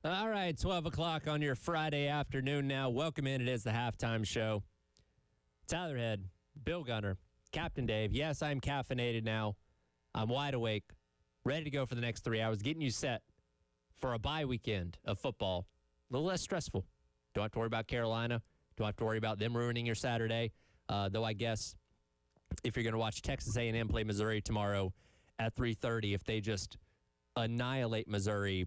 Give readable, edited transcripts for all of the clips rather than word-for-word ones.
All right, 12 o'clock on your Friday afternoon now. Welcome in. It is the halftime show. Tyler Head, Bill Gunner, Captain Dave. Yes, I'm caffeinated now. I'm wide awake, ready to go for the next 3 hours, getting you set for a bye weekend of football. A little less stressful. Don't have to worry about Carolina. Don't have to worry about them ruining your Saturday. Though I guess if you're going to watch Texas A&M play Missouri tomorrow at 3:30, if they just annihilate Missouri,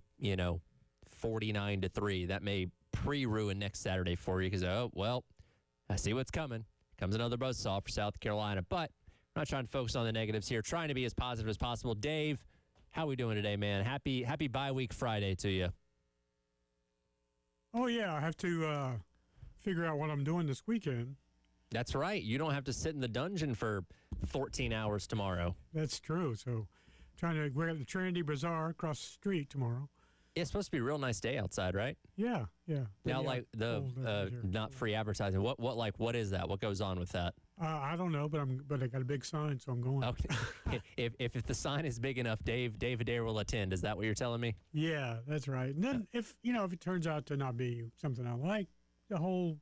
49-3, that may pre-ruin next Saturday for you because, I see what's coming. Comes another buzzsaw for South Carolina. But I'm not trying to focus on the negatives here, trying to be as positive as possible. Dave, how we doing today, man? Happy bye week Friday to you. Oh, yeah, I have to figure out what I'm doing this weekend. That's right. You don't have to sit in the dungeon for 14 hours tomorrow. That's true. So we're at the Trinity Bazaar across the street tomorrow. Yeah, it's supposed to be a real nice day outside, right? Yeah. Now, like not free advertising. What is that? What goes on with that? I don't know, but I got a big sign, so I'm going. Okay. if the sign is big enough, Dave Adair will attend. Is that what you're telling me? Yeah, that's right. And then if it turns out to not be something I like, the whole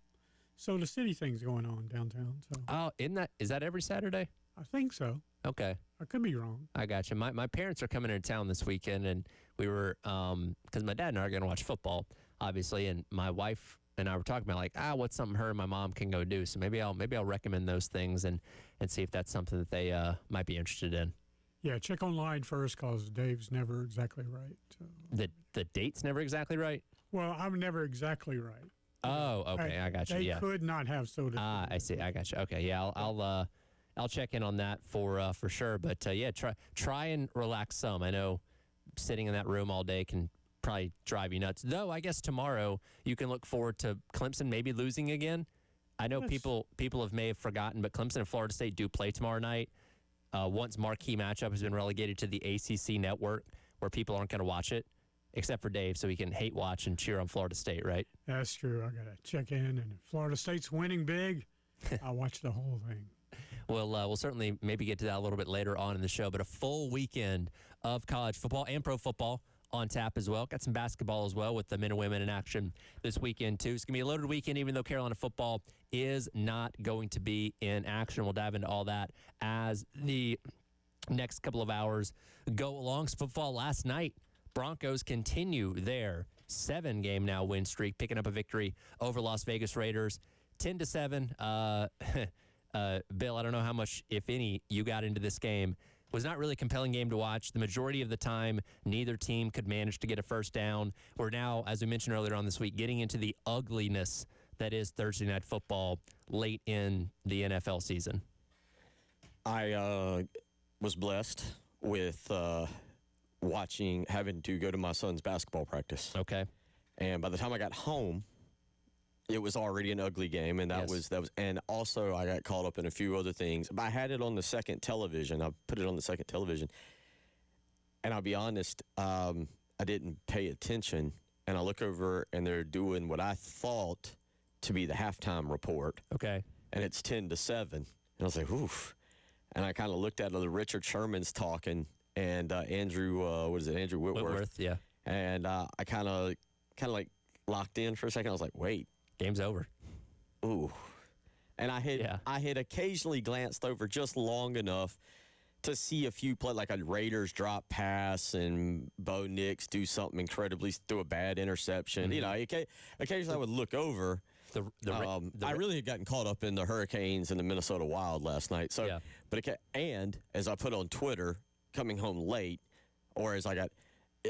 Soda City thing's going on downtown. So. Oh, is that every Saturday? I think so. Okay. I could be wrong. I got you. My parents are coming into town this weekend, and we were because my dad and I are going to watch football, obviously, and my wife and I were talking about what's something her and my mom can go do. So maybe I'll recommend those things and see if that's something that they might be interested in. Yeah, check online first because Dave's never exactly right. So. The date's never exactly right? Well, I'm never exactly right. Oh, okay. I got you. They could not have soda. I see. I got you. Okay, yeah, I'll check in on that for sure. But try and relax some. I know sitting in that room all day can probably drive you nuts. Though I guess tomorrow you can look forward to Clemson maybe losing again. I know people may have forgotten, but Clemson and Florida State do play tomorrow night. Once marquee matchup has been relegated to the ACC network, where people aren't going to watch it, except for Dave, so he can hate watch and cheer on Florida State, right? That's true. I got to check in, and if Florida State's winning big, I'll watch the whole thing. We'll certainly maybe get to that a little bit later on in the show, but a full weekend of college football and pro football on tap as well. Got some basketball as well with the men and women in action this weekend, too. It's going to be a loaded weekend, even though Carolina football is not going to be in action. We'll dive into all that as the next couple of hours go along. Football last night, Broncos continue their 7-game now win streak, picking up a victory over Las Vegas Raiders, 10-7. Bill, I don't know how much, if any, you got into this game. It was not really a compelling game to watch. The majority of the time, neither team could manage to get a first down. We're now, as we mentioned earlier on this week, getting into the ugliness that is Thursday Night Football late in the NFL season. I was blessed with having to go to my son's basketball practice. Okay. And by the time I got home, it was already an ugly game, and that was, and also I got caught up in a few other things. But I had it on the second television. I put it on the second television, and I'll be honest, I didn't pay attention. And I look over, and they're doing what I thought to be the halftime report. Okay. And it's 10-7, and I was like, oof. And I kind of looked at the Richard Sherman's talking, and Andrew Whitworth. Yeah. And I kind of like locked in for a second. I was like, wait. Game's over. Ooh. And I had occasionally glanced over just long enough to see a few play, like a Raiders drop pass and Bo Nix do something incredibly through a bad interception. Mm-hmm. Occasionally I would look over. I really had gotten caught up in the Hurricanes and the Minnesota Wild last night. So, yeah. And as I put on Twitter, coming home late, or as I got.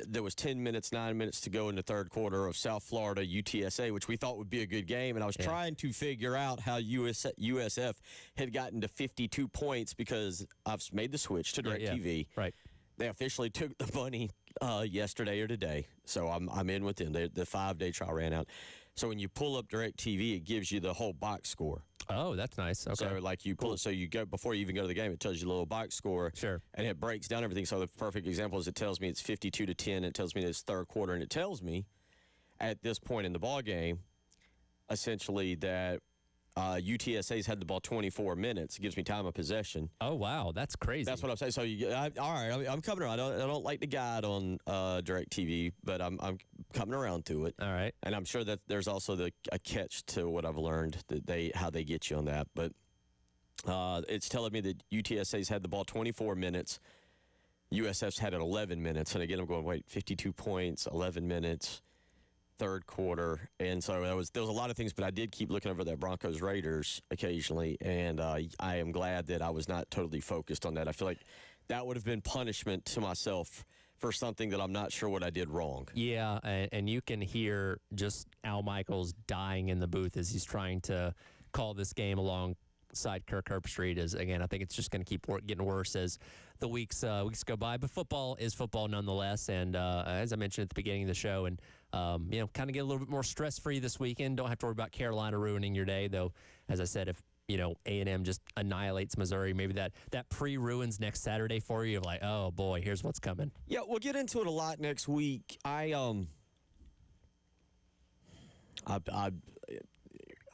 There was 9 minutes to go in the third quarter of South Florida UTSA, which we thought would be a good game. And I was trying to figure out how USF had gotten to 52 points because I've made the switch to DirecTV. Yeah. Right. They officially took the money yesterday or today. So I'm in with them. The 5-day trial ran out. So when you pull up DirecTV, it gives you the whole box score. Oh, that's nice. Okay. So like you pull it, so you go before you even go to the game, it tells you a little box score. Sure. And it breaks down everything. So the perfect example is it tells me it's 52-10. And it tells me it's third quarter, and it tells me at this point in the ball game, essentially that UTSA's had the ball 24 minutes. It gives me time of possession. Oh, wow. That's crazy. That's what I'm saying. So, all right, I'm coming around. I don't like the guide on DirecTV, but I'm coming around to it. All right. And I'm sure that there's also a catch to what I've learned, that how they get you on that. But it's telling me that UTSA's had the ball 24 minutes. USF's had it 11 minutes. And again, I'm going, wait, 52 points, 11 minutes. Third quarter, and so there was a lot of things, but I did keep looking over that Broncos Raiders occasionally, and I am glad that I was not totally focused on that. I feel like that would have been punishment to myself for something that I'm not sure what I did wrong. Yeah, and you can hear just Al Michaels dying in the booth as he's trying to call this game alongside Kirk Herbstreit. Again, I think it's just going to keep getting worse as the weeks go by, but football is football nonetheless, and as I mentioned at the beginning of the show, and kind of get a little bit more stress-free this weekend. Don't have to worry about Carolina ruining your day, though. As I said, if A&M just annihilates Missouri, maybe that pre-ruins next Saturday for you. You're like, oh boy, here's what's coming. Yeah, we'll get into it a lot next week. I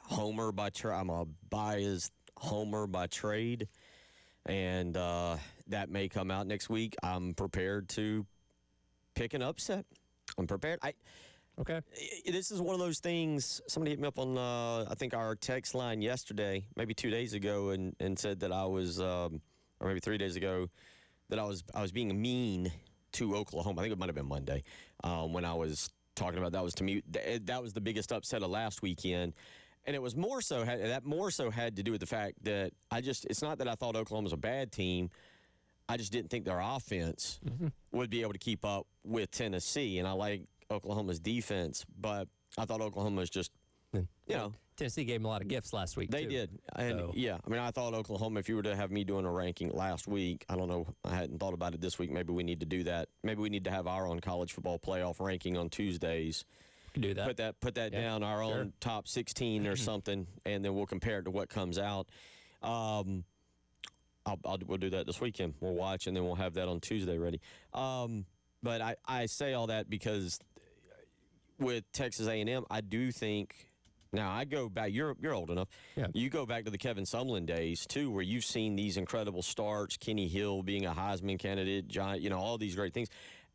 homer by trade. I'm a biased homer by trade, and that may come out next week. I'm prepared to pick an upset. I'm prepared. Okay. This is one of those things. Somebody hit me up on, I think, our text line yesterday, maybe 2 days ago, and said that I was, or maybe 3 days ago, that I was being mean to Oklahoma. I think it might have been Monday when I was talking about that. Was to me that was the biggest upset of last weekend, and it was more so had to do with the fact that it's not that I thought Oklahoma was a bad team. I just didn't think their offense would be able to keep up with Tennessee, and I like Oklahoma's defense, but I thought Oklahoma was just, Tennessee gave them a lot of gifts last week, They too. did. And, I thought Oklahoma, if you were to have me doing a ranking last week, I don't know, I hadn't thought about it this week. Maybe we need to do that. Maybe we need to have our own college football playoff ranking on Tuesdays. We can do that. Put that down, our own top 16 or something, and then we'll compare it to what comes out. We'll do that this weekend. We'll watch, and then we'll have that on Tuesday ready. But I say all that because with Texas A&M, I do think now I go back. You're old enough. Yeah. You go back to the Kevin Sumlin days too, where you've seen these incredible starts. Kenny Hill being a Heisman candidate, all these great things,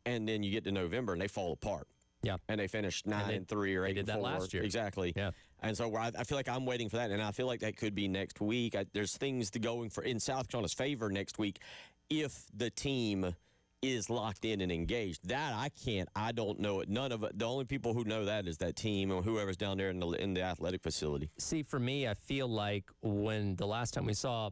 and then you get to November and they fall apart. Yeah. And they finished 9-3 or 8-4. They did that last year. Exactly. Yeah. And so I feel like I'm waiting for that, and I feel like that could be next week. There's things going for in South Carolina's favor next week if the team is locked in and engaged. That I don't know it. None of it. The only people who know that is that team or whoever's down there in the athletic facility. See, for me, I feel like when the last time we saw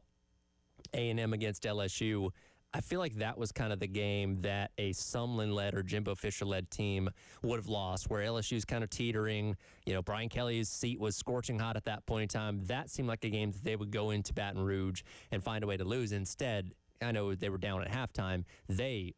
A&M against LSU, I feel like that was kind of the game that a Sumlin-led or Jimbo Fisher-led team would have lost, where LSU's kind of teetering. Brian Kelly's seat was scorching hot at that point in time. That seemed like a game that they would go into Baton Rouge and find a way to lose. Instead, I know they were down at halftime. They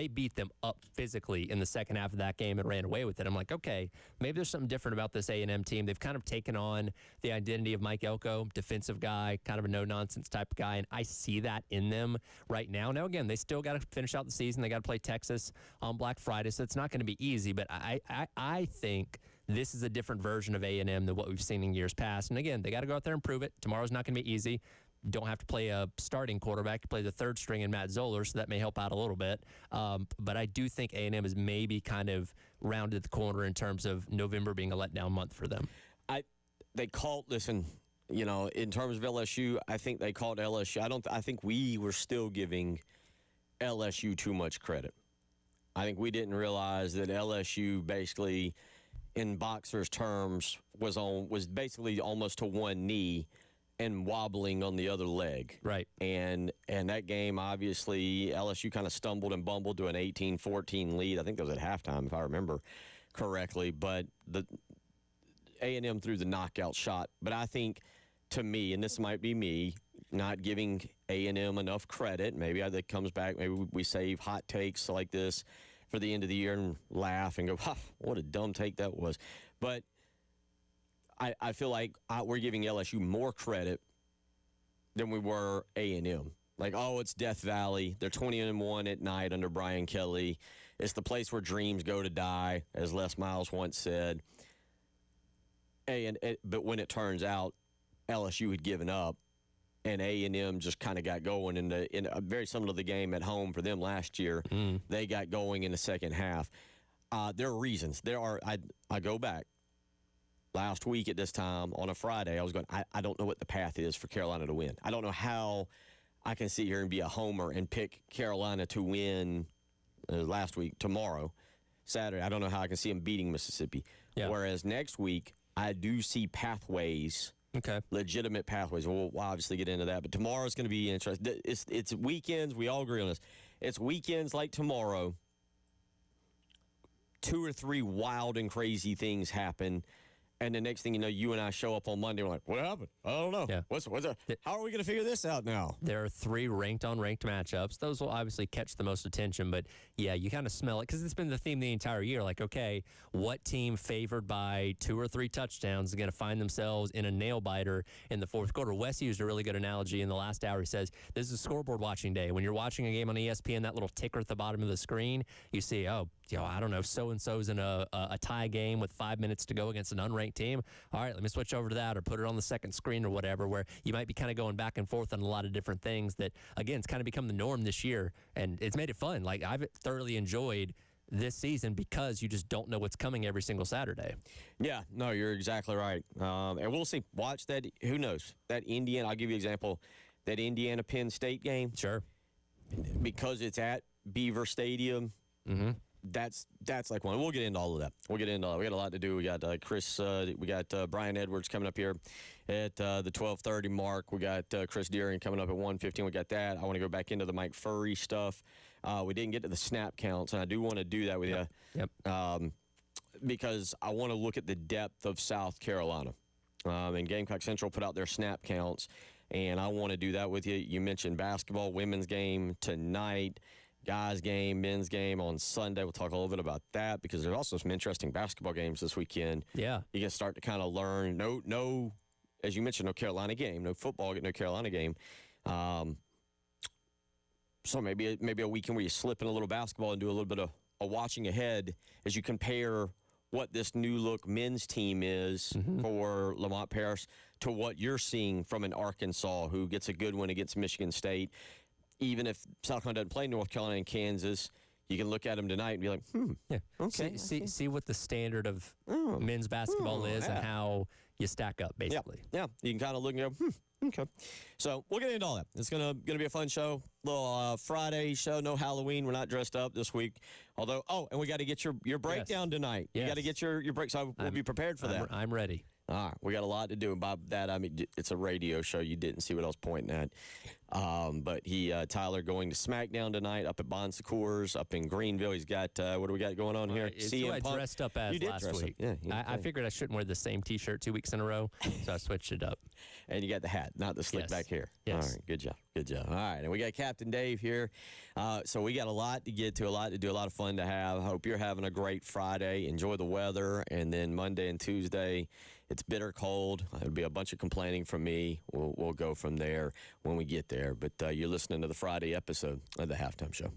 beat them up physically in the second half of that game and ran away with it. I'm like, okay, maybe there's something different about this A&M team. They've kind of taken on the identity of Mike Elko, defensive guy, kind of a no-nonsense type of guy, and I see that in them right now. Now, again, they still got to finish out the season. They got to play Texas on Black Friday, so it's not going to be easy, but I think this is a different version of A&M than what we've seen in years past. And, again, they got to go out there and prove it. Tomorrow's not going to be easy. Don't have to play a starting quarterback. You play the third string in Matt Zoller, so that may help out a little bit. But I do think A&M is maybe kind of rounded the corner in terms of November being a letdown month for them. In terms of LSU, I think they called LSU. I think we were still giving LSU too much credit. I think we didn't realize that LSU basically, in boxers' terms, was basically almost to one knee and wobbling on the other leg. Right. And that game, obviously, LSU kind of stumbled and bumbled to an 18-14 lead. I think that was at halftime, if I remember correctly. But the A&M threw the knockout shot. But I think, to me, and this might be me, not giving A&M enough credit. Maybe that comes back. Maybe we save hot takes like this for the end of the year and laugh and go, what a dumb take that was. But I feel like we're giving LSU more credit than we were A&M. Like, it's Death Valley. They're 20-1 at night under Brian Kelly. It's the place where dreams go to die, as Les Miles once said. But when it turns out LSU had given up, and A&M just kind of got going in a very similar to the game at home for them last year. They got going in the second half. There are reasons. I go back. Last week at this time on a Friday, I was going, I don't know what the path is for Carolina to win. I don't know how I can sit here and be a homer and pick Carolina to win last week, tomorrow, Saturday. I don't know how I can see them beating Mississippi. Yeah. Whereas next week, I do see pathways. Okay. Legitimate pathways. We'll obviously get into that, but tomorrow's going to be interesting. It's weekends. We all agree on this. It's weekends like tomorrow. 2 or 3 wild and crazy things happen. And the next thing you know, you and I show up on Monday. We're like, what happened? I don't know. Yeah. How are we going to figure this out now? There are 3 ranked-on-ranked matchups. Those will obviously catch the most attention, but yeah, you kind of smell it because it's been the theme the entire year. Like, okay, what team favored by 2 or 3 touchdowns is going to find themselves in a nail-biter in the fourth quarter? Wes used a really good analogy in the last hour. He says, this is scoreboard watching day. When you're watching a game on ESPN, that little ticker at the bottom of the screen, you see, I don't know, so-and-so's in a tie game with 5 minutes to go against an unranked team. All right, let me switch over to that or put it on the second screen or whatever, where you might be kind of going back and forth on a lot of different things that, again, it's kind of become the norm this year, and it's made it fun. Like, I've thoroughly enjoyed this season because you just don't know what's coming every single Saturday. Yeah, no, you're exactly right. And we'll see. Watch that. Who knows? That Indiana, I'll give you an example, that Indiana-Penn State game. Sure. Because it's at Beaver Stadium. Mm-hmm. That's like one. We'll get into all of that. We got a lot to do. We got Chris. We got Brian Edwards coming up here at the 12:30 mark. We got Chris Deering coming up at 1:15. We got that. I want to go back into the Mike Furry stuff. We didn't get to the snap counts, and I do want to do that with you. Yep. Because I want to look at the depth of South Carolina. And Gamecock Central put out their snap counts, and I want to do that with you. You mentioned basketball, women's game tonight. Guys game, men's game on Sunday. We'll talk a little bit about that because there's also some interesting basketball games this weekend. Yeah. You can start to kind of learn. No, as you mentioned, no Carolina game, no football, no Carolina game. So maybe a weekend where you slip in a little basketball and do a little bit of a watching ahead as you compare what this new look men's team is for Lamont Paris to what you're seeing from an Arkansas who gets a good win against Michigan State. Even if South Carolina doesn't play North Carolina and Kansas, you can look at them tonight and be like, yeah, okay. See what the standard of men's basketball is and how you stack up, basically. Yeah. You can kind of look and go, okay. So we'll get into all that. It's gonna be a fun show. Little Friday show. No Halloween. We're not dressed up this week. Although, and we got to get your breakdown tonight. Yes. You got to get your break. So we'll be prepared for that. I'm ready. All right, we got a lot to do. And by that, I mean, it's a radio show. You didn't see what I was pointing at. But Tyler going to SmackDown tonight up at Bon Secours up in Greenville. He's got, what do we got going on here? It's who I dressed up as last week. Yeah, I figured I shouldn't wear the same T-shirt 2 weeks in a row, so I switched it up. And you got the hat, not the slick back hair. Yes. All right, good job. All right, and we got Captain Dave here. So we got a lot to get to, a lot to do, a lot of fun to have. I hope you're having a great Friday. Enjoy the weather, and then Monday and Tuesday, it's bitter cold. It'll be a bunch of complaining from me. We'll go from there when we get there. But you're listening to the Friday episode of the Halftime Show.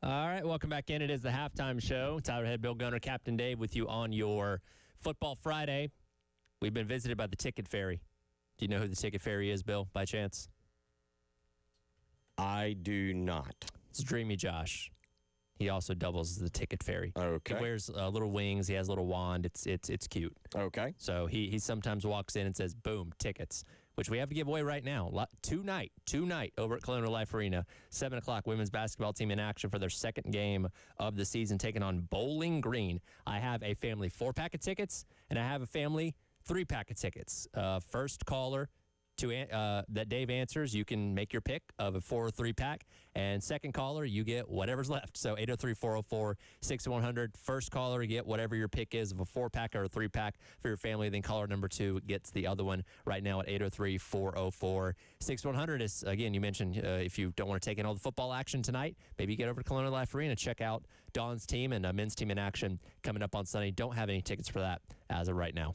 All right, welcome back in. It is the halftime show. Tyler Head, Bill Gunner, Captain Dave with you on your Football Friday. We've been visited by the Ticket Fairy. Do you know who the Ticket Fairy is, Bill, by chance? I do not. It's Dreamy Josh. He also doubles as the Ticket Fairy. Okay. He wears little wings. He has a little wand. It's cute. Okay. So he sometimes walks in and says, boom, tickets, which we have to give away right now. Tonight over at Colonial Life Arena, 7 o'clock, women's basketball team in action for their second game of the season, taking on Bowling Green. I have a family 4-pack of tickets, and I have a family 3-pack of tickets. First caller that Dave answers, you can make your pick of a 4 or 3-pack. And second caller, you get whatever's left. So 803-404-6100. First caller, you get whatever your pick is of a 4-pack or a 3-pack for your family. Then caller number 2 gets the other one right now at 803-404-6100. Is, again, you mentioned if you don't want to take in all the football action tonight, maybe get over to Colonial Life Arena, check out Dawn's team and men's team in action coming up on Sunday. Don't have any tickets for that as of right now.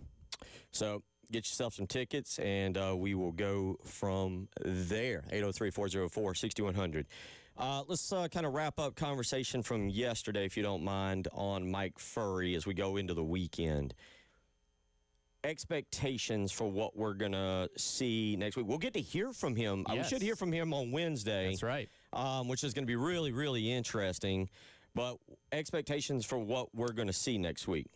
So get yourself some tickets, and we will go from there. 803-404-6100. Let's kind of wrap up conversation from yesterday, if you don't mind, on Mike Furrey as we go into the weekend. Expectations for what we're going to see next week. We'll get to hear from him. Yes. We should hear from him on Wednesday. That's right. Which is going to be really, really interesting. But expectations for what we're going to see next week?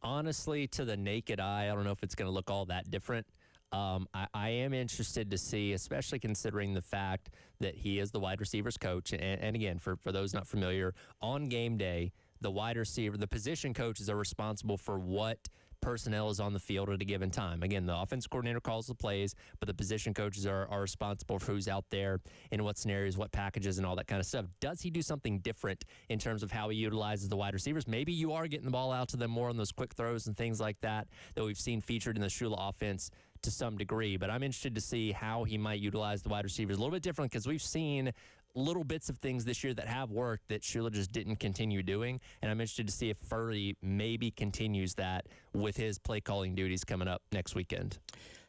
Honestly, to the naked eye, I don't know if it's going to look all that different. I am interested to see, especially considering the fact that he is the wide receivers coach. And again, for those not familiar, on game day, the wide receiver, the position coaches are responsible for what personnel is on the field at a given time. Again, the offense coordinator calls the plays, but the position coaches are responsible for who's out there in what scenarios, what packages, and all that kind of stuff. Does he do something different in terms of how he utilizes the wide receivers? Maybe you are getting the ball out to them more on those quick throws and things like that we've seen featured in the Shula offense to some degree, but I'm interested to see how he might utilize the wide receivers a little bit different, because we've seen little bits of things this year that have worked that Shula just didn't continue doing, and I'm interested to see if Furrey maybe continues that with his play calling duties coming up next weekend.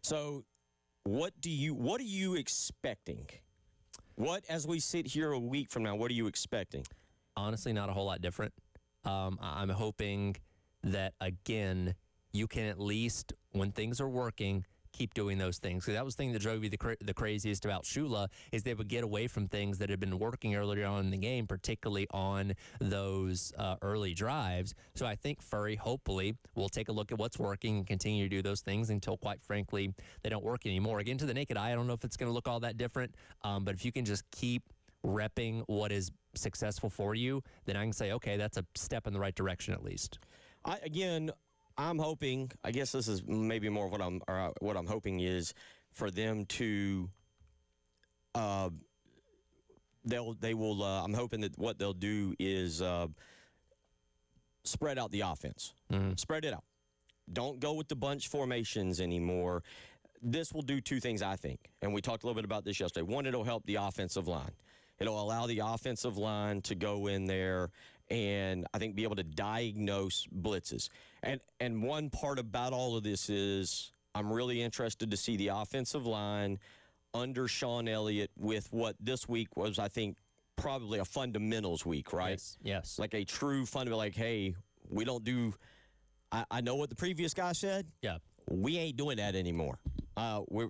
So what are you expecting? As we sit here a week from now, what are you expecting? Honestly, not a whole lot different. I'm hoping that, again, you can at least, when things are working, keep doing those things. So that was the thing that drove me the craziest about Shula, is they would get away from things that had been working earlier on in the game, particularly on those early drives. So I think Furrey, hopefully, will take a look at what's working and continue to do those things until, quite frankly, they don't work anymore. Again, to the naked eye, I don't know if it's going to look all that different, but if you can just keep repping what is successful for you, then I can say, okay, that's a step in the right direction at least. I'm hoping, I guess this is maybe more of what I'm hoping is for them to, I'm hoping that what they'll do is spread out the offense. Mm-hmm. Spread it out. Don't go with the bunch formations anymore. This will do two things, I think, and we talked a little bit about this yesterday. One, it'll help the offensive line. It'll allow the offensive line to go in there and I think be able to diagnose blitzes. And one part about all of this is I'm really interested to see the offensive line under Sean Elliott with what this week was, I think, probably a fundamentals week, right? Yes. Like a true fundamental, like, hey, we don't do – I know what the previous guy said. Yeah. We ain't doing that anymore.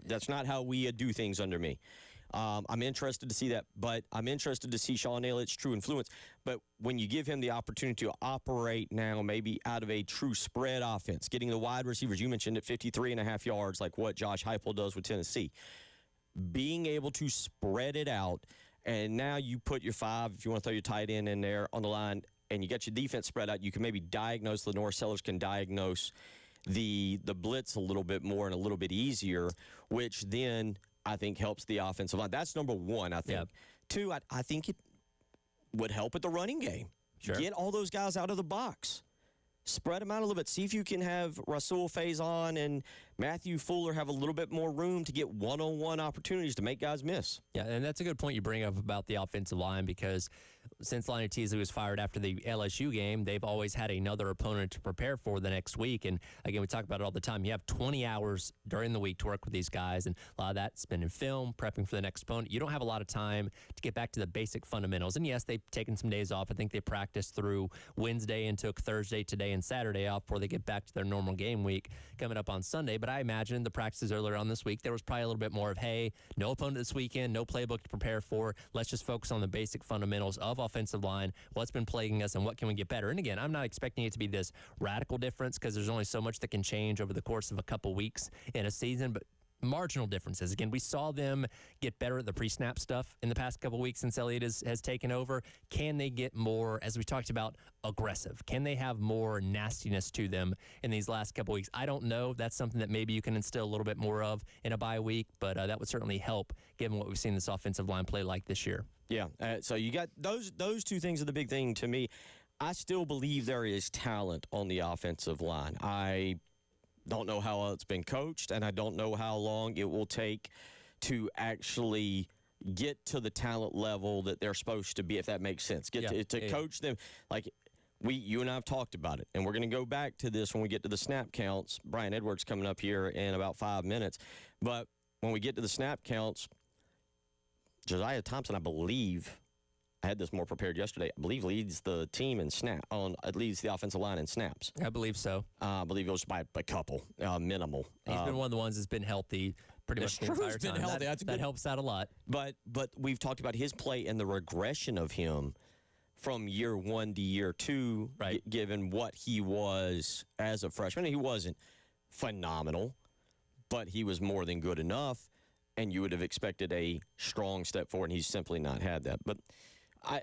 That's not how we do things under me. I'm interested to see that, but I'm interested to see Sean Elliott's true influence. But when you give him the opportunity to operate now maybe out of a true spread offense, getting the wide receivers, you mentioned at 53.5 yards, like what Josh Heupel does with Tennessee, being able to spread it out, and now you put your 5, if you want to throw your tight end in there on the line, and you get your defense spread out, you can maybe diagnose, Lenore Sellers can diagnose the blitz a little bit more and a little bit easier, which then – I think helps the offensive line. That's number one, I think. Yep. Two, I think it would help at the running game. Sure. Get all those guys out of the box. Spread them out a little bit. See if you can have Rasul Faison Matthew Fuller have a little bit more room to get one-on-one opportunities to make guys miss. Yeah, and that's a good point you bring up about the offensive line, because since Lonnie Teasley was fired after the LSU game, they've always had another opponent to prepare for the next week. And again, we talk about it all the time. You have 20 hours during the week to work with these guys, and a lot of that spent in film, prepping for the next opponent. You don't have a lot of time to get back to the basic fundamentals. And yes, they've taken some days off. I think they practiced through Wednesday and took Thursday, today, and Saturday off before they get back to their normal game week coming up on Sunday. But I imagine the practices earlier on this week, there was probably a little bit more of, hey, no opponent this weekend, no playbook to prepare for. Let's just focus on the basic fundamentals of offensive line, what's been plaguing us, and what can we get better. And again, I'm not expecting it to be this radical difference, because there's only so much that can change over the course of a couple weeks in a season, but marginal differences. Again, we saw them get better at the pre-snap stuff in the past couple weeks since Elliott has taken over. Can they get more, as we talked about, aggressive? Can they have more nastiness to them in these last couple weeks? I don't know. That's something that maybe you can instill a little bit more of in a bye week, but that would certainly help given what we've seen this offensive line play like this year. Yeah, so you got those two things are the big thing to me. I still believe there is talent on the offensive line. I don't know how it's been coached, and I don't know how long it will take to actually get to the talent level that they're supposed to be, if that makes sense. Coach them. Like, you and I have talked about it, and we're going to go back to this when we get to the snap counts. Brian Edwards coming up here in about 5 minutes. But when we get to the snap counts, Josiah Thompson, I believe, I had this more prepared yesterday, I believe leads the team in leads the offensive line in snaps. I believe so. I believe it was by a couple, minimal. He's been one of the ones that's been healthy pretty much the entire time. Healthy. That helps out a lot. But we've talked about his play and the regression of him from year one to year two, right, given what he was as a freshman. He wasn't phenomenal, but he was more than good enough, and you would have expected a strong step forward, and he's simply not had that. But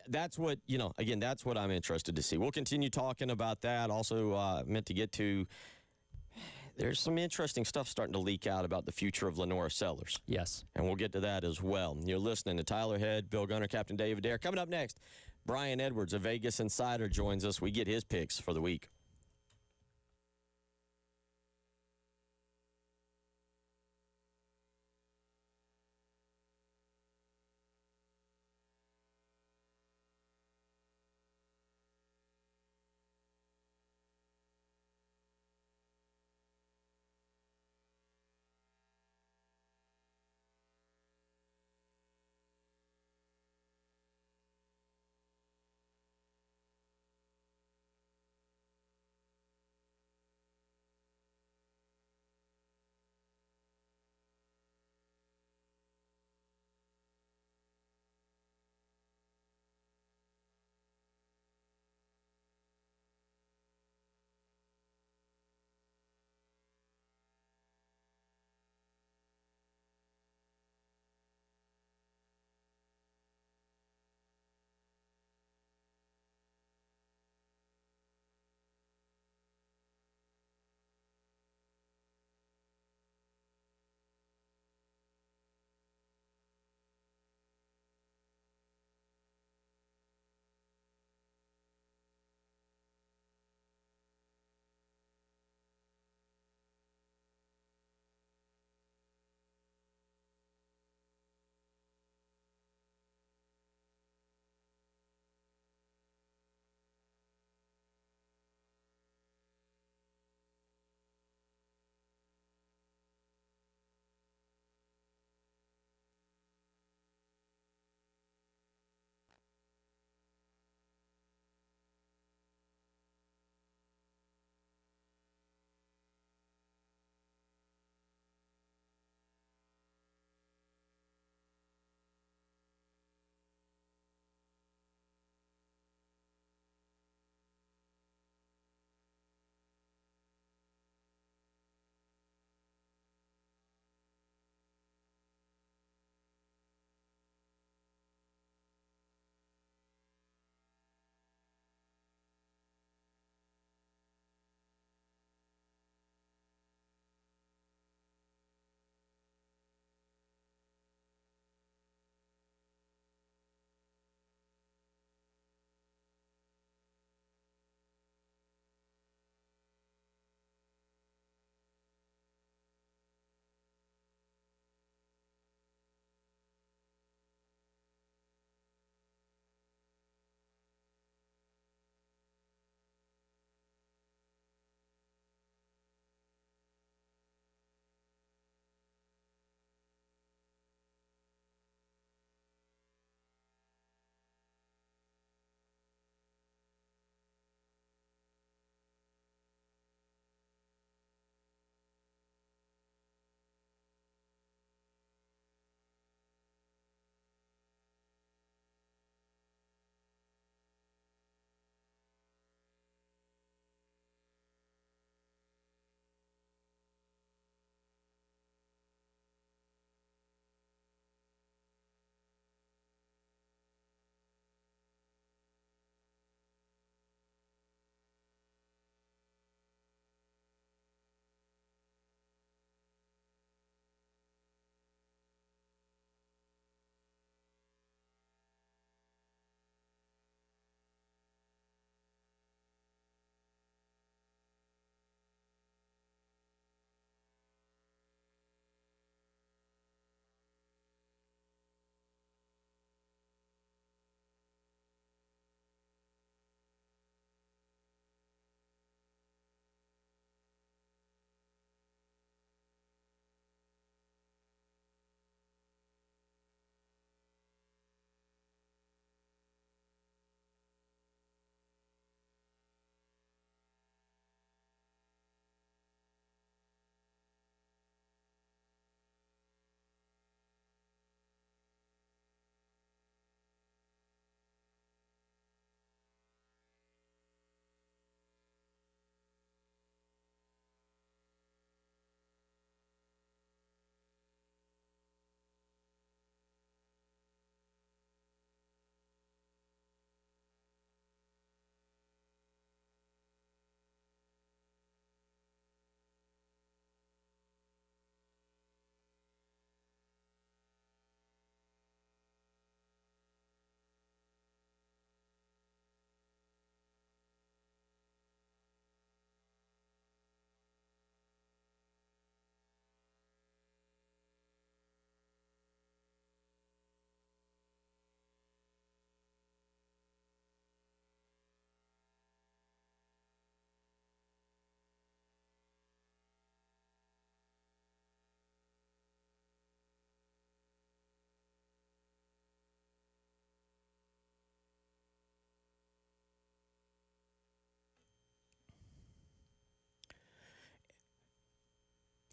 that's what, again, that's what I'm interested to see. We'll continue talking about that. Also, meant to get to, there's some interesting stuff starting to leak out about the future of Lenora Sellers. Yes. And we'll get to that as well. You're listening to Tyler Head, Bill Gunner, Captain David Dare. Coming up next, Brian Edwards, a Vegas insider, joins us. We get his picks for the week.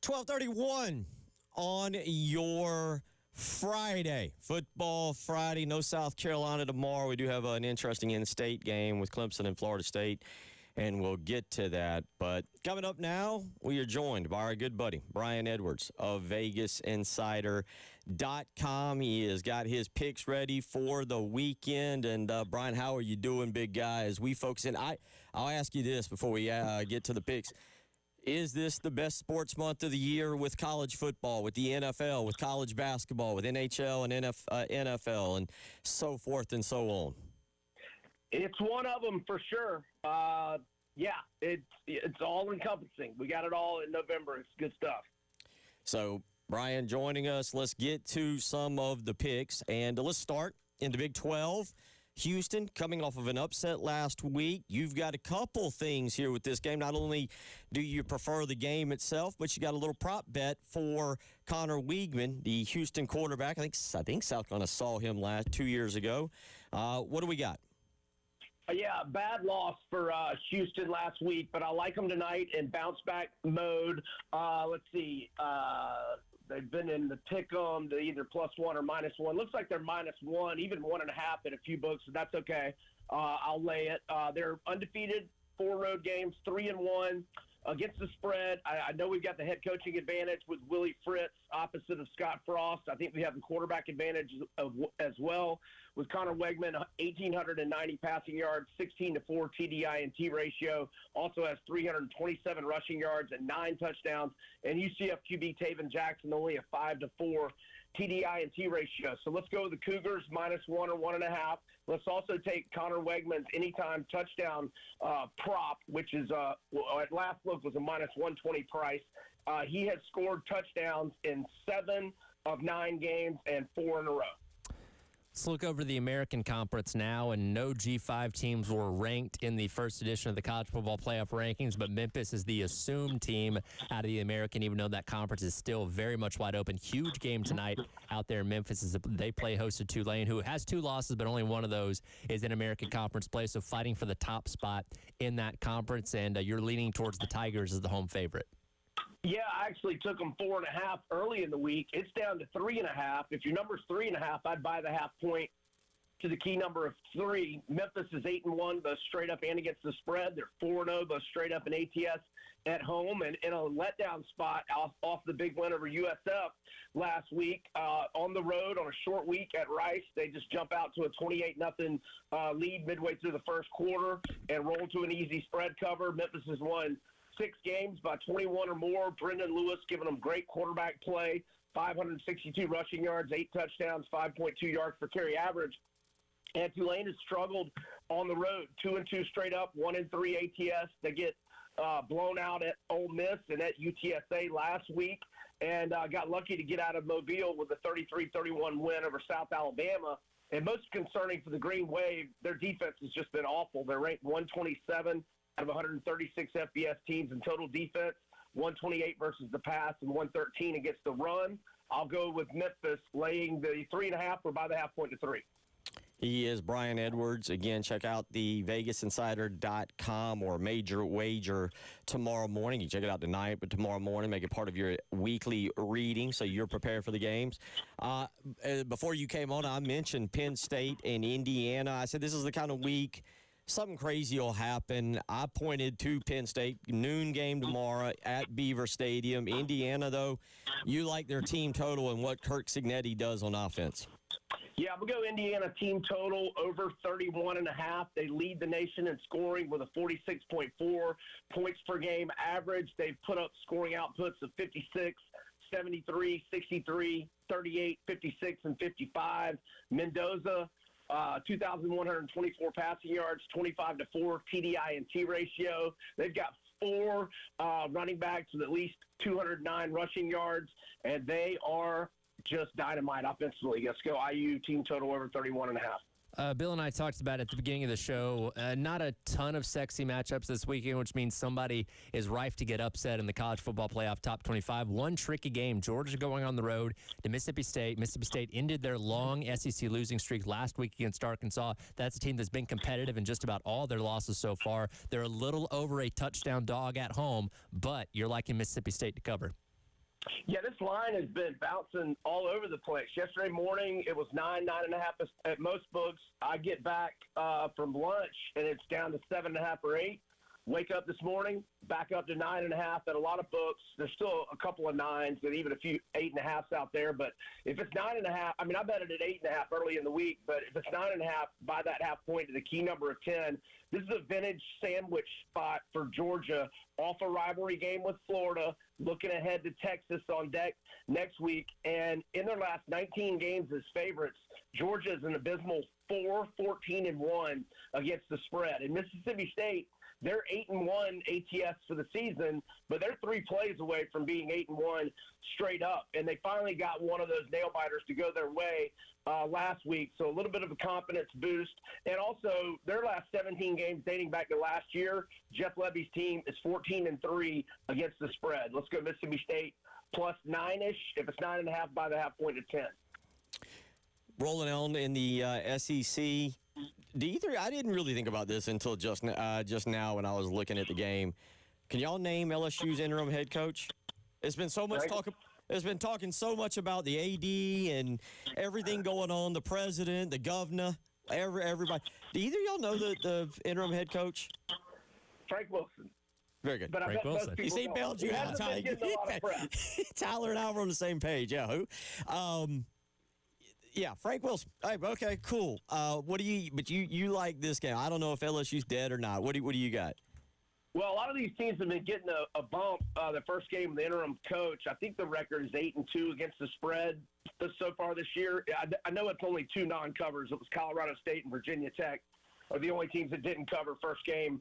12:31 on your Friday. Football Friday. No South Carolina tomorrow. We do have an interesting in-state game with Clemson and Florida State, and we'll get to that. But coming up now, we are joined by our good buddy, Brian Edwards of VegasInsider.com. He has got his picks ready for the weekend. And, Brian, how are you doing, big guy? As we focus in, I'll ask you this before we get to the picks. Is this the best sports month of the year with college football, with the NFL, with college basketball, with NHL and NFL, and so forth and so on? It's one of them for sure. It's all encompassing. We got it all in November. It's good stuff. So, Brian joining us. Let's get to some of the picks, and let's start in the Big 12. Houston coming off of an upset last week. You've got a couple things here with this game. Not only do you prefer the game itself, but you got a little prop bet for Connor Weigman, the Houston quarterback. I think South Carolina saw him 2 years ago. What do we got? Bad loss for Houston last week, but I like them tonight in bounce back mode. Let's see. They've been in the pick 'em to either +1 or -1. Looks like they're -1, even 1.5 in a few books, so that's okay. I'll lay it. They're undefeated, 4 road games, 3-1 against the spread. I know we've got the head coaching advantage with Willie Fritz opposite of Scott Frost. I think we have the quarterback advantage as well with Connor Weigman, 1,890 passing yards, 16-4 TDI&T ratio. Also has 327 rushing yards and 9 touchdowns. And UCF QB Taven Jackson only a 5-4 TDI&T ratio. So let's go with the Cougars -1 or 1.5. Let's also take Connor Weigman's anytime touchdown prop, which is at last look was a -120 price. He has scored touchdowns in 7 of 9 games and 4 in a row. Let's look over the American Conference now, and no G5 teams were ranked in the first edition of the College Football Playoff rankings, but Memphis is the assumed team out of the American, even though that conference is still very much wide open. Huge game tonight out there in Memphis as they play host to Tulane, who has 2 losses, but only one of those is in American Conference play, so fighting for the top spot in that conference, and you're leaning towards the Tigers as the home favorite. Yeah, I actually took them 4.5 early in the week. It's down to 3.5. If your number's 3.5, I'd buy the half point to the key number of 3. Memphis is 8-1, both straight up and against the spread. They're 4-0, both straight up in ATS at home, and in a letdown spot off the big win over USF last week on the road on a short week at Rice. They just jump out to a 28-0 lead midway through the first quarter and roll to an easy spread cover. Memphis has won 6 games by 21 or more. Brendan Lewis giving them great quarterback play, 562 rushing yards, 8 touchdowns, 5.2 yards per carry average. And Tulane has struggled on the road, 2-2 straight up, 1-3 ATS. They get blown out at Ole Miss and at UTSA last week, and got lucky to get out of Mobile with a 33-31 win over South Alabama. And most concerning for the Green Wave, their defense has just been awful. They're ranked 127 out of 136 FBS teams in total defense, 128 versus the pass and 113 against the run. I'll go with Memphis laying the 3.5 or by the half point to 3. He is Brian Edwards. Again, check out the VegasInsider.com or Major Wager tomorrow morning. You check it out tonight, but tomorrow morning, make it part of your weekly reading so you're prepared for the games. Before you came on, I mentioned Penn State and Indiana. I said this is the kind of week something crazy will happen. I pointed to Penn State, noon game tomorrow at Beaver Stadium. Indiana, though, you like their team total and what Kirk Cignetti does on offense. Yeah, we'll go Indiana team total over 31.5. They lead the nation in scoring with a 46.4 points per game average. They've put up scoring outputs of 56, 73, 63, 38, 56, and 55. Mendoza, 2,124 passing yards, 25-4 TDI&T ratio. They've got 4 running backs with at least 209 rushing yards, and they are just dynamite offensively. Let's go IU team total over 31.5. Bill and I talked about at the beginning of the show, not a ton of sexy matchups this weekend, which means somebody is rife to get upset in the college football playoff top 25. One tricky game, Georgia going on the road to Mississippi State. Mississippi State ended their long SEC losing streak last week against Arkansas. That's a team that's been competitive in just about all their losses so far. They're a little over a touchdown dog at home, but you're liking Mississippi State to cover. Yeah, this line has been bouncing all over the place. Yesterday morning, it was 9.5 at most books. I get back from lunch, and it's down to 7.5 or 8. Wake up this morning, back up to 9.5 at a lot of books. There's still a couple of 9s and even a few 8.5s out there. But if it's 9.5, I mean, I bet it at 8.5 early in the week. But if it's 9.5, by that half point to the key number of 10. This is a vintage sandwich spot for Georgia off a rivalry game with Florida, looking ahead to Texas on deck next week. And in their last 19 games as favorites, Georgia is an abysmal 4-14-1 against the spread. And Mississippi State, they're 8-1 ATS for the season, but they're 3 plays away from being 8-1 straight up. And they finally got one of those nail biters to go their way last week. So a little bit of a confidence boost. And also their last 17 games dating back to last year, Jeff Lebby's team is 14-3 against the spread. Let's go Mississippi State plus 9-ish. If it's 9.5, by the half point to 10. Rolling on in the SEC. I didn't really think about this until just now when I was looking at the game. Can y'all name LSU's interim head coach? It's been so much talk. There's been talking so much about the AD and everything going on, the president, the governor, everybody. Do either of y'all know the interim head coach? Frank Wilson. Very good. But Frank Wilson. You see, Bells, you have time. Tyler and I were on the same page. Yeah, who? Yeah, Frank Wilson. Hey, okay, cool. What do you like this game? I don't know if LSU's dead or not. What do you got? Well, a lot of these teams have been getting a bump. The first game of the interim coach, I think the record is 8-2 against the spread so far this year. I know it's only 2 non-covers. It was Colorado State and Virginia Tech are the only teams that didn't cover first game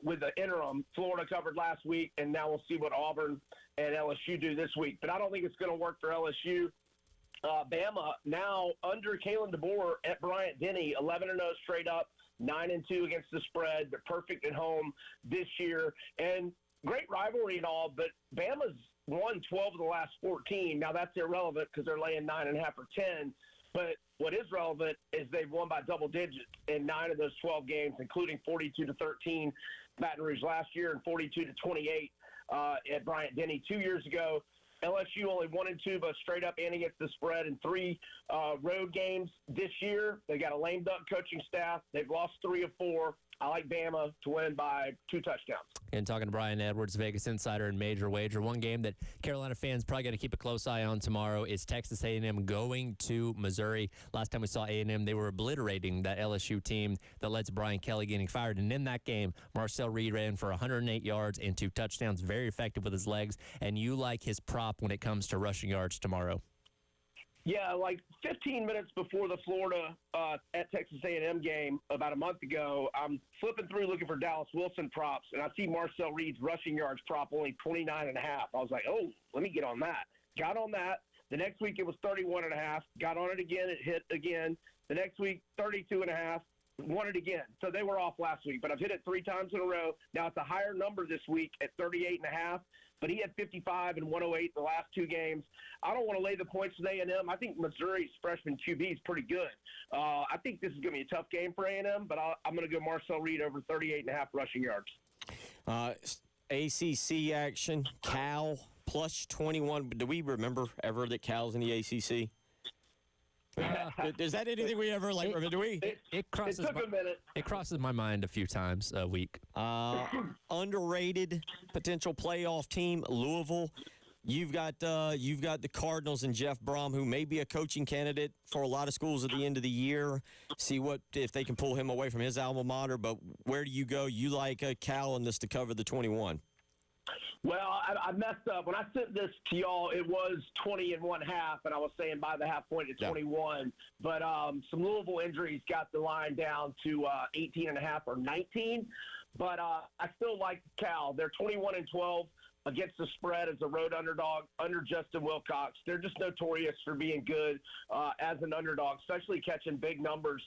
with the interim. Florida covered last week, and now we'll see what Auburn and LSU do this week. But I don't think it's going to work for LSU. Bama now under Kalen DeBoer at Bryant-Denny, 11-0 straight up, 9-2 against the spread. They're perfect at home this year, and great rivalry and all. But Bama's won 12 of the last 14. Now that's irrelevant because they're laying 9.5 or 10. But what is relevant is they've won by double digits in 9 of those 12 games, including 42-13 Baton Rouge last year and 42-28 at Bryant-Denny 2 years ago. LSU only 1-2, but straight up and against the spread in 3 road games this year. They got a lame duck coaching staff. They've lost 3 of 4. I like Bama to win by 2 touchdowns. And talking to Brian Edwards, Vegas Insider and Major Wager. One game that Carolina fans probably got to keep a close eye on tomorrow is Texas A&M going to Missouri. Last time we saw A&M, they were obliterating that LSU team that led to Brian Kelly getting fired. And in that game, Marcel Reed ran for 108 yards and 2 touchdowns, very effective with his legs. And you like his prop when it comes to rushing yards tomorrow. Yeah, like 15 minutes before the Florida at Texas A&M game about a month ago, I'm flipping through looking for Dallas Wilson props, and I see Marcel Reed's rushing yards prop only 29.5. I was like, oh, let me get on that. Got on that. The next week it was 31.5. Got on it again. It hit again. The next week, 32.5. Won it again. So they were off last week, but I've hit it 3 times in a row. Now it's a higher number this week at 38.5. But he had 55 and 108 in the last 2 games. I don't want to lay the points with A&M. I think Missouri's freshman QB is pretty good. I think this is going to be a tough game for A&M, but I'm going to go Marcel Reed over 38.5 rushing yards. ACC action, Cal plus 21. Do we remember ever that Cal's in the ACC? Is that anything we ever like? Do we? It crosses. It took a minute. It crosses my mind a few times a week. Underrated potential playoff team, Louisville. You've got the Cardinals and Jeff Brom, who may be a coaching candidate for a lot of schools at the end of the year. See if they can pull him away from his alma mater. But where do you go? You like Cal in this to cover the 21? Well, I messed up. When I sent this to y'all, it was 20.5, and I was saying by the half point at 21. But some Louisville injuries got the line down to 18.5 or 19. But I still like Cal. They're 21-12 against the spread as a road underdog under Justin Wilcox. They're just notorious for being good as an underdog, especially catching big numbers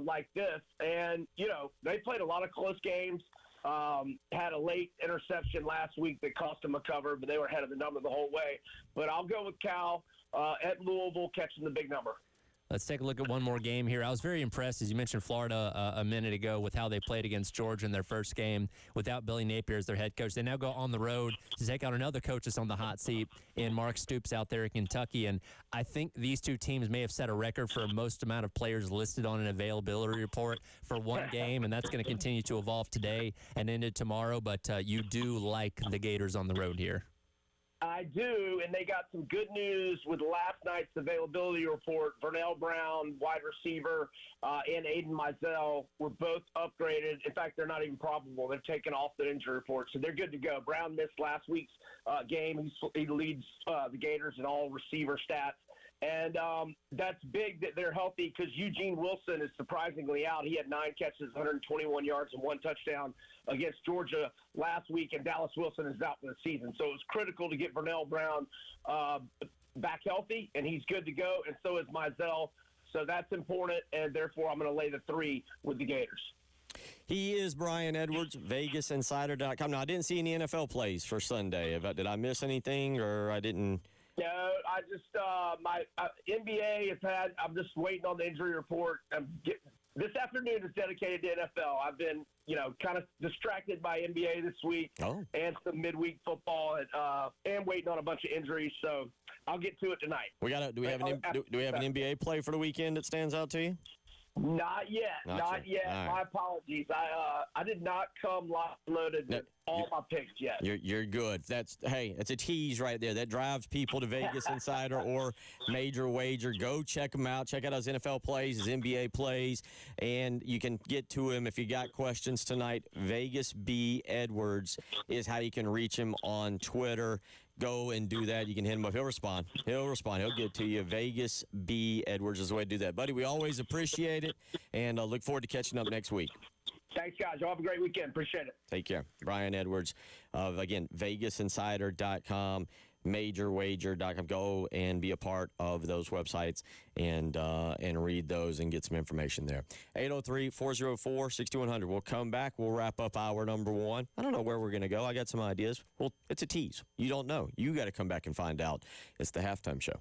like this. And, you know, they played a lot of close games. Had a late interception last week that cost them a cover, but they were ahead of the number the whole way. But I'll go with Cal at Louisville catching the big number. Let's take a look at one more game here. I was very impressed, as you mentioned, Florida a minute ago with how they played against Georgia in their first game without Billy Napier as their head coach. They now go on the road to take out another coach that's on the hot seat in Mark Stoops out there in Kentucky. And I think these two teams may have set a record for most amount of players listed on an availability report for one game, and that's going to continue to evolve today and into tomorrow. But you do like the Gators on the road here. I do, and they got some good news with last night's availability report. Vernell Brown, wide receiver, and Aiden Mizell were both upgraded. In fact, they're not even probable. They're taken off the injury report, so they're good to go. Brown missed last week's game. He leads the Gators in all receiver stats. And that's big that they're healthy because Eugene Wilson is surprisingly out. He had 9 catches, 121 yards, and 1 touchdown against Georgia last week, and Dallas Wilson is out for the season. So it was critical to get Vernell Brown back healthy, and he's good to go, and so is Mizell. So that's important, and therefore I'm going to lay the 3 with the Gators. He is Brian Edwards, VegasInsider.com. Now, I didn't see any NFL plays for Sunday. Did I miss anything, or I didn't – No, I just my NBA has had. I'm just waiting on the injury report. This afternoon is dedicated to NFL. I've been, kind of distracted by NBA this week and some midweek football, and waiting on a bunch of injuries. So I'll get to it tonight. Do we have an NBA play for the weekend that stands out to you? Not yet. Not yet. Right. My apologies. I did not come loaded with all my picks yet. You're good. It's a tease right there. That drives people to Vegas Insider or Major Wager. Go check him out. Check out his NFL plays, his NBA plays, and you can get to him if you got questions tonight. Vegas B. Edwards is how you can reach him on Twitter. Go and do that. You can hit him up. He'll respond. He'll get to you. Vegas B. Edwards is the way to do that. Buddy, we always appreciate it, and look forward to catching up next week. Thanks, guys. Y'all have a great weekend. Appreciate it. Take care. Brian Edwards of, again, VegasInsider.com, MajorWager.com. Go and be a part of those websites and read those and get some information there. 803-404-6100. We'll come back. We'll wrap up hour number 1. I don't know where we're going to go. I got some ideas. Well, it's a tease. You don't know. You got to come back and find out. It's the Halftime Show.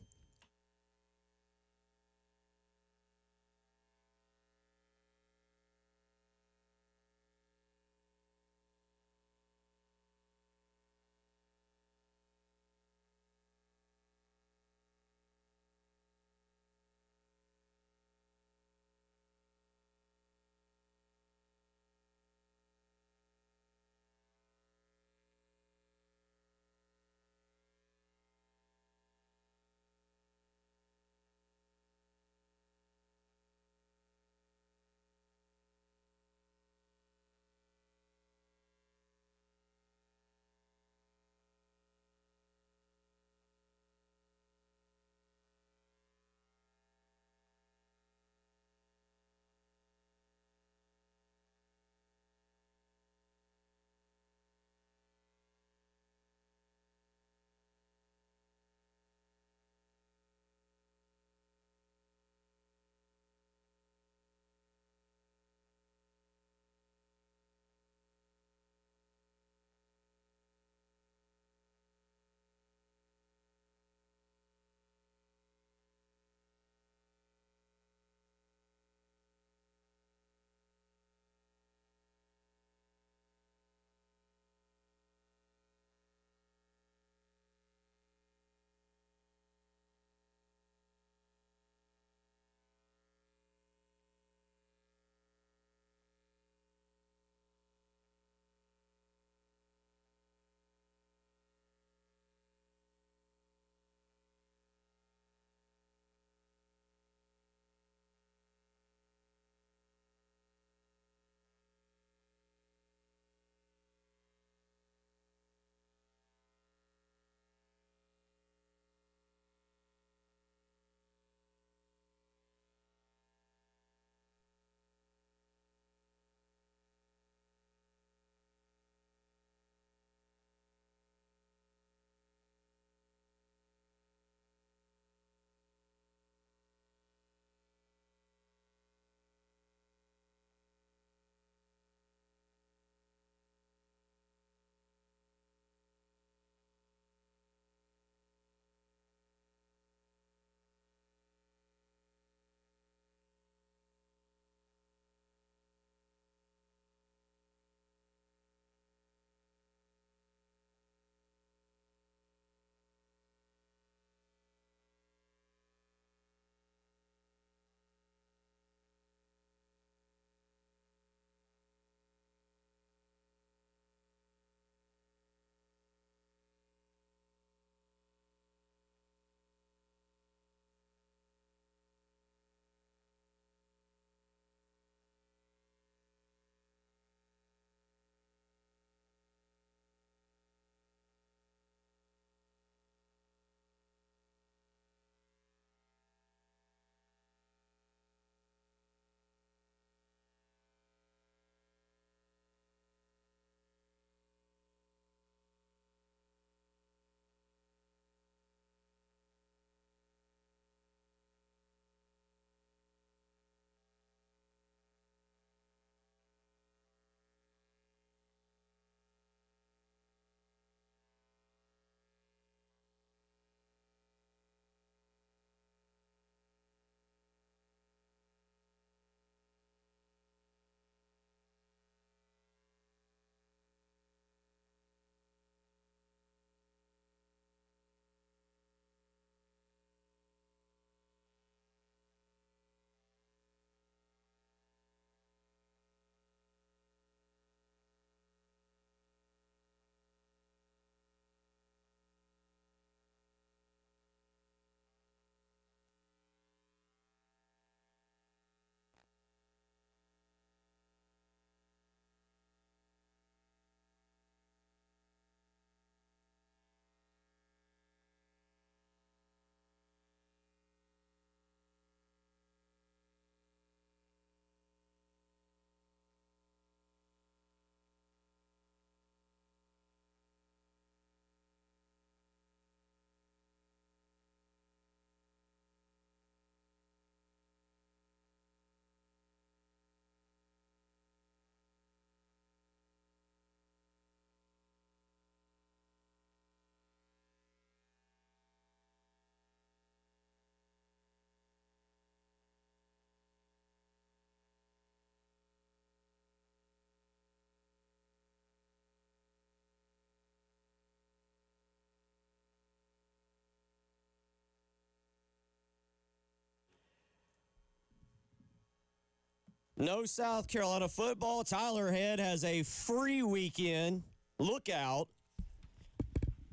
No South Carolina football. Tyler Head has a free weekend. Look out.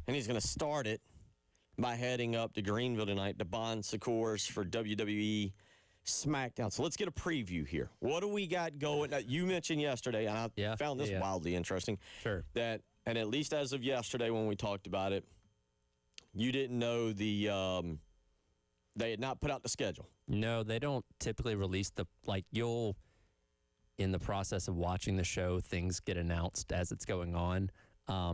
And he's going to start it by heading up to Greenville tonight to Bon Secours for WWE SmackDown. So let's get a preview here. What do we got going? Now, you mentioned yesterday, and I found this wildly interesting. Sure. That, and at least as of yesterday when we talked about it, you didn't know they had not put out the schedule. No, they don't typically release you'll, in the process of watching the show, things get announced as it's going on.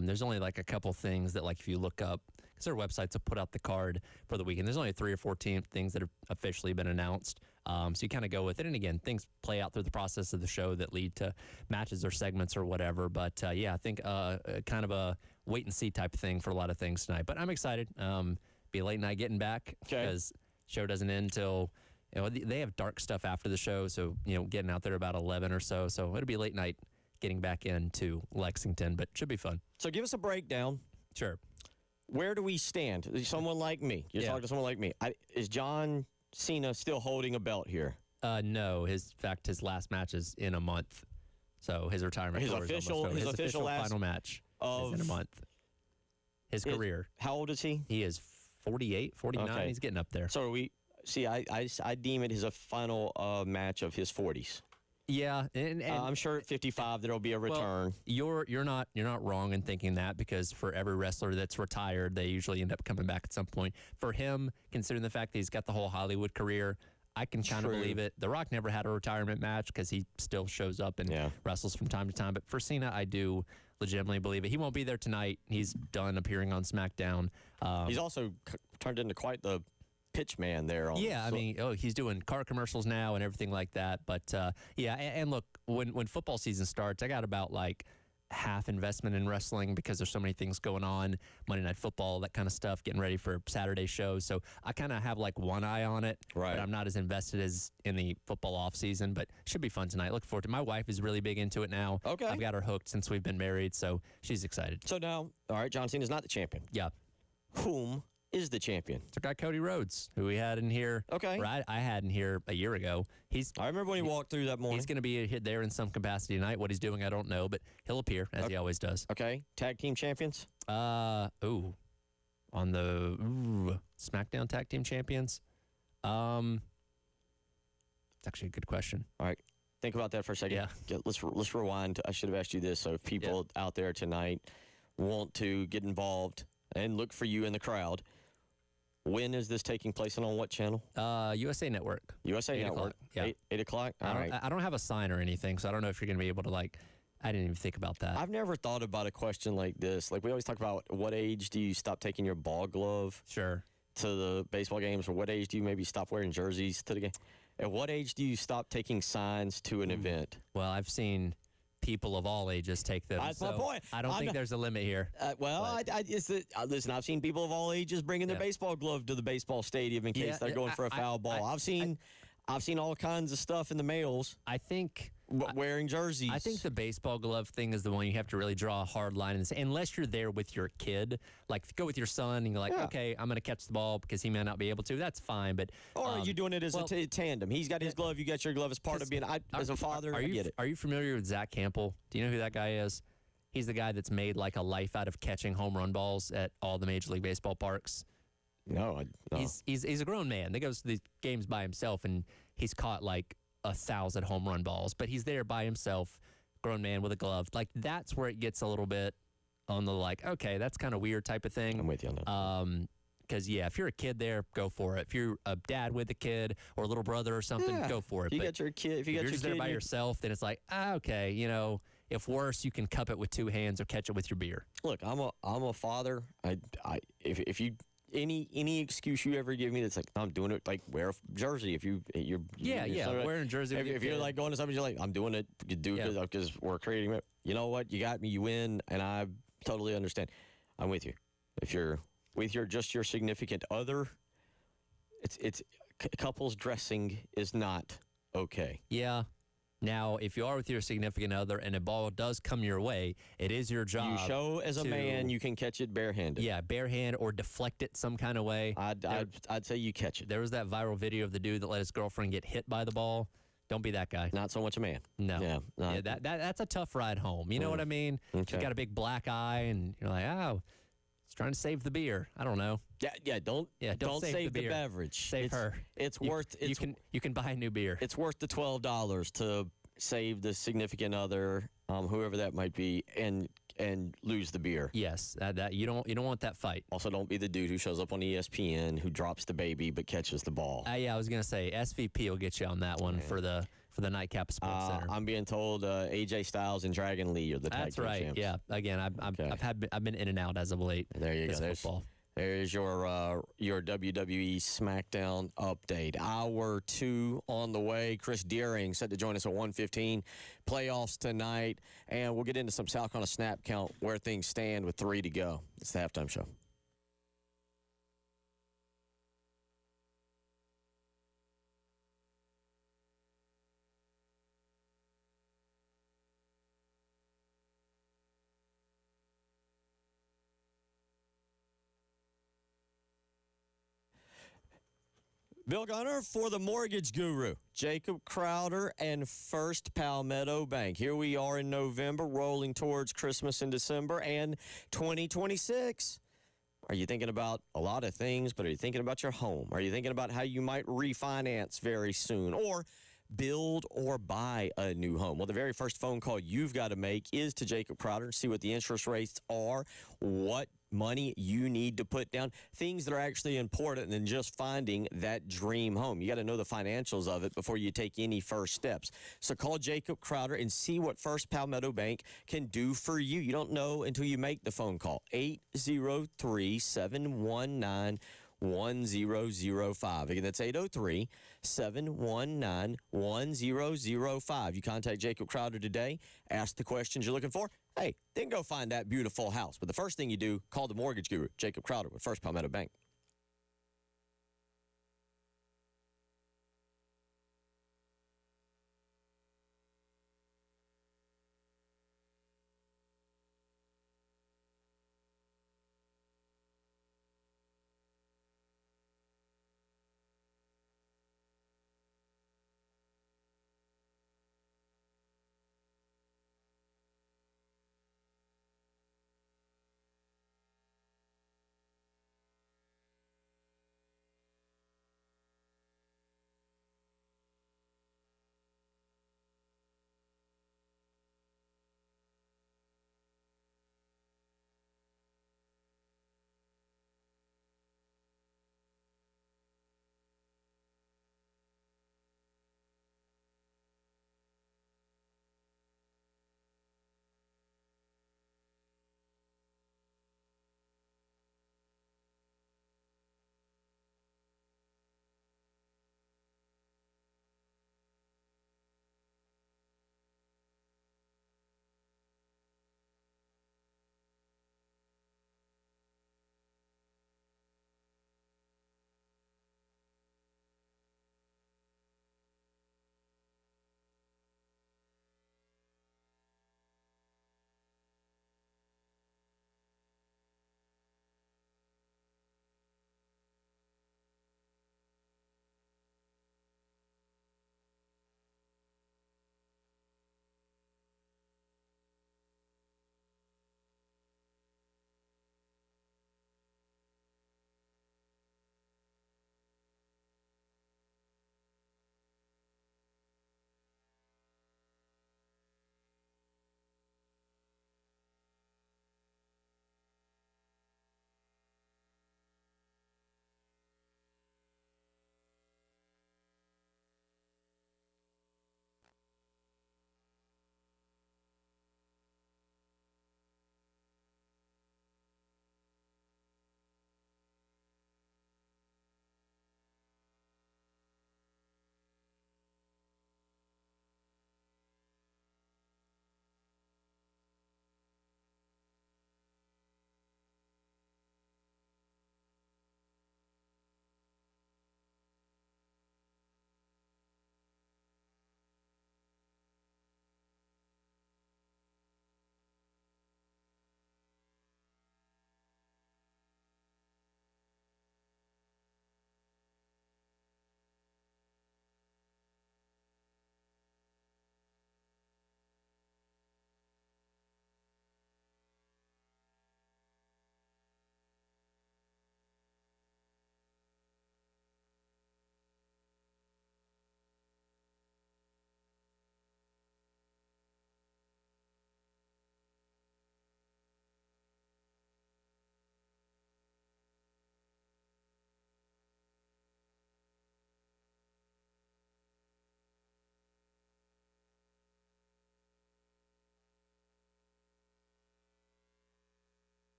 There's only like a couple things that, like, if you look up, because their websites have put out the card for the weekend, there's only 3 or 4 things that have officially been announced. So you kind of go with it. And again, things play out through the process of the show that lead to matches or segments or whatever. But I think kind of a wait and see type of thing for a lot of things tonight. But I'm excited. Be a late night getting back because show doesn't end till, they have dark stuff after the show. So, getting out there about 11 or so. So it'll be a late night getting back into Lexington, but should be fun. So give us a breakdown. Sure. Where do we stand? Someone like me. You're talking to someone like me. Is John Cena still holding a belt here? No. In fact, his last match is in a month. So his retirement his tour official, is his official final match is in a month. His career. How old is he? He is 48, 49. Okay. He's getting up there. So I deem it his final match of his 40s. Yeah, and I'm sure at 55 there'll be a return. Well, you're not wrong in thinking that, because for every wrestler that's retired, they usually end up coming back at some point. For him, considering the fact that he's got the whole Hollywood career, I can kind of believe it. The Rock never had a retirement match because he still shows up and wrestles from time to time. But for Cena, I do legitimately believe it. He won't be there tonight. He's done appearing on SmackDown. He's also turned into quite the pitch man there. He's doing car commercials now and everything like that. But and look, when football season starts, I got about like half investment in wrestling because there's so many things going on, Monday Night Football, that kind of stuff, getting ready for Saturday shows. So I kind of have like one eye on it, but I'm not as invested as in the football off season. But should be fun tonight. Look forward to it. My wife is really big into it now. Okay. I've got her hooked since we've been married, so she's excited. So now, all right, John Cena is not the champion. Yeah. Whom is the champion? It's our guy Cody Rhodes, who we had in here. Okay. I had in here a year ago. I remember when he walked through that morning. He's going to be there in some capacity tonight. What he's doing, I don't know, but he'll appear as he always does. Okay. Tag team champions? On the SmackDown Tag Team Champions? It's actually a good question. All right. Think about that for a second. Yeah. Let's rewind. I should have asked you this. So if people out there tonight want to get involved and look for you in the crowd, when is this taking place and on what channel? USA Network. USA Network. Yeah. 8 o'clock? All right. I don't have a sign or anything, so I don't know if you're going to be able to, I didn't even think about that. I've never thought about a question like this. Like, we always talk about what age do you stop taking your ball glove to the baseball games, or what age do you maybe stop wearing jerseys to the game? At what age do you stop taking signs to an event? Well, I've seen people of all ages take them. That's my point. I don't think there's a limit here. Listen, I've seen people of all ages bringing their baseball glove to the baseball stadium in case they're going for a foul ball. I've seen all kinds of stuff in the mails. I think wearing jerseys. I think the baseball glove thing is the one you have to really draw a hard line in. Unless you're there with your kid, like go with your son and you're like, okay, I'm going to catch the ball because he may not be able to. That's fine. But or are you doing it as a tandem? He's got his glove, you got your glove as part of being. As a father, I get it. Are you familiar with Zach Campbell? Do you know who that guy is? He's the guy that's made like a life out of catching home run balls at all the Major League Baseball parks. No. He's a grown man that goes to these games by himself, and he's caught like 1,000 home run balls, but he's there by himself, grown man with a glove. Like, that's where it gets a little bit on the okay, that's kind of weird type of thing. I'm with you on that. Because if you're a kid there, go for it. If you're a dad with a kid or a little brother or something, go for it. If you got your kid, if you're just there by yourself, then it's like, okay, if worse, you can cup it with 2 hands or catch it with your beer. Look, I'm a father. If you any excuse you ever give me that's like, I'm doing it, like wear a jersey. If you're wearing a jersey. If you're like going to something, you're like, I'm doing it. You do it because we're creating it. You know what? You got me. You win, and I totally understand. I'm with you. If you're with your significant other, it's couples dressing is not okay. Yeah. Now, if you are with your significant other and a ball does come your way, it is your job. You show as a man you can catch it barehanded. Yeah, barehand or deflect it some kind of way. I'd say you catch it. There was that viral video of the dude that let his girlfriend get hit by the ball. Don't be that guy. Not so much a man. No. Yeah. That's a tough ride home. You know what I mean? Okay. You got a big black eye, and you're like, oh, it's trying to save the beer. I don't know. Yeah. Don't save the the beverage. Save her. You can buy a new beer. It's worth the $12 to save the significant other, whoever that might be, and lose the beer. Yes, that you don't want that fight. Also, don't be the dude who shows up on ESPN who drops the baby but catches the ball. Yeah, I was gonna say SVP will get you on that one for the Nightcap Sports Center. I'm being told AJ Styles and Dragon Lee are the tag team champs. Yeah. Again, I've been in and out as of late. There you go. Football. There's your WWE SmackDown update. Hour 2 on the way. Chris Deering set to join us at 1:15. Playoffs tonight, and we'll get into some South Carolina snap count, where things stand with 3 to go. It's the halftime show. Bill Gunner for the Mortgage Guru, Jacob Crowder, and First Palmetto Bank. Here we are in November, rolling towards Christmas in December and 2026. Are you thinking about a lot of things, but are you thinking about your home? Are you thinking about how you might refinance very soon or build or buy a new home? Well, the very first phone call you've got to make is to Jacob Crowder and see what the interest rates are, what money you need to put down, things that are actually important than just finding that dream home. You got to know the financials of it before you take any first steps. So call Jacob Crowder and see what First Palmetto Bank can do for you. You don't know until you make the phone call. 803-719-1005. Again, that's 803-719-1005. You contact Jacob Crowder today, ask the questions you're looking for. Hey, then go find that beautiful house. But the first thing you do, call the Mortgage Guru, Jacob Crowder with First Palmetto Bank.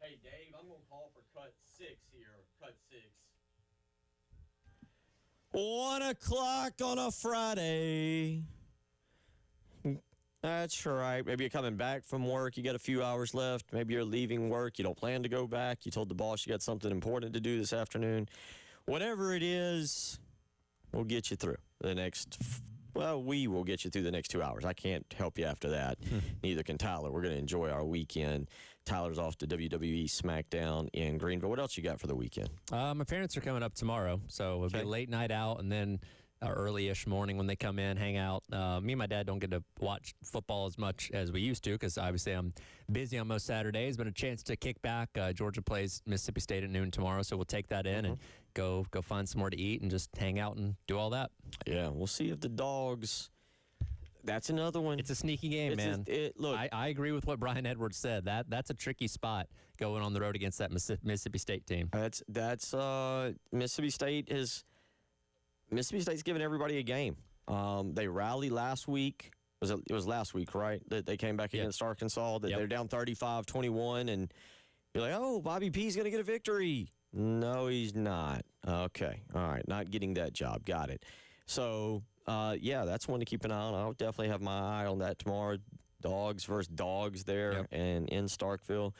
Hey, Dave, I'm going to call for cut 6 here. Cut 6. 1 o'clock on a Friday. That's right. Maybe you're coming back from work. You got a few hours left. Maybe you're leaving work. You don't plan to go back. You told the boss you got something important to do this afternoon. Whatever it is, we'll get you through the next. Well, we will get you through the next 2 hours. I can't help you after that. Neither can Tyler. We're going to enjoy our weekend. Tyler's off to WWE SmackDown in Greenville. What else you got for the weekend? My parents are coming up tomorrow, so it'll be a late night out, and then early-ish morning when they come in, hang out. Me and my dad don't get to watch football as much as we used to because obviously I'm busy on most Saturdays, but a chance to kick back. Georgia plays Mississippi State at noon tomorrow, so we'll take that in and go find somewhere to eat and just hang out and do all that. Yeah, we'll see if the Dogs. That's another one. It's a sneaky game, man. Look, I agree with what Brian Edwards said. That's a tricky spot going on the road against that Mississippi State team. That's Mississippi State is. Mississippi State's giving everybody a game. They rallied last week. It was last week, right? That they came back against Arkansas. That they're down 35-21, and you're like, oh, Bobby P's going to get a victory. No, he's not. Okay, all right, not getting that job. Got it. So, that's one to keep an eye on. I'll definitely have my eye on that tomorrow. Dogs versus Dogs there and in Starkville.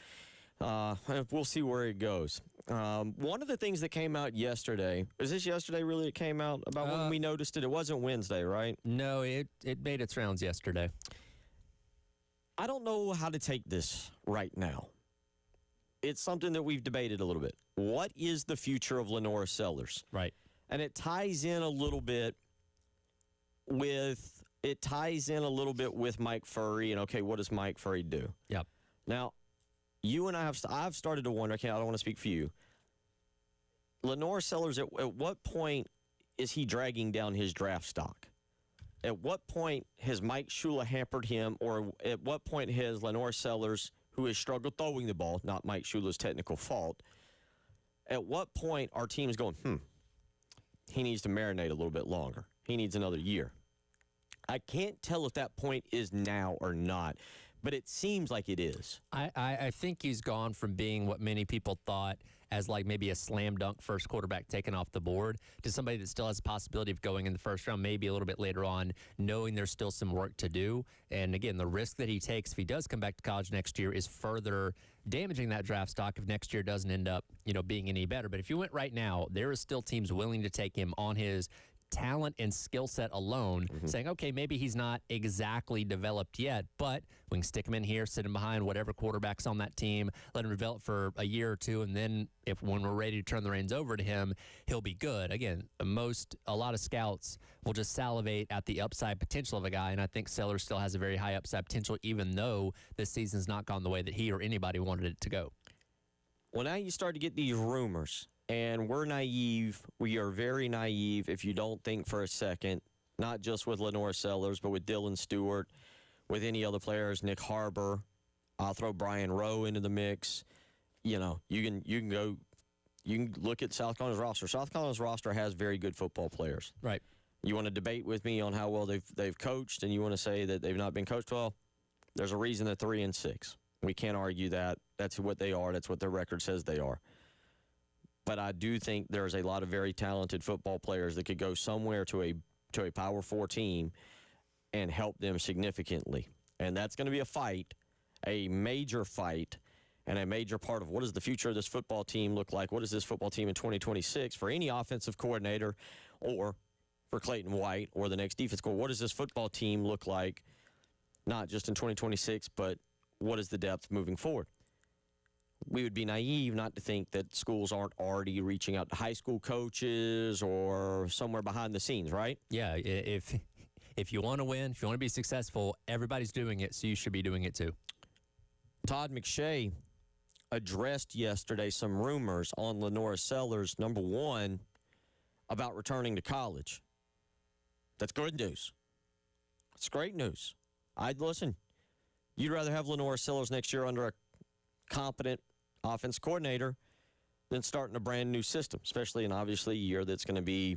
We'll see where it goes. One of the things that came out yesterday, is this yesterday really it came out about when we noticed it? It wasn't Wednesday, right? No, it made its rounds yesterday. I don't know how to take this right now. It's something that we've debated a little bit. What is the future of Lenora Sellers? Right. And it ties in a little bit with Mike Furry and, okay, what does Mike Furry do? Yep. Now, you and I've started to wonder, I don't want to speak for you. Lenora Sellers, at what point is he dragging down his draft stock? At what point has Mike Shula hampered him, or at what point has Lenora Sellers, who has struggled throwing the ball, not Mike Shula's technical fault, at what point are teams going, he needs to marinate a little bit longer. He needs another year. I can't tell if that point is now or not, but it seems like it is. I think he's gone from being what many people thought as like maybe a slam dunk first quarterback taken off the board to somebody that still has a possibility of going in the first round, maybe a little bit later on, knowing there's still some work to do. And again, the risk that he takes if he does come back to college next year is further damaging that draft stock if next year doesn't end up, being any better. But if you went right now, there is still teams willing to take him on his talent and skill set alone, saying, okay, maybe he's not exactly developed yet, but we can stick him in here, sit him behind whatever quarterback's on that team, let him develop for a year or two, and then when we're ready to turn the reins over to him, he'll be good. Again, a lot of scouts will just salivate at the upside potential of a guy, and I think Sellers still has a very high upside potential, even though this season's not gone the way that he or anybody wanted it to go. Well, now you start to get these rumors. And we're naive. We are very naive if you don't think for a second, not just with Lenora Sellers, but with Dylan Stewart, with any other players, Nick Harbor. I'll throw Brian Rowe into the mix. You can look at South Carolina's roster. South Carolina's roster has very good football players. Right. You want to debate with me on how well they've coached, and you want to say that they've not been coached well? There's a reason they're 3-6. We can't argue that. That's what they are. That's what their record says they are. But I do think there's a lot of very talented football players that could go somewhere to a Power 4 team and help them significantly. And that's going to be a fight, a major fight, and a major part of what does the future of this football team look like? What is this football team in 2026 for any offensive coordinator or for Clayton White or the next defense coordinator? What does this football team look like, not just in 2026, but what is the depth moving forward? We would be naive not to think that schools aren't already reaching out to high school coaches or somewhere behind the scenes, right? Yeah, if you want to win, if you want to be successful, everybody's doing it, so you should be doing it too. Todd McShay addressed yesterday some rumors on Lenora Sellers, number one, about returning to college. That's good news. It's great news. Listen, you'd rather have Lenora Sellers next year under a competent offense coordinator than starting a brand new system, especially in obviously a year that's going to be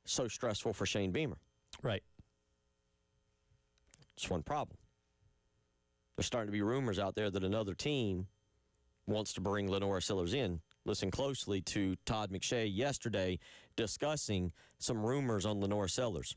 so stressful for Shane Beamer. Right. Just one problem. There's starting to be rumors out there that another team wants to bring Lenora Sellers in. Listen closely to Todd McShay yesterday discussing some rumors on Lenora Sellers.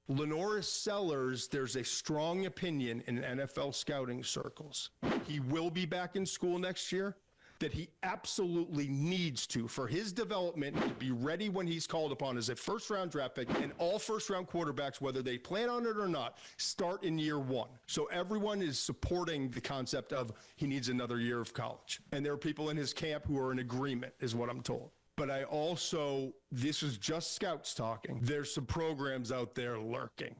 Lenora Sellers, there's a strong opinion in NFL scouting circles. He will be back in school next year, that he absolutely needs to, for his development, to be ready when he's called upon as a first-round draft pick, and all first-round quarterbacks, whether they plan on it or not, start in year one. So everyone is supporting the concept of he needs another year of college. And there are people in his camp who are in agreement, is what I'm told. But I also, this is just scouts talking, there's some programs out there lurking.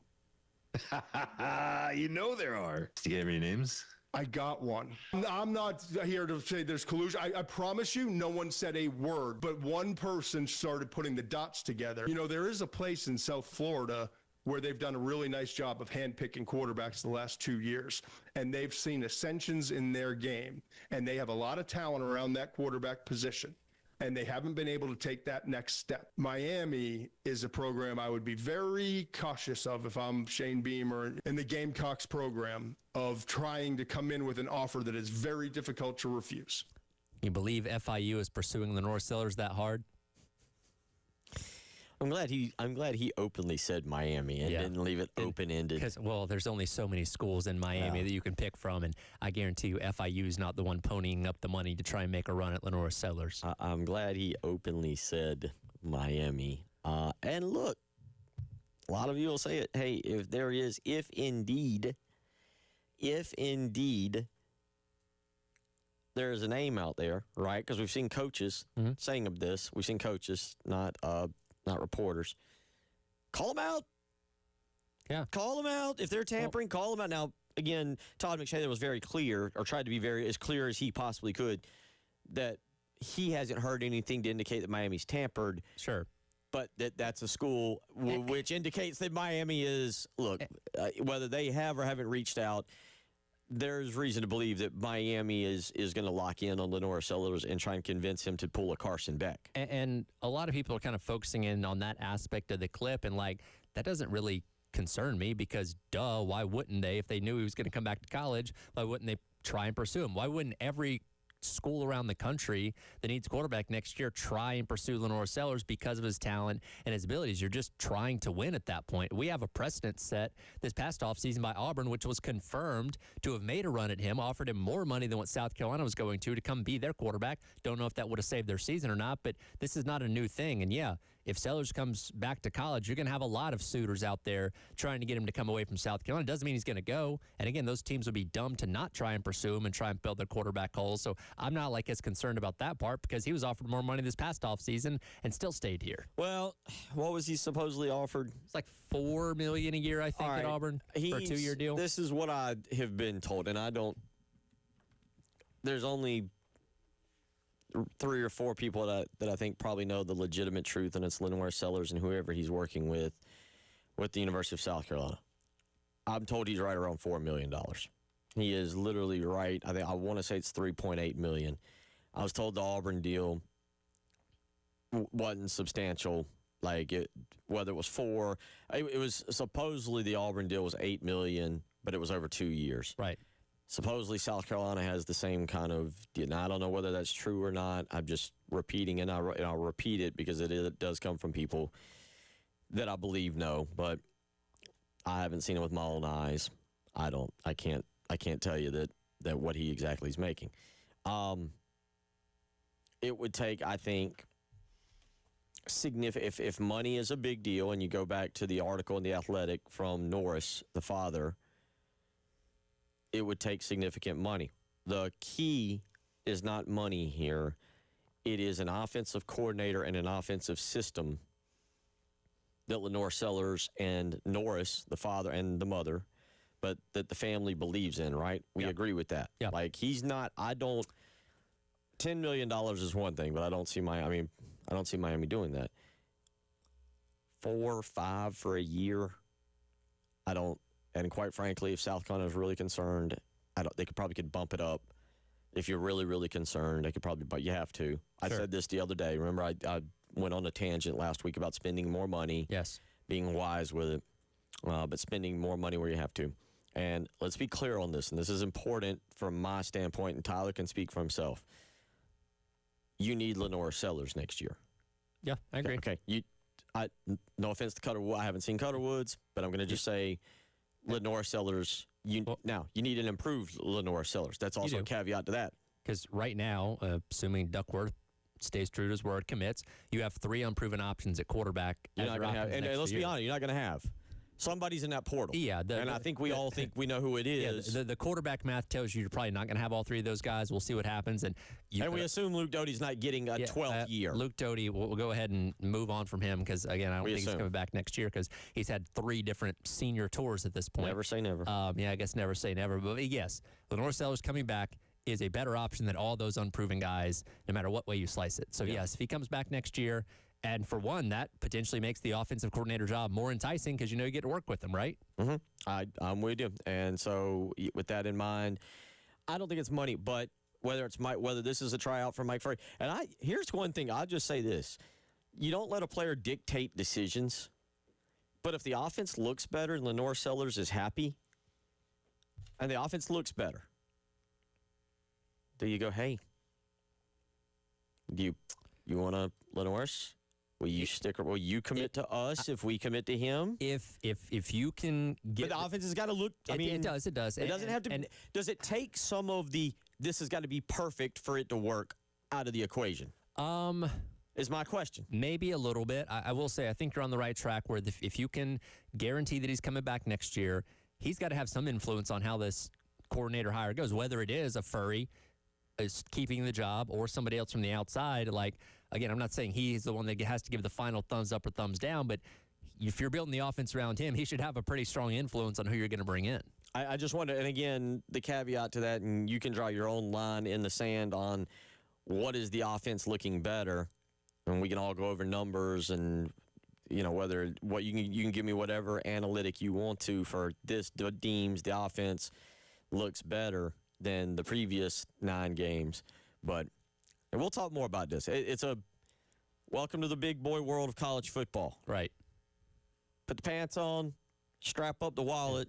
You know there are. Do you have any names? I got one. I'm not here to say there's collusion. I promise you, no one said a word, but one person started putting the dots together. You know, there is a place in South Florida where they've done a really nice job of handpicking quarterbacks the last 2 years, and they've seen ascensions in their game, and they have a lot of talent around that quarterback position, and they haven't been able to take that next step. Miami is a program I would be very cautious of if I'm Shane Beamer in the Gamecocks program, of trying to come in with an offer that is very difficult to refuse. You believe FIU is pursuing Lenora Sellers that hard? I'm glad he openly said Miami and didn't leave it open-ended. Because, well, there's only so many schools in Miami that you can pick from, and I guarantee you FIU is not the one ponying up the money to try and make a run at Lenora Sellers. I'm glad he openly said Miami. And look, a lot of you will say it. Hey, if indeed there is a name out there, right? Because we've seen coaches saying of this. We've seen coaches, not reporters. Call them out. Yeah. Call them out. If they're tampering, call them out. Now, again, Todd McShay was very clear, or tried to be as clear as he possibly could, that he hasn't heard anything to indicate that Miami's tampered. Sure. But that's a school which indicates that Miami is, look, whether they have or haven't reached out, there's reason to believe that Miami is going to lock in on Lenora Sellers and try and convince him to pull a Carson Beck. And a lot of people are kind of focusing in on that aspect of the clip, and like, that doesn't really concern me because, why wouldn't they? If they knew he was going to come back to college, why wouldn't they try and pursue him? Why wouldn't every school around the country that needs quarterback next year try and pursue Lenora Sellers because of his talent and his abilities? You're just trying to win at that point. We have a precedent set this past offseason by Auburn, which was confirmed to have made a run at him, offered him more money than what South Carolina was going to come be their quarterback. Don't know if that would have saved their season or not, but this is not a new thing. And yeah, if Sellers comes back to college, you're going to have a lot of suitors out there trying to get him to come away from South Carolina. Doesn't mean he's going to go. And again, those teams would be dumb to not try and pursue him and try and build their quarterback holes. So I'm not as concerned about that part because he was offered more money this past offseason and still stayed here. Well, what was he supposedly offered? It's like $4 million a year, I think, at Auburn for a 2-year deal. This is what I have been told, and there's only 3 or 4 people that I think probably know the legitimate truth, and it's Lenora Sellers and whoever he's working with the University of South Carolina. I'm told he's right around $4 million. He is literally right. I want to say it's $3.8 million. I was told the Auburn deal wasn't substantial. Whether it was 4, it was supposedly the Auburn deal was $8 million, but it was over 2 years. Right. Supposedly South Carolina has the same kind of deal. Now, I don't know whether that's true or not. I'm just repeating, and I'll repeat it because it does come from people that I believe know, but I haven't seen it with my own eyes. I can't tell you that what he exactly is making. It would take, I think, significant. If money is a big deal, and you go back to the article in The Athletic from Norris, the father, it would take significant money. The key is not money here. It is an offensive coordinator and an offensive system that Lenora Sellers and Norris, the father and the mother, but that the family believes in, right? We agree with that. Yeah. $10 million is one thing, but I don't see Miami doing that. 4 or 5 for a year, I don't. And quite frankly, if South Carolina is really concerned, they could bump it up. If you're really, really concerned, they could probably, but you have to. Sure. I said this the other day. Remember, I went on a tangent last week about spending more money. Yes. Being wise with it, but spending more money where you have to. And let's be clear on this, and this is important from my standpoint, and Tyler can speak for himself. you need Lenore Sellers next year. Yeah, I agree. Okay. No offense to Cutterwood. I haven't seen Cutterwoods, but I'm going to just say Lenore Sellers. You need an improved Lenore Sellers. That's also a caveat to that. Because right now, assuming Duckworth stays true to his word, commits, you have 3 unproven options at quarterback. You're not going to have, and let's be honest, you're not going to have. Somebody's in that portal. Yeah. And I think we all think we know who it is. Yeah, the quarterback math tells you you're probably not going to have all 3 of those guys. We'll see what happens. And we assume Luke Doty's not getting a 12th year. Luke Doty, we'll go ahead and move on from him because, again, I don't think he's coming back next year because he's had 3 different senior tours at this point. Never say never. Yeah, I guess never say never. But, yes, Lenore Sellers coming back is a better option than all those unproven guys, no matter what way you slice it. So, yes, if he comes back next year, and for one, that potentially makes the offensive coordinator job more enticing because you know you get to work with them, right? Mm-hmm. I'm with you. And so with that in mind, I don't think it's money, but whether this is a tryout for Mike Furrey. And here's one thing. I'll just say this. You don't let a player dictate decisions, but if the offense looks better and Lenore Sellers is happy and the offense looks better, do you go, hey, do you want to Lenore's? Will you will you commit to us if we commit to him? If you can get, but the offense has got to look. It does. It doesn't have to. Does it take some of the? This has got to be perfect for it to work out of the equation. Is my question. Maybe a little bit. I will say I think you're on the right track. Where if you can guarantee that he's coming back next year, he's got to have some influence on how this coordinator hire goes. Whether it is a Furrey is keeping the job or somebody else from the outside, like. Again, I'm not saying he's the one that has to give the final thumbs up or thumbs down, but if you're building the offense around him, he should have a pretty strong influence on who you're going to bring in. I just wonder, and again, the caveat to that, and you can draw your own line in the sand on what is the offense looking better, and we can all go over numbers and whether what you can give me whatever analytic you want to for this deems the offense looks better than the previous 9 games, but. And we'll talk more about this. It's a welcome to the big boy world of college football. Right. Put the pants on, strap up the wallet,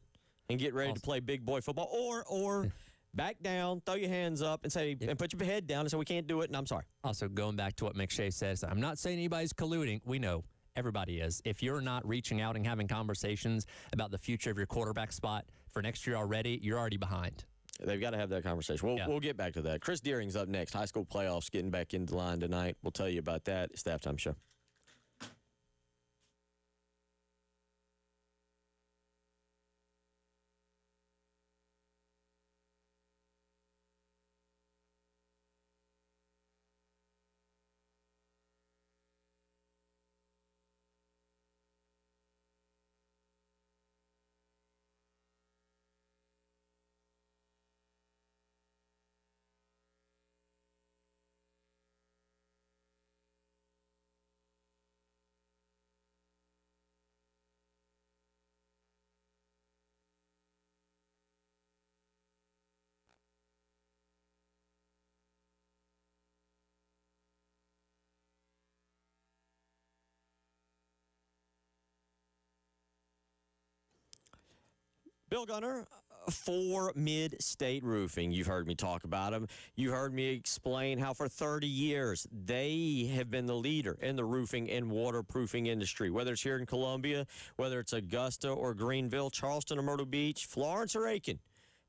and get ready to play big boy football. Or back down, throw your hands up, and say and put your head down and say we can't do it, and I'm sorry. Also, going back to what McShay says, I'm not saying anybody's colluding. We know everybody is. If you're not reaching out and having conversations about the future of your quarterback spot for next year already, you're already behind. They've got to have that conversation. We'll get back to that. Chris Deering's up next. High school playoffs getting back into line tonight. We'll tell you about that. It's the halftime show. Bill Gunner for Mid-State Roofing. You've heard me talk about them. You heard me explain how for 30 years they have been the leader in the roofing and waterproofing industry. Whether it's here in Columbia, whether it's Augusta or Greenville, Charleston or Myrtle Beach, Florence or Aiken,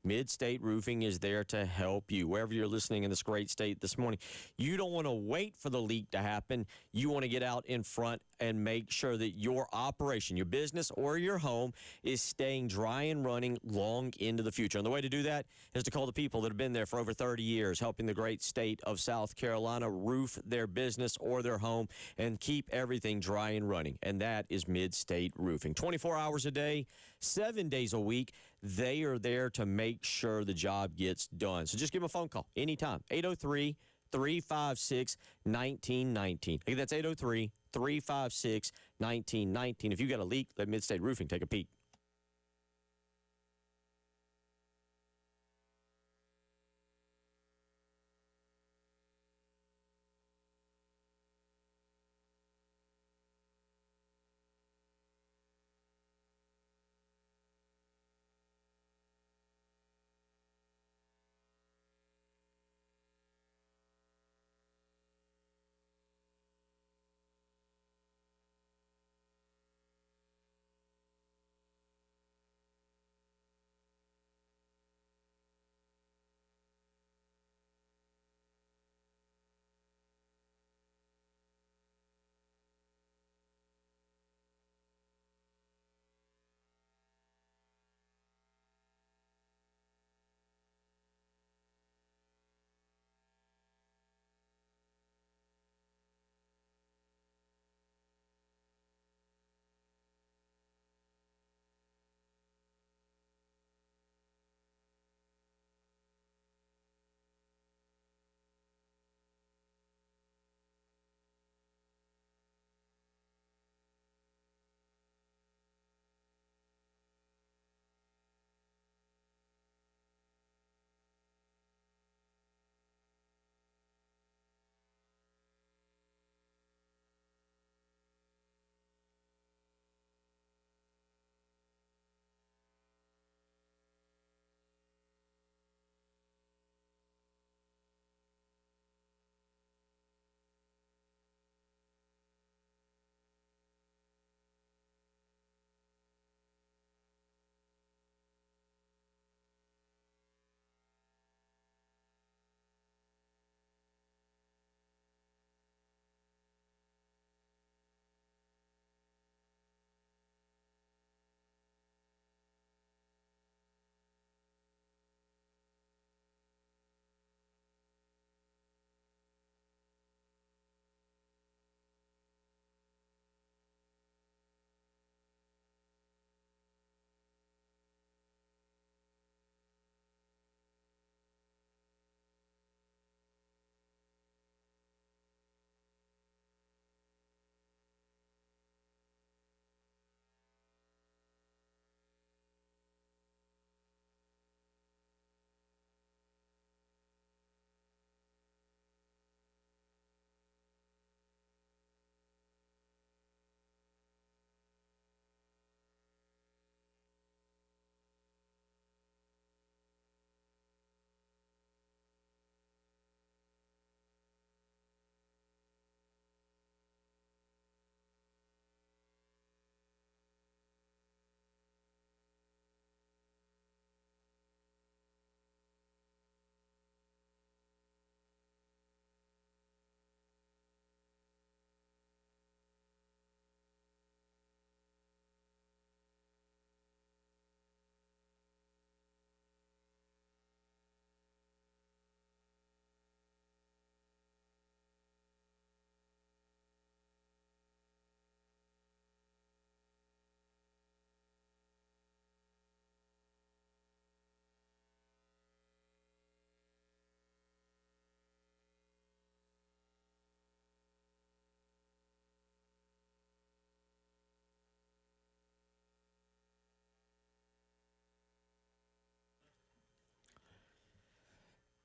Mid-State Roofing is there to help you. Wherever you're listening in this great state this morning, you don't want to wait for the leak to happen. You want to get out in front and make sure that your operation, your business or your home is staying dry and running long into the future. And the way to do that is to call the people that have been there for over 30 years, helping the great state of South Carolina roof their business or their home and keep everything dry and running. And that is Mid-State Roofing. 24 hours a day, 7 days a week. They are there to make sure the job gets done. So just give them a phone call anytime. 803-356-1919. Again, that's 803-356-1919. If you got a leak, let Mid-State Roofing take a peek.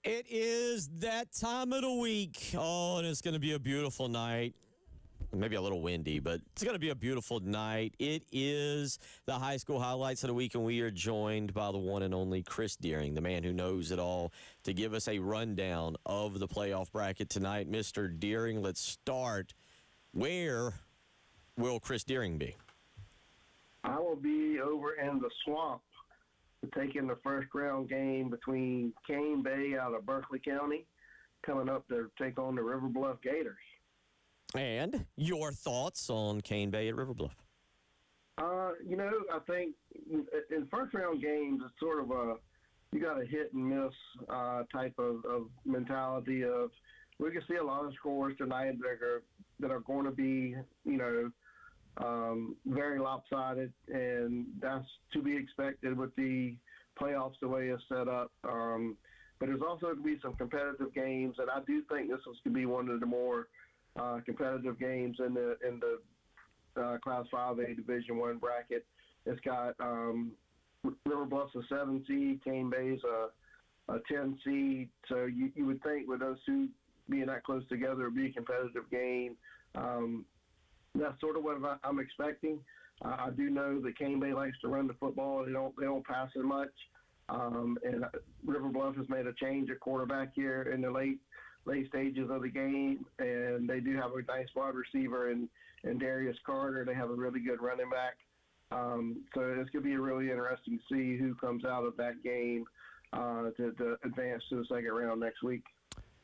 It is that time of the week. Oh, and it's going to be a beautiful night. Maybe a little windy, but it's going to be a beautiful night. It is the high school highlights of the week, and we are joined by the one and only Chris Deering, the man who knows it all, to give us a rundown of the playoff bracket tonight. Mr. Deering, let's start. Where will Chris Deering be? I will be over in the swamp taking the first round game between Cane Bay out of Berkeley County coming up to take on the River Bluff Gators. And your thoughts on Cane Bay at River Bluff? I think in first round games, it's sort of you got a hit and miss type of mentality of we can see a lot of scores tonight that are going to be, very lopsided, and that's to be expected with the playoffs the way it's set up. But there's also going to be some competitive games, and I do think this is going to be one of the more competitive games in the Class 5A Division I bracket. It's got River Bluff's a 7 seed, Cane Bay's a 10 seed. So you would think with those two being that close together, it would be a competitive game. That's sort of what I'm expecting. I do know that Cane Bay likes to run the football. They don't pass it much. And River Bluff has made a change at quarterback here in the late stages of the game, and they do have a nice wide receiver in Darius Carter. They have a really good running back. So it's going to be really interesting to see who comes out of that game to advance to the second round next week.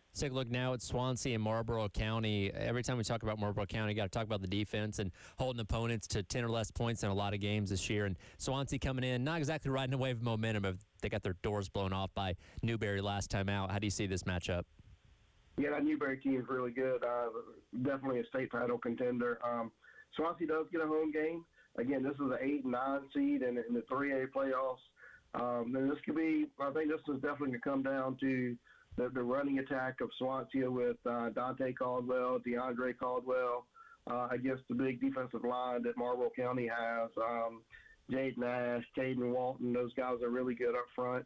Let's take a look now at Swansea and Marlboro County. Every time we talk about Marlboro County, you got to talk about the defense and holding opponents to 10 or less points in a lot of games this year. And Swansea coming in, not exactly riding a wave of momentum. They got their doors blown off by Newberry last time out. How do you see this matchup? Yeah, that Newberry team is really good. Definitely a state title contender. Swansea does get a home game. Again, this is an 8 and 9 seed in the 3A playoffs. And this could be, I think this is definitely going to come down to the running attack of Swansea with Dante Caldwell, DeAndre Caldwell, against the big defensive line that Marlboro County has. Jaden Ash, Caden Walton, those guys are really good up front.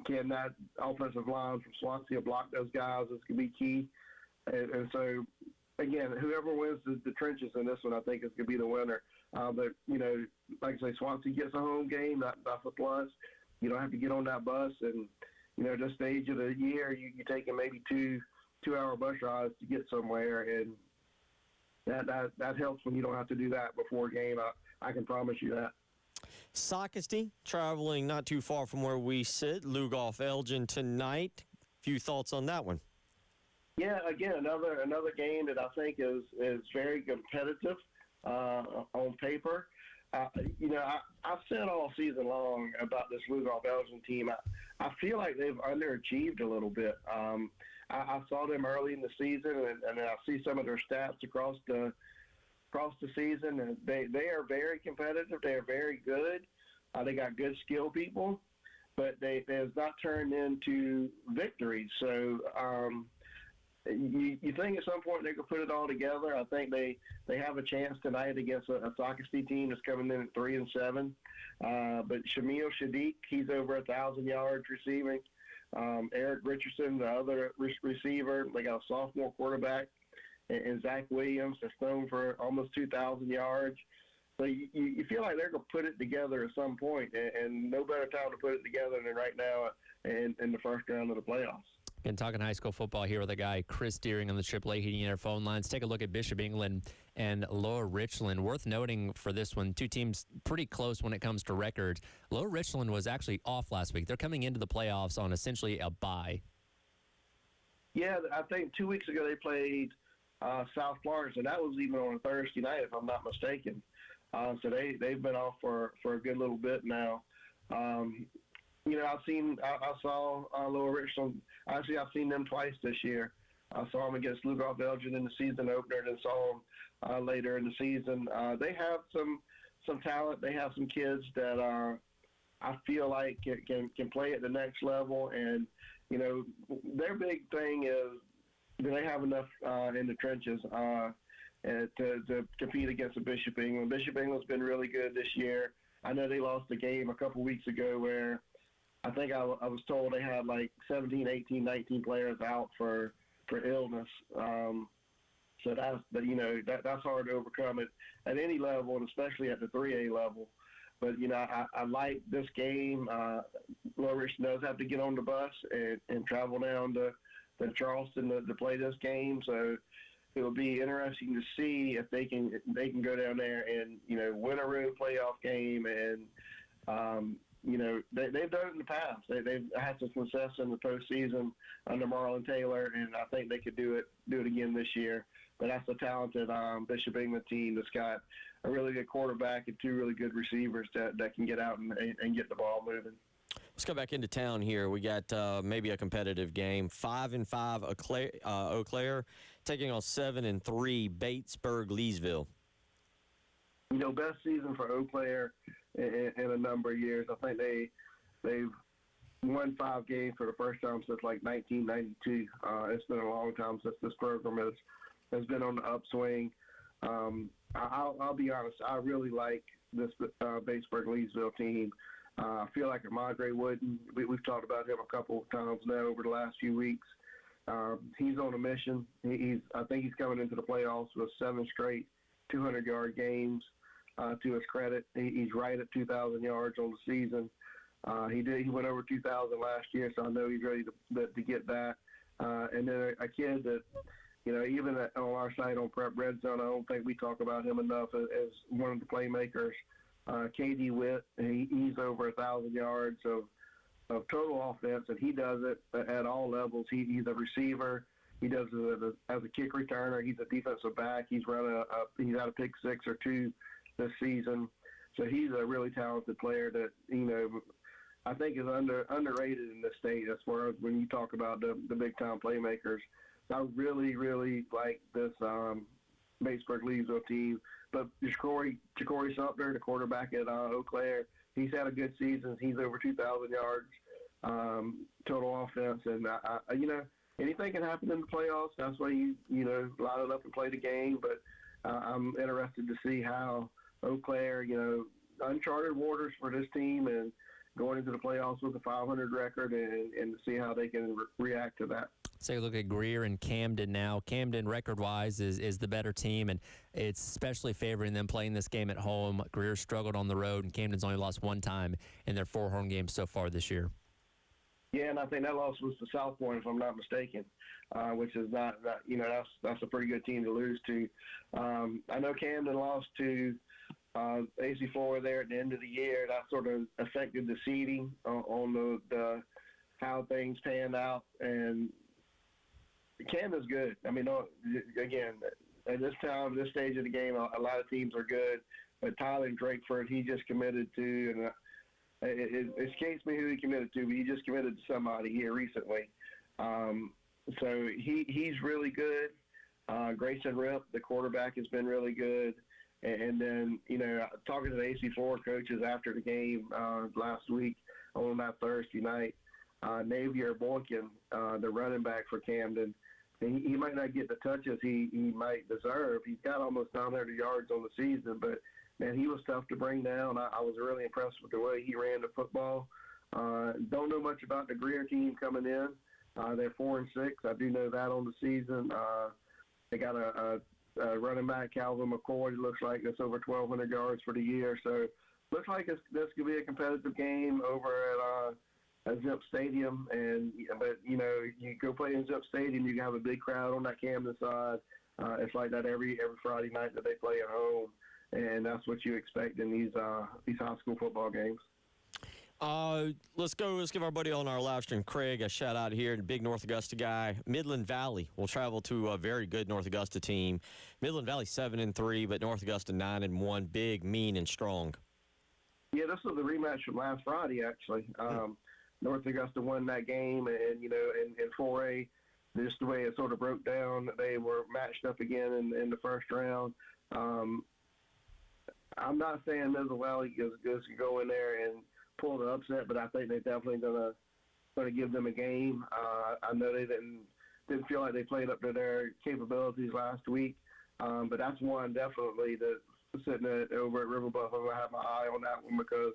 Can that offensive line from Swansea block those guys is going to be key. And so, again, whoever wins the trenches in this one, I think is going to be the winner. But, like I say, Swansea gets a home game. That's a plus. You don't have to get on that bus. And, this stage of the year, you're taking maybe two-hour bus rides to get somewhere. And that helps when you don't have to do that before a game. I can promise you that. Socastee, traveling not too far from where we sit, Lugoff Elgin tonight. Few thoughts on that one? Yeah, again, another game that I think is very competitive on paper. I've said all season long about this Lugoff Elgin team. I feel like they've underachieved a little bit. I saw them early in the season, and I see some of their stats across the season, and they are very competitive. They are very good. They got good skill people, but they have not turned into victories. So you think at some point they could put it all together. I think they have a chance tonight against a Socastee team that's coming in at 3-7. But Shamil Shadiq, he's over 1,000 yards receiving. Eric Richardson, the other receiver, they got a sophomore quarterback. And Zach Williams has thrown for almost 2,000 yards. So you feel like they're going to put it together at some point, and no better time to put it together than right now in the first round of the playoffs. And talking high school football here with a guy, Chris Deering on the AAA Heating and Air phone lines. Take a look at Bishop England and Lower Richland. Worth noting for this one, two teams pretty close when it comes to records. Lower Richland was actually off last week. They're coming into the playoffs on essentially a bye. Yeah, I think 2 weeks ago they played South Florence, and that was even on a Thursday night, if I'm not mistaken. So they've been off for a good little bit now. I saw Lower Richland. Actually, I've seen them twice this year. I saw them against Lugoff Elgin in the season opener, and saw them later in the season. They have some talent. They have some kids that I feel like can play at the next level. And their big thing is, do they have enough in the trenches to compete against the Bishop England? Bishop England's been really good this year. I know they lost a game a couple weeks ago where I think I was told they had like 17, 18, 19 players out for illness. So that's hard to overcome at any level, and especially at the 3A level. But I like this game. Low Rich does have to get on the bus and travel down to Charleston to play this game. So it'll be interesting to see if they can go down there and win a road playoff game. And they've done it in the past. They've had some success in the postseason under Marlon Taylor, and I think they could do it again this year. But that's a talented Bishop England team that's got a really good quarterback and two really good receivers that can get out and get the ball moving. Let's go back into town here. We got maybe a competitive game. 5-5 Eau Claire taking on 7-3 Batesburg-Leesville. Best season for Eau Claire in a number of years. I think they've won 5 games for the first time since like 1992. It's been a long time since this program has been on the upswing. I'll be honest. I really like this Batesburg-Leesville team. I feel like Amagre Wooden, we've talked about him a couple of times now over the last few weeks. He's on a mission. I think he's coming into the playoffs with 7 straight 200-yard games. To his credit, he's right at 2,000 yards on the season. He went over 2,000 last year, so I know he's ready to get that. And then a kid that, even on our site on Prep Red Zone, I don't think we talk about him enough as one of the playmakers. KD Witt, he's over 1,000 yards of total offense, and he does it at all levels. He's a receiver. He does it as a kick returner. He's a defensive back. He's had a pick 6 or 2 this season. So he's a really talented player that, I think is underrated in the state as far as when you talk about the big-time playmakers. I really, really like this Batesburg-Leesville team. But Ja'Cory Sumter, the quarterback at Eau Claire, he's had a good season. He's over 2,000 yards total offense. And, anything can happen in the playoffs. That's why you line it up and play the game. But I'm interested to see how Eau Claire, uncharted waters for this team and going into the playoffs with a 500 record and to see how they can react to that. Take a look at Greer and Camden now. Camden, record-wise, is the better team, and it's especially favoring them playing this game at home. Greer struggled on the road, and Camden's only lost 1 time in their 4 home games so far this year. Yeah, and I think that loss was to South Point, if I'm not mistaken, which is not that's a pretty good team to lose to. I know Camden lost to AC4 there at the end of the year. That sort of affected the seeding on the how things panned out. And Camden's good. I mean, again, at this time, this stage of the game, a lot of teams are good. But Tyler Drakeford, he just committed to, and it escapes me who he committed to, but he just committed to somebody here recently. So he's really good. Grayson Rip, the quarterback, has been really good. And then, talking to the AC4 coaches after the game last week on that Thursday night, Navier Boykin, the running back for Camden, he might not get the touches he might deserve. He's got almost 900 yards on the season, but, man, he was tough to bring down. I was really impressed with the way he ran the football. Don't know much about the Greer team coming in. They're 4-6. I do know that on the season. They got a running back, Calvin McCoy, looks like it's over 1,200 yards for the year. So looks like this could be a competitive game over at Zip Stadium. But you go play in Zip Stadium, you can have a big crowd on that Camden side. It's like that every Friday night that they play at home, and that's what you expect in these high school football games. Let's give our buddy on our live stream, Craig, a shout out here, the big North Augusta guy. Midland Valley will travel to a very good North Augusta team. Midland Valley 7-3, but North Augusta 9-1, big, mean, and strong. Yeah, this was the rematch from last Friday, actually. North Augusta won that game, and in 4A, just the way it sort of broke down, they were matched up again in the first round. I'm not saying Midland Valley is going to go in there and pull the upset, but I think they're definitely going to give them a game. I know they didn't feel like they played up to their capabilities last week, but that's one definitely that sitting over at River Bluff. I'm going to have my eye on that one because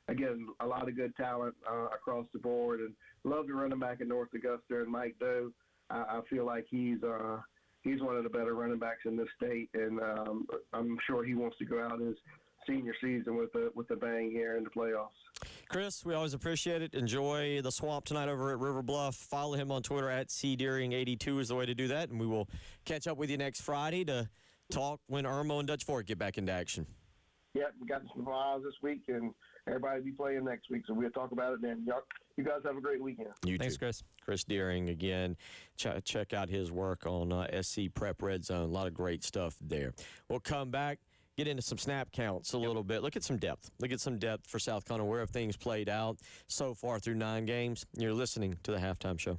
again, a lot of good talent across the board, and love the running back at North Augusta and Mike Doe. I feel like he's one of the better running backs in this state, and I'm sure he wants to go out his senior season with a bang here in the playoffs. Chris, we always appreciate it. Enjoy the Swamp tonight over at River Bluff. Follow him on Twitter at cdeering82 is the way to do that, and we will catch up with you next Friday to talk when Irmo and Dutch Fork get back into action. Yep, we got some miles this week, and everybody will be playing next week, so we'll talk about it then. You guys have a great weekend. Thanks, Chris. Chris Deering, again, check out his work on SC Prep Red Zone. A lot of great stuff there. We'll come back, get into some snap counts a little bit. Look at some depth. Look at some depth for South Carolina. Where have things played out so far through 9 games? You're listening to the Halftime Show.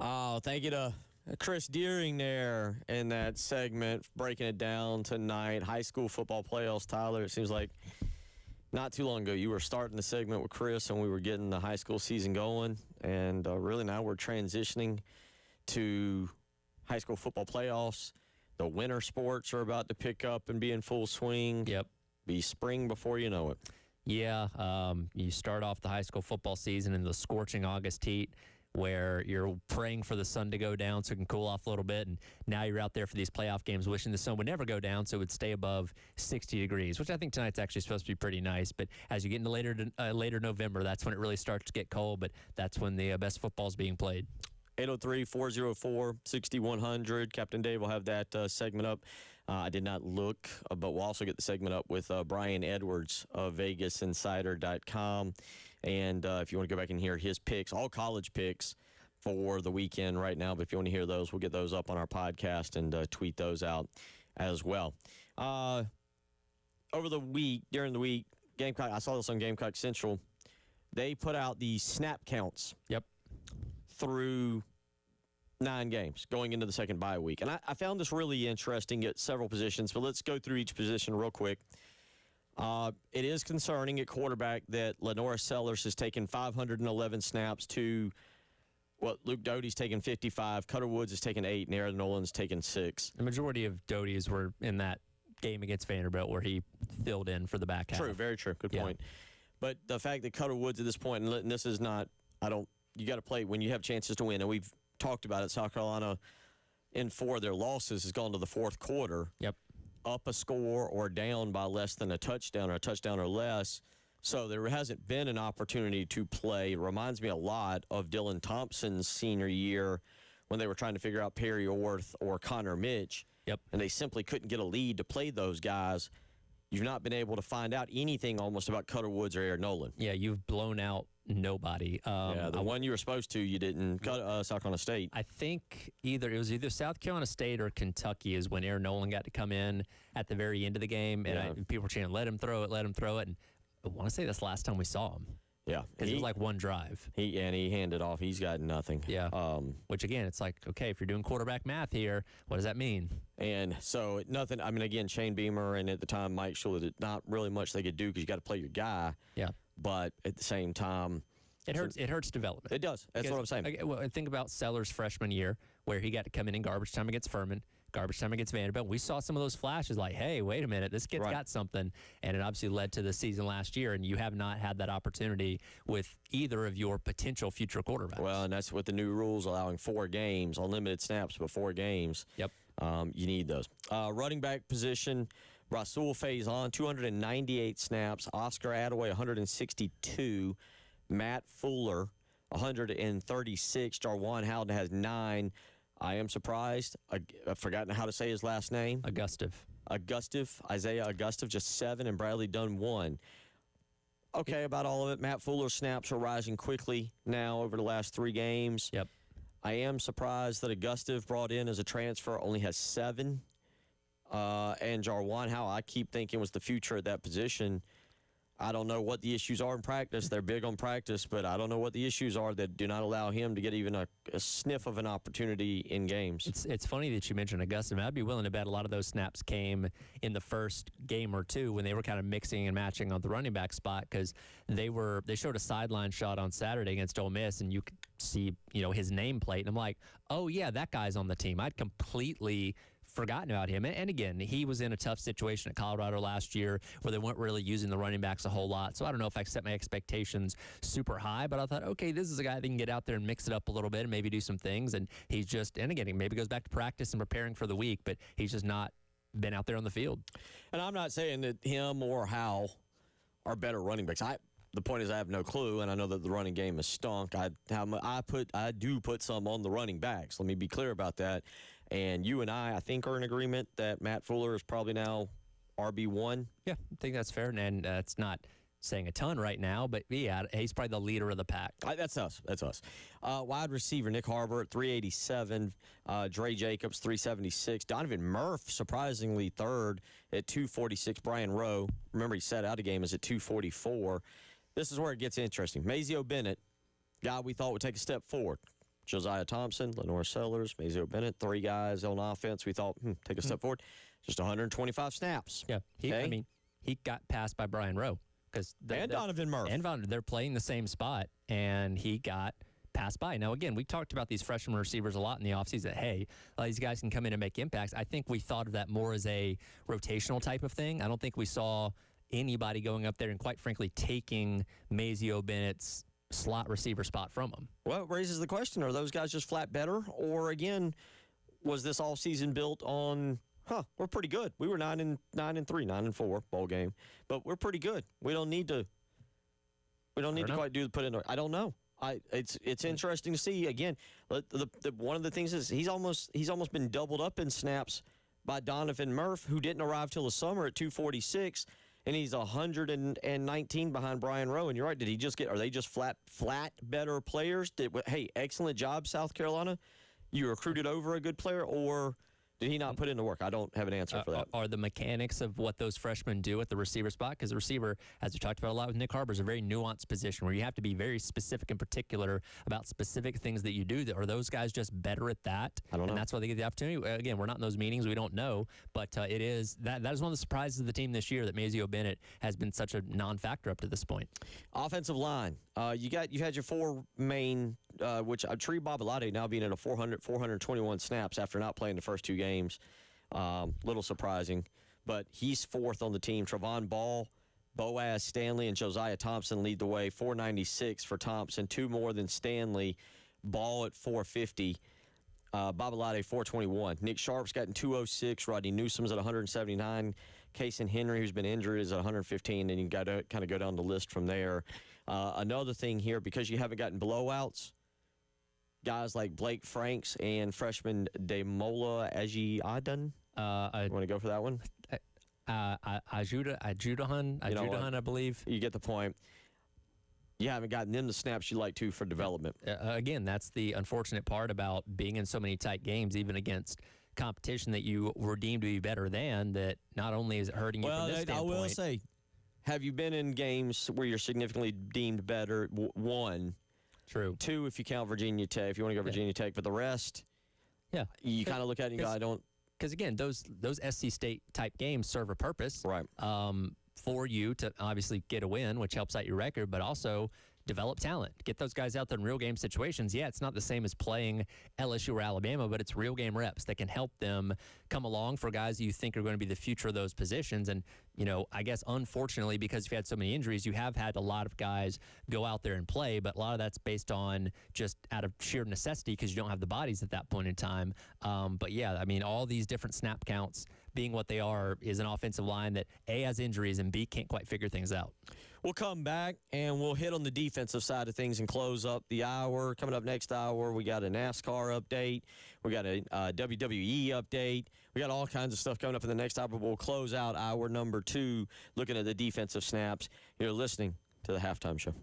Oh, thank you to Chris Deering there in that segment, breaking it down tonight. High school football playoffs, Tyler. It seems like not too long ago you were starting the segment with Chris and we were getting the high school season going. And really now we're transitioning to high school football playoffs. The winter sports are about to pick up and be in full swing. Yep. Be spring before you know it. Yeah. You start off the high school football season in the scorching August heat, where you're praying for the sun to go down so it can cool off a little bit. And now you're out there for these playoff games wishing the sun would never go down so it would stay above 60 degrees, which I think tonight's actually supposed to be pretty nice. But as you get into later November, that's when it really starts to get cold, but that's when the best football is being played. 803-404-6100. Captain Dave will have that segment up. I did not look, but we'll also get the segment up with Brian Edwards of VegasInsider.com. And if you want to go back and hear his picks, all college picks for the weekend right now, but if you want to hear those, we'll get those up on our podcast and tweet those out as well. Over the week, during the week, Gamecock, I saw this on Gamecock Central, they put out the snap counts. Yep. Through 9 games going into the second bye week. And I found this really interesting at several positions, but let's go through each position real quick. It is concerning at quarterback that Lenora Sellers has taken 511 snaps to what Luke Doty's taken 55, Cutter Woods has taken 8, and Aaron Nolan's taken 6. The majority of Doty's were in that game against Vanderbilt where he filled in for the back half. True, very true. Good point. But the fact that Cutter Woods at this point, and this is not, you got to play when you have chances to win. And we've talked about it. South Carolina, in 4 of their losses, has gone to the fourth quarter. Yep. Up a score or down by less than a touchdown or less. So there hasn't been an opportunity to play. It reminds me a lot of Dylan Thompson's senior year when they were trying to figure out Perry Orth or Connor Mitch. Yep. And they simply couldn't get a lead to play those guys. You've not been able to find out anything almost about Cutter Woods or Aaron Nolan. Yeah, you've blown out nobody. The one you were supposed to, you didn't. South Carolina State. I think it was either South Carolina State or Kentucky is when Aaron Nolan got to come in at the very end of the game, and people were chanting, let him throw it. And I want to say that's the last time we saw him. Yeah. Because it was like one drive. He handed off. He's got nothing. Yeah. Which, again, it's like, okay, if you're doing quarterback math here, what does that mean? And so nothing. I mean, again, Shane Beamer and at the time Mike Schuler, not really much they could do because you got to play your guy. Yeah. But at the same time, it hurts development. It does. That's what I'm saying. Well, think about Sellers' freshman year where he got to come in garbage time against Furman, garbage time against Vanderbilt. We saw some of those flashes like, hey, wait a minute, this kid's got something. And it obviously led to the season last year, and you have not had that opportunity with either of your potential future quarterbacks. Well, and that's with the new rules allowing 4 games, unlimited snaps, but 4 games. Yep. You need those. Running back position, Rasul Faison, 298 snaps. Oscar Attaway, 162. Matt Fuller, 136. Jarwan Howden has 9. I am surprised. I've forgotten how to say his last name. Augustive. Isaiah Augustive, just 7, and Bradley Dunn 1. Okay, about all of it. Matt Fuller's snaps are rising quickly now over the last 3 games. Yep. I am surprised that Augustive brought in as a transfer only has 7. And Jarwan Howden, I keep thinking was the future at that position. I don't know what the issues are in practice. They're big on practice, but I don't know what the issues are that do not allow him to get even a sniff of an opportunity in games. It's funny that you mentioned Augustin. I'd be willing to bet a lot of those snaps came in the first game or two when they were kind of mixing and matching on the running back spot because they showed a sideline shot on Saturday against Ole Miss, and you could see his nameplate, and I'm like, oh yeah, that guy's on the team. I'd completely forgotten about him. And again, he was in a tough situation at Colorado last year where they weren't really using the running backs a whole lot. So I don't know if I set my expectations super high, but I thought, okay, this is a guy that can get out there and mix it up a little bit and maybe do some things. And again, he maybe goes back to practice and preparing for the week, but he's just not been out there on the field. And I'm not saying that him or Howell are better running backs. The point is I have no clue, and I know that the running game is stunk. I do put some on the running backs. Let me be clear about that. And you and I think, are in agreement that Matt Fuller is probably now RB1. Yeah, I think that's fair, and that's not saying a ton right now, but yeah, he's probably the leader of the pack. That's us. Wide receiver, Nick Harbor at 387. Dre Jacobs, 376. Donovan Murph, surprisingly, third at 246. Brian Rowe, remember he sat out a game, is at 244. This is where it gets interesting. Mazio Bennett, guy we thought would take a step forward. Josiah Thompson, Lenore Sellers, Mazeo Bennett, 3 guys on offense. We thought, take a step forward. Just 125 snaps. Yeah, he got passed by Brian Rowe because Donovan Murphy. They're playing the same spot, and he got passed by. Now, again, we talked about these freshman receivers a lot in the offseason. Hey, these guys can come in and make impacts. I think we thought of that more as a rotational type of thing. I don't think we saw anybody going up there and, quite frankly, taking Mazeo Bennett's slot receiver spot from him. Well, it raises the question, are those guys just flat better? Or, again, was this offseason built on, we're pretty good. We were 9-3, 9-4 bowl game. But we're pretty good. We don't need to quite put in. I don't know. It's interesting to see. Again, one of the things is he's almost been doubled up in snaps by Donovan Murphy, who didn't arrive till the summer at 246, and he's 119 behind Brian Rowe. And you're right. Did he just get? Are they just flat better players? Hey, excellent job, South Carolina. You recruited over a good player, or did he not put in the work? I don't have an answer for that. Are the mechanics of what those freshmen do at the receiver spot? Because the receiver, as we talked about a lot with Nick Harbor, is a very nuanced position where you have to be very specific and particular about specific things that you do. Are those guys just better at that? I don't know. And that's why they get the opportunity. Again, we're not in those meetings. We don't know. But it is that is one of the surprises of the team this year that Mazeo Bennett has been such a non-factor up to this point. Offensive line. You had your 4 main, which Tree Babalade now being at 421 snaps after not playing the first 2 games. Little surprising, but he's 4th on the team. Travon Ball, Boaz Stanley, and Josiah Thompson lead the way. 496 for Thompson, 2 more than Stanley. Ball at 450. Babalade 421. Nick Sharp's gotten 206. Rodney Newsom's at 179. Kason Henry, who's been injured, is at 115. And you got to kind of go down the list from there. Another thing here, because you haven't gotten blowouts, guys like Blake Franks and freshman Demola Aji-Adan. You want to go for that one? Ajudahan, I believe. You get the point. You haven't gotten them the snaps you like to for development. Again, that's the unfortunate part about being in so many tight games, even against competition that you were deemed to be better than, that not only is it hurting you from this standpoint. I will say, have you been in games where you're significantly deemed better? 1. True. 2, if you count Virginia Tech, if you want to go Virginia Tech. But the rest, you kind of look at it and go, I don't. Because, again, those SC State type games serve a purpose. Right. For you to obviously get a win, which helps out your record, but also develop talent. Get those guys out there in real game situations. Yeah, it's not the same as playing LSU or Alabama, but it's real game reps that can help them come along for guys you think are going to be the future of those positions. And, I guess unfortunately, because you've had so many injuries, you have had a lot of guys go out there and play, but a lot of that's based on just out of sheer necessity because you don't have the bodies at that point in time. But yeah, I mean, all these different snap counts being what they are is an offensive line that A, has injuries and B, can't quite figure things out. We'll come back and we'll hit on the defensive side of things and close up the hour. Coming up next hour, we got a NASCAR update. We got a WWE update. We got all kinds of stuff coming up in the next hour, but we'll close out hour number 2 looking at the defensive snaps. You're listening to the Halftime Show.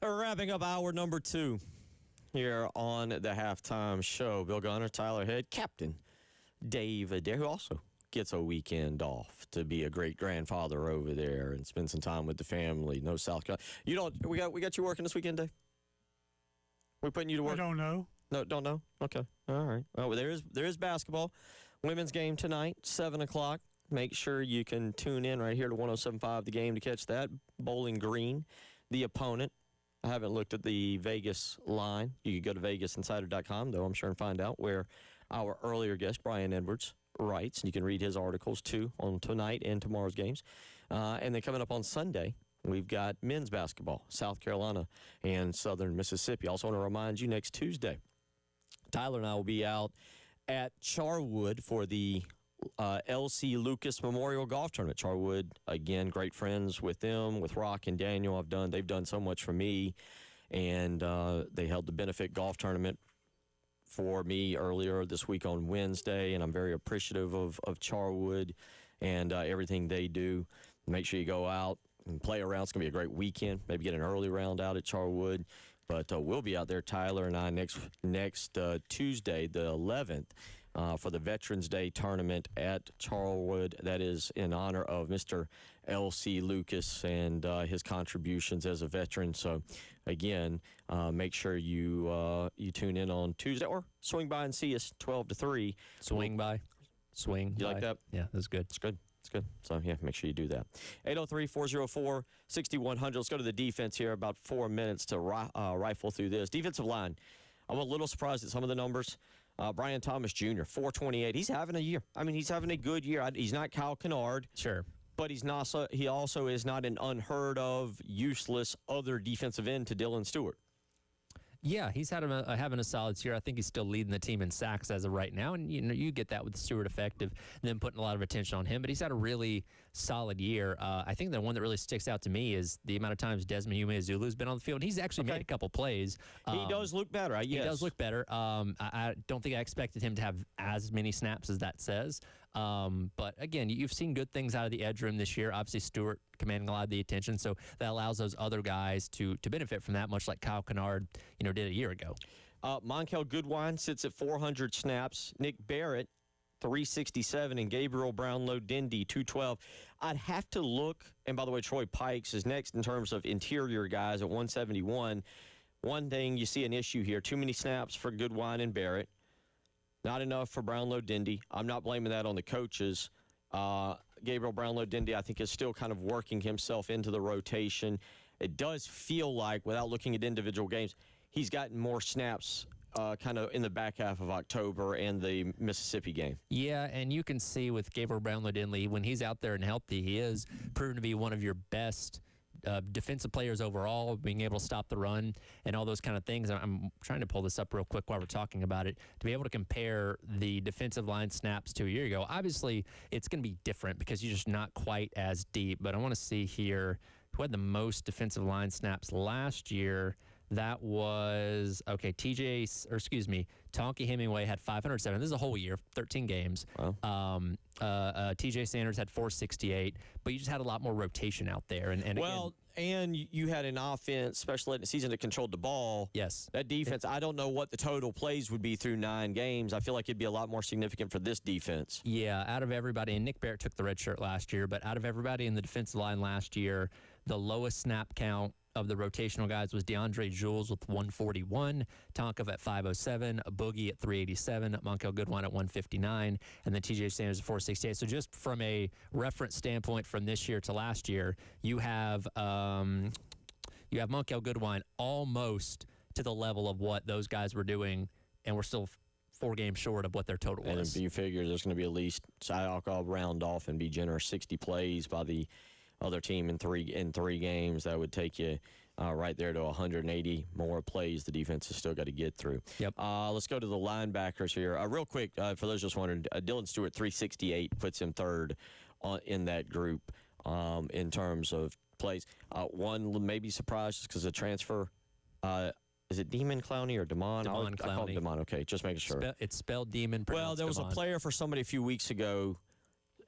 Wrapping up hour number 2 here on the halftime show. Bill Gunner, Tyler Head, Captain Dave Adair, who also gets a weekend off to be a great grandfather over there and spend some time with the family. No South Carolina. You don't. We got you working this weekend, Dave? We putting you to work? I don't know. No, don't know. Okay, all right. Well, there is basketball, women's game tonight, 7:00. Make sure you can tune in right here to 107.5 The Game to catch that. Bowling Green, the opponent. I haven't looked at the Vegas line. You could go to VegasInsider.com, though, I'm sure, and find out where our earlier guest, Brian Edwards, writes. And you can read his articles, too, on tonight and tomorrow's games. And then coming up on Sunday, we've got men's basketball, South Carolina and Southern Mississippi. Also want to remind you, next Tuesday, Tyler and I will be out at Charwood for the L.C. Lucas Memorial Golf Tournament. Charwood, again, great friends with them, with Rock and Daniel. They've done so much for me, and they held the benefit golf tournament for me earlier this week on Wednesday, and I'm very appreciative of Charwood and everything they do. Make sure you go out and play around. It's going to be a great weekend. Maybe get an early round out at Charwood. But we'll be out there, Tyler and I, next Tuesday, the 11th, for the Veterans Day tournament at Charwood. That is in honor of Mr. L.C. Lucas and his contributions as a veteran. So, again, make sure you tune in on Tuesday or swing by and see us 12 to 3. Swing by. You like that? Yeah, that's good. It's good. It's good. So, yeah, make sure you do that. 803-404-6100. Let's go to the defense here. About 4 minutes to rifle through this. Defensive line. I'm a little surprised at some of the numbers. Brian Thomas Jr., 428. He's having a year. I mean, he's having a good year. He's not Kyle Kennard. Sure. But he also is not an unheard of, useless other defensive end to Dylan Stewart. Yeah, he's having a solid year. I think he's still leading the team in sacks as of right now, and you get that with Stewart effective, and then putting a lot of attention on him. But he's had a really solid year. I think the one that really sticks out to me is the amount of times Desmond Umeozulu has been on the field. He's actually made a couple plays. He does look better. Yes. He does look better. I don't think I expected him to have as many snaps as that says. But again, you've seen good things out of the edge room this year. Obviously, Stewart commanding a lot of the attention, so that allows those other guys to benefit from that, much like Kyle Kennard, did a year ago. Monkel Goodwine sits at 400 snaps. Nick Barrett, 367, and Gabriel Brownlow-Dindy, 212. I'd have to look, and by the way, Troy Pikes is next in terms of interior guys at 171. One thing, you see an issue here, too many snaps for Goodwine and Barrett. Not enough for Brownlow-Dindy. I'm not blaming that on the coaches. Gabriel Brownlow-Dindy, I think, is still kind of working himself into the rotation. It does feel like, without looking at individual games, he's gotten more snaps kind of in the back half of October and the Mississippi game. Yeah, and you can see with Gabriel Brownlow-Dindy, when he's out there and healthy, he is proven to be one of your best defensive players overall, being able to stop the run and all those kind of things. I'm trying to pull this up real quick while we're talking about it, to be able to compare the defensive line snaps to a year ago. Obviously, it's going to be different because you're just not quite as deep, but I want to see here who had the most defensive line snaps last year. That was, Tonka Hemingway had 507. This is a whole year, 13 games. Wow. TJ Sanders had 468, but you just had a lot more rotation out there. And you had an offense, especially in the season, that controlled the ball. Yes. That defense, I don't know what the total plays would be through 9 games. I feel like it'd be a lot more significant for this defense. Yeah, out of everybody, and Nick Barrett took the red shirt last year, but out of everybody in the defensive line last year, the lowest snap count of the rotational guys was DeAndre Jules with 141, Tonkov at 507, Boogie at 387, Monkel Goodwine at 159, and then TJ Sanders at 468. So just from a reference standpoint from this year to last year, you have Monkel Goodwine almost to the level of what those guys were doing, and we're still 4 games short of what their total was. And you figure there's going to be at least, I'll round off and be generous, 60 plays by the other team in three games. That would take you right there to 180 more plays the defense has still got to get through. Yep. Let's go to the linebackers here. Real quick, for those just wondering, Dylan Stewart, 368, puts him third in that group in terms of plays. One may be surprised because the transfer, is it Demon Clowney or Damon? Demon I call him Demon. Okay, just making sure. It's spelled Demon. Well, there was a player for somebody a few weeks ago,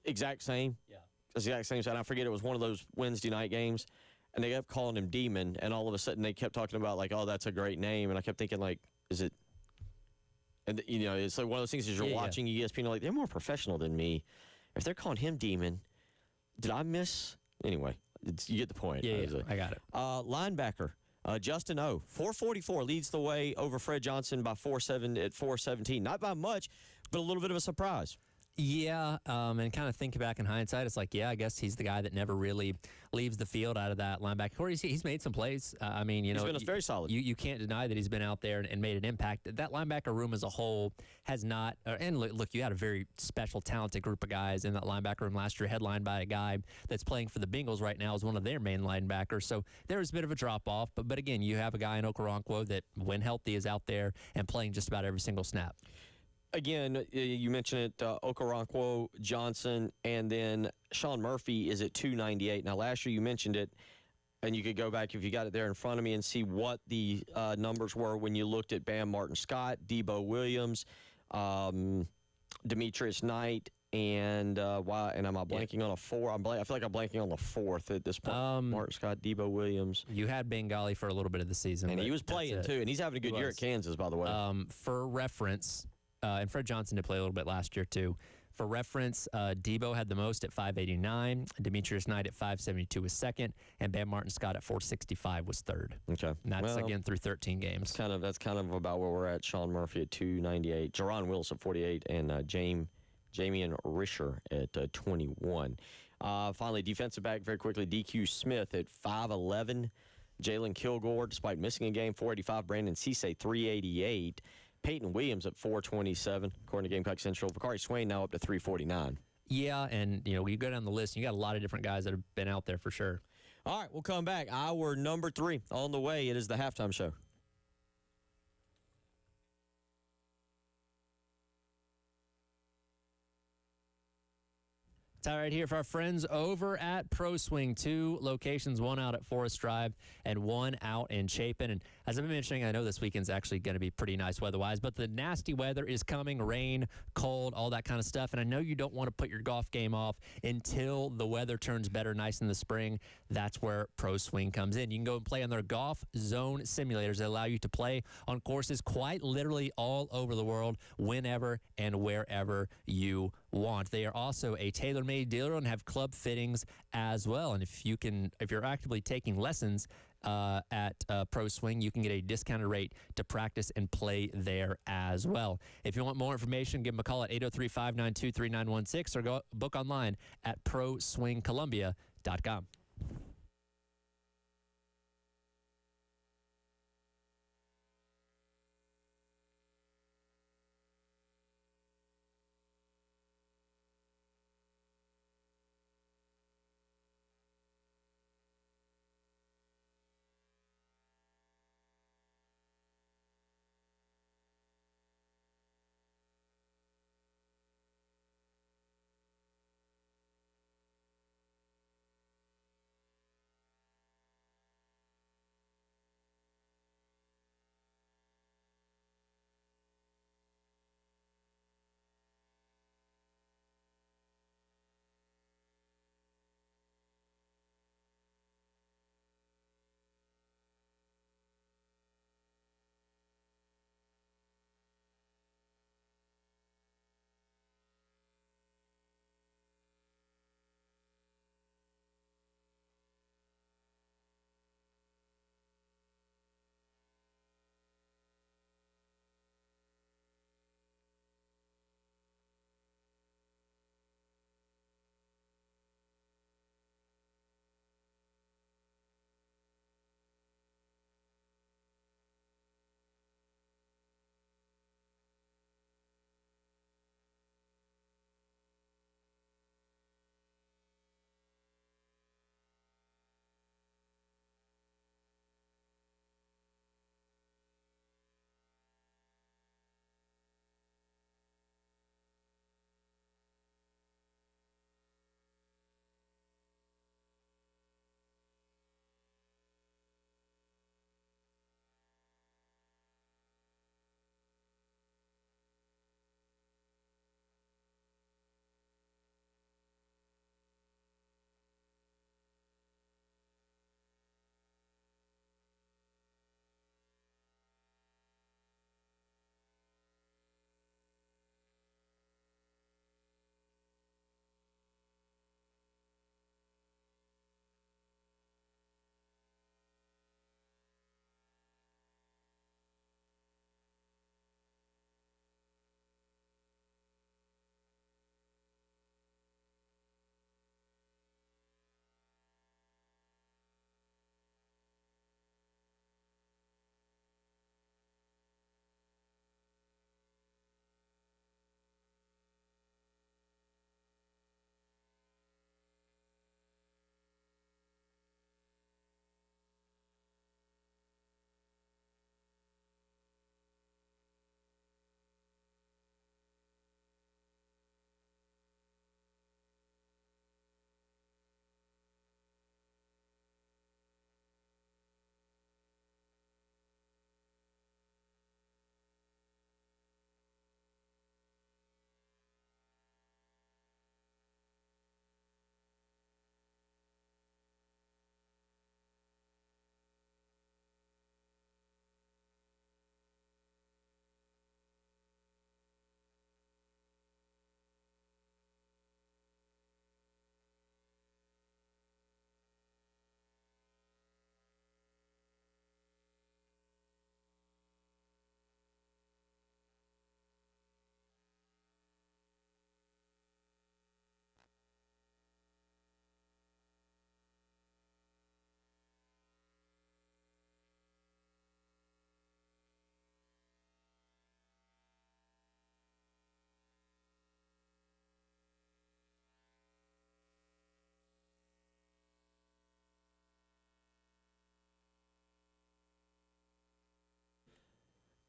exact same. Yeah. Exact same side. I forget, it was one of those Wednesday night games, and they kept calling him Demon, and all of a sudden they kept talking about, like, oh, that's a great name. And I kept thinking, like, is it? And, it's like one of those things as you're watching ESPN, like, they're more professional than me. If they're calling him Demon, did I miss? Anyway, you get the point. Yeah, I got it. Linebacker, Justin O, 444 leads the way over Fred Johnson by 417. Not by much, but a little bit of a surprise. Yeah, and kind of think back in hindsight, it's like, yeah, I guess he's the guy that never really leaves the field out of that linebacker core. He's made some plays. I mean, he's been very solid. You can't deny that he's been out there and made an impact. That linebacker room as a whole has not. And look, you had a very special, talented group of guys in that linebacker room last year, headlined by a guy that's playing for the Bengals right now as one of their main linebackers. So there was a bit of a drop off. But again, you have a guy in Okoronkwo that, when healthy, is out there and playing just about every single snap. Again, you mentioned it, Okoronkwo, Johnson, and then Sean Murphy is at 298. Now, last year you mentioned it, and you could go back if you got it there in front of me and see what the numbers were when you looked at Bam Martin-Scott, Debo Williams, Demetrius Knight, and am I blanking on a four? I feel like I'm blanking on the fourth at this point. Martin-Scott, Debo Williams. You had Bengali for a little bit of the season. And he was playing, too, and he's having a good year at Kansas, by the way. For reference... and Fred Johnson did play a little bit last year, too. For reference, Debo had the most at 589, Demetrius Knight at 572 was second, and Bam Martin-Scott at 465 was third. Okay. And that's, again, through 13 games. That's kind of about where we're at. Sean Murphy at 298, Jerron Wills at 48, and Jamian Risher at 21. Finally, defensive back very quickly, DQ Smith at 5'11", Jalen Kilgore, despite missing a game, 485, Brandon Cisse, 388. Peyton Williams at 427, according to Gamecock Central. Vakari Swain now up to 349. Yeah, and, you go down the list, and you got a lot of different guys that have been out there for sure. All right, we'll come back. Hour number 3 on the way. It is the halftime show. Time right here for our friends over at Pro Swing. 2 locations, one out at Forest Drive and one out in Chapin. And as I've been mentioning, I know this weekend's actually going to be pretty nice weather-wise, but the nasty weather is coming, rain, cold, all that kind of stuff. And I know you don't want to put your golf game off until the weather turns better, nice in the spring. That's where Pro Swing comes in. You can go and play on their Golf Zone simulators that allow you to play on courses quite literally all over the world, whenever and wherever you want. They are also a tailor-made dealer and have club fittings as well. And if you're actively taking lessons at Pro Swing, you can get a discounted rate to practice and play there as well. If you want more information, give them a call at 803-592-3916 or go book online at proswingcolumbia.com.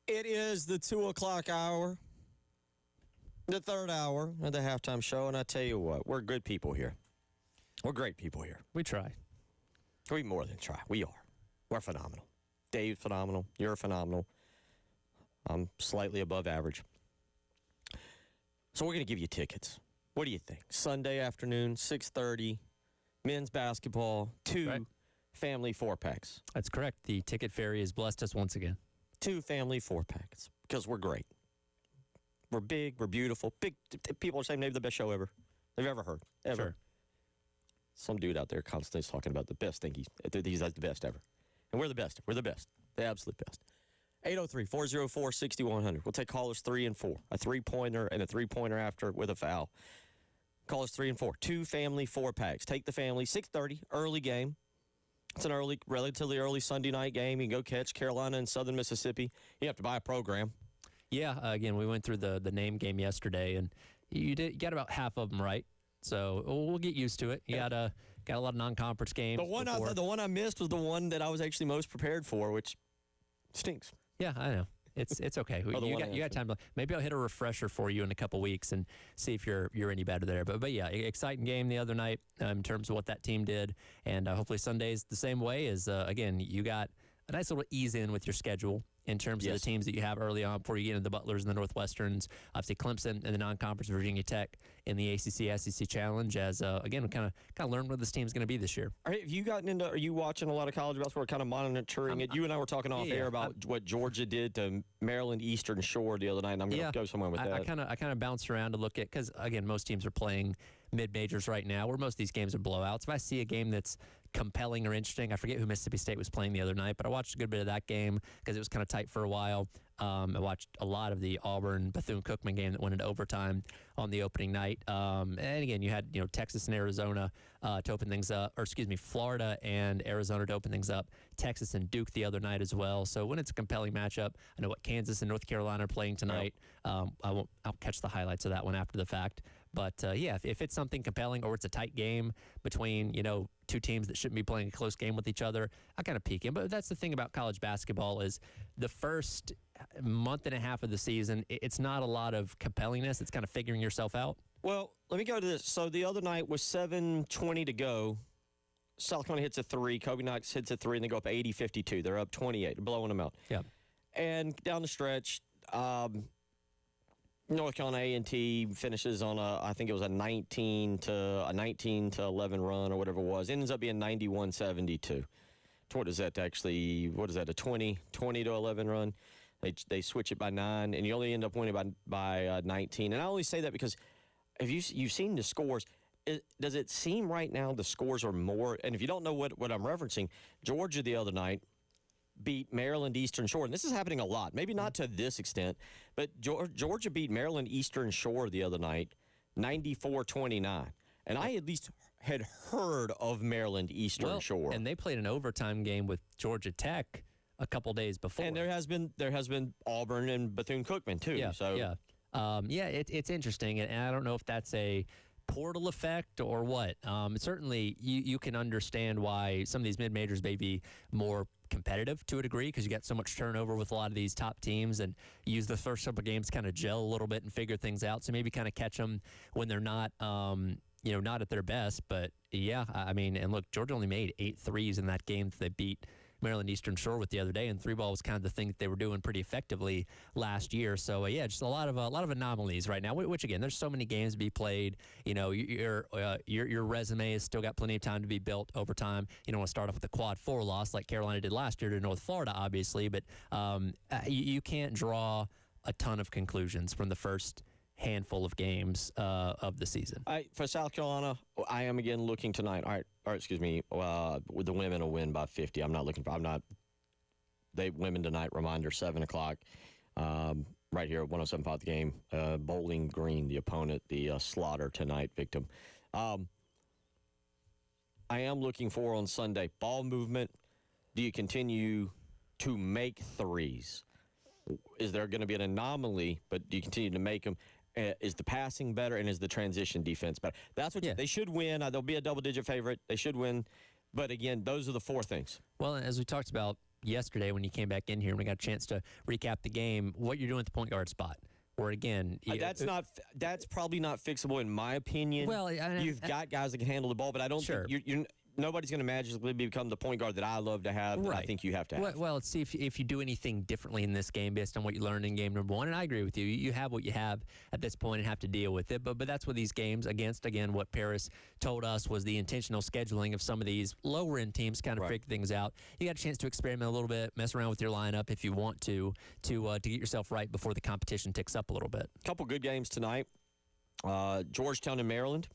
It is the 2 o'clock hour, the third hour of the halftime show, and I tell you what, we're good people here. We're great people here. We try. We more than try. We are. We're phenomenal. Dave's phenomenal. You're phenomenal. I'm slightly above average. So we're going to give you tickets. What do you think? Sunday afternoon, 6:30, men's basketball, 2 family 4-packs. That's correct. The Ticket Fairy has blessed us once again. 2 family 4-packs because we're great. We're big. We're beautiful. Big. People are saying maybe the best show ever they've ever heard. Ever. Sure. Some dude out there constantly is talking about the best thing. He's the best ever. And we're the best. We're the best. The absolute best. 803-404-6100. We'll take callers 3 and 4. A 3-pointer and a 3-pointer after with a foul. Callers 3 and 4. 2 family 4-packs. Take the family. 6:30, early game. It's an relatively early Sunday night game. You can go catch Carolina and Southern Mississippi. You have to buy a program. Yeah, again, we went through the name game yesterday, and you got about half of them right. So we'll get used to it. You got a lot of non-conference games. The one I missed was the one that I was actually most prepared for, which stinks. Yeah, I know. It's okay. You got time. Maybe I'll hit a refresher for you in a couple weeks and see if you're any better there. But yeah, exciting game the other night in terms of what that team did, and hopefully Sunday's the same way. As again, you got a nice little ease in with your schedule in terms of the teams that you have early on before you get into the Butlers and the Northwesterns. Obviously, Clemson and the non-conference Virginia Tech in the ACC-SEC Challenge. As again, we kind of learn what this team's going to be this year. Have you gotten into? Are you watching a lot of college basketball? Kind of monitoring it. You and I were talking off air about what Georgia did to Maryland Eastern Shore the other night. And I'm going to go somewhere with that. I kind of bounced around to look at, because again, most teams are playing mid-majors right now, where most of these games are blowouts. If I see a game that's compelling or interesting, I forget who Mississippi State was playing the other night, but I watched a good bit of that game because it was kind of tight for a while. I watched a lot of the Auburn Bethune-Cookman game that went into overtime on the opening night. And again, you had Texas and Arizona to open things up, or excuse me, Florida and Arizona to open things up. Texas and Duke the other night as well. So when it's a compelling matchup, I know what Kansas and North Carolina are playing tonight. I'll catch the highlights of that one after the fact. But yeah, if it's something compelling or it's a tight game between two teams that shouldn't be playing a close game with each other, I kind of peek in. But that's the thing about college basketball is the first month and a half of the season, it's not a lot of compellingness. It's kind of figuring yourself out. Well, let me go to this. So the other night was 7:20 to go. South Carolina hits a 3. Kobe Knox hits a 3, and they go up 80-52. They're up 28, blowing them out. Yeah. And down the stretch, North Carolina A&T finishes on I think it was a 19 to 11 run or whatever it was. It ends up being 91-72. What is that actually? What is that? A 20 to 11 run? They switch it by 9, and you only end up winning by 19. And I only say that because if you've seen the scores, does it seem right now the scores are more? And if you don't know what I'm referencing, Georgia the other night beat Maryland Eastern Shore. And this is happening a lot. Maybe not to this extent, but Georgia beat Maryland Eastern Shore the other night, 94-29. And I at least had heard of Maryland Eastern Shore. And they played an overtime game with Georgia Tech a couple days before. And there has been Auburn and Bethune-Cookman too. Yeah, so it's interesting, and I don't know if that's a portal effect or what. Certainly, you can understand why some of these mid-majors may be more competitive to a degree because you got so much turnover with a lot of these top teams, and use the first couple of games to kind of gel a little bit and figure things out. So maybe kind of catch them when they're not, not at their best. But yeah, I mean, and look, Georgia only made 8 threes in that game that they beat Maryland Eastern Shore with the other day, and 3-ball was kind of the thing that they were doing pretty effectively last year. So yeah, just a lot of anomalies right now. Which again, there's so many games to be played. Your resume has still got plenty of time to be built over time. You don't want to start off with a quad 4 loss like Carolina did last year to North Florida, obviously, but you can't draw a ton of conclusions from the first handful of games of the season. For South Carolina, I am again looking tonight. Excuse me. With the women will win by 50. Women tonight. Reminder 7:00. Right here at 107.5 The Game. Bowling Green, the opponent, the slaughter tonight victim. I am looking for on Sunday ball movement. Do you continue to make threes? Is there going to be an anomaly? But do you continue to make them? Is the passing better, and is the transition defense better? That's what they should win. They'll be a double-digit favorite. They should win. But again, those are the 4 things. Well, as we talked about yesterday when you came back in here and we got a chance to recap the game, what you're doing at the point guard spot. Where again, that's probably not fixable in my opinion. Well, you've got guys that can handle the ball, but I don't think you're nobody's going to magically become the point guard that I love to have. Right. I think you have to have. Well, let's see if you do anything differently in this game based on what you learned in game number 1. And I agree with you. You have what you have at this point and have to deal with it. But that's what these games against, again, what Paris told us was the intentional scheduling of some of these lower-end teams kind of figure things out. You got a chance to experiment a little bit, mess around with your lineup if you want to get yourself right before the competition ticks up a little bit. Couple good games tonight. Georgetown and Maryland.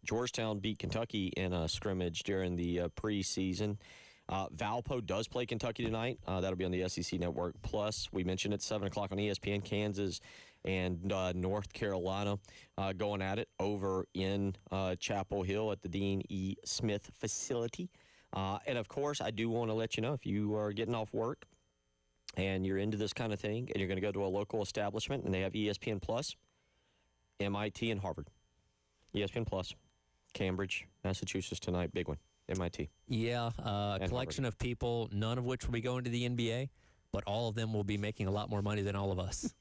Georgetown beat Kentucky in a scrimmage during the preseason. Valpo does play Kentucky tonight. That'll be on the SEC Network. Plus, we mentioned it, 7 o'clock on ESPN, Kansas and North Carolina going at it over in Chapel Hill at the Dean E. Smith facility. And, of course, I do want to let you know, if you are getting off work and you're into this kind of thing and you're going to go to a local establishment and they have ESPN Plus, MIT and Harvard. ESPN Plus. Cambridge, Massachusetts tonight. Big one. MIT. Yeah, a collection of people, none of which will be going to the NBA, but all of them will be making a lot more money than all of us.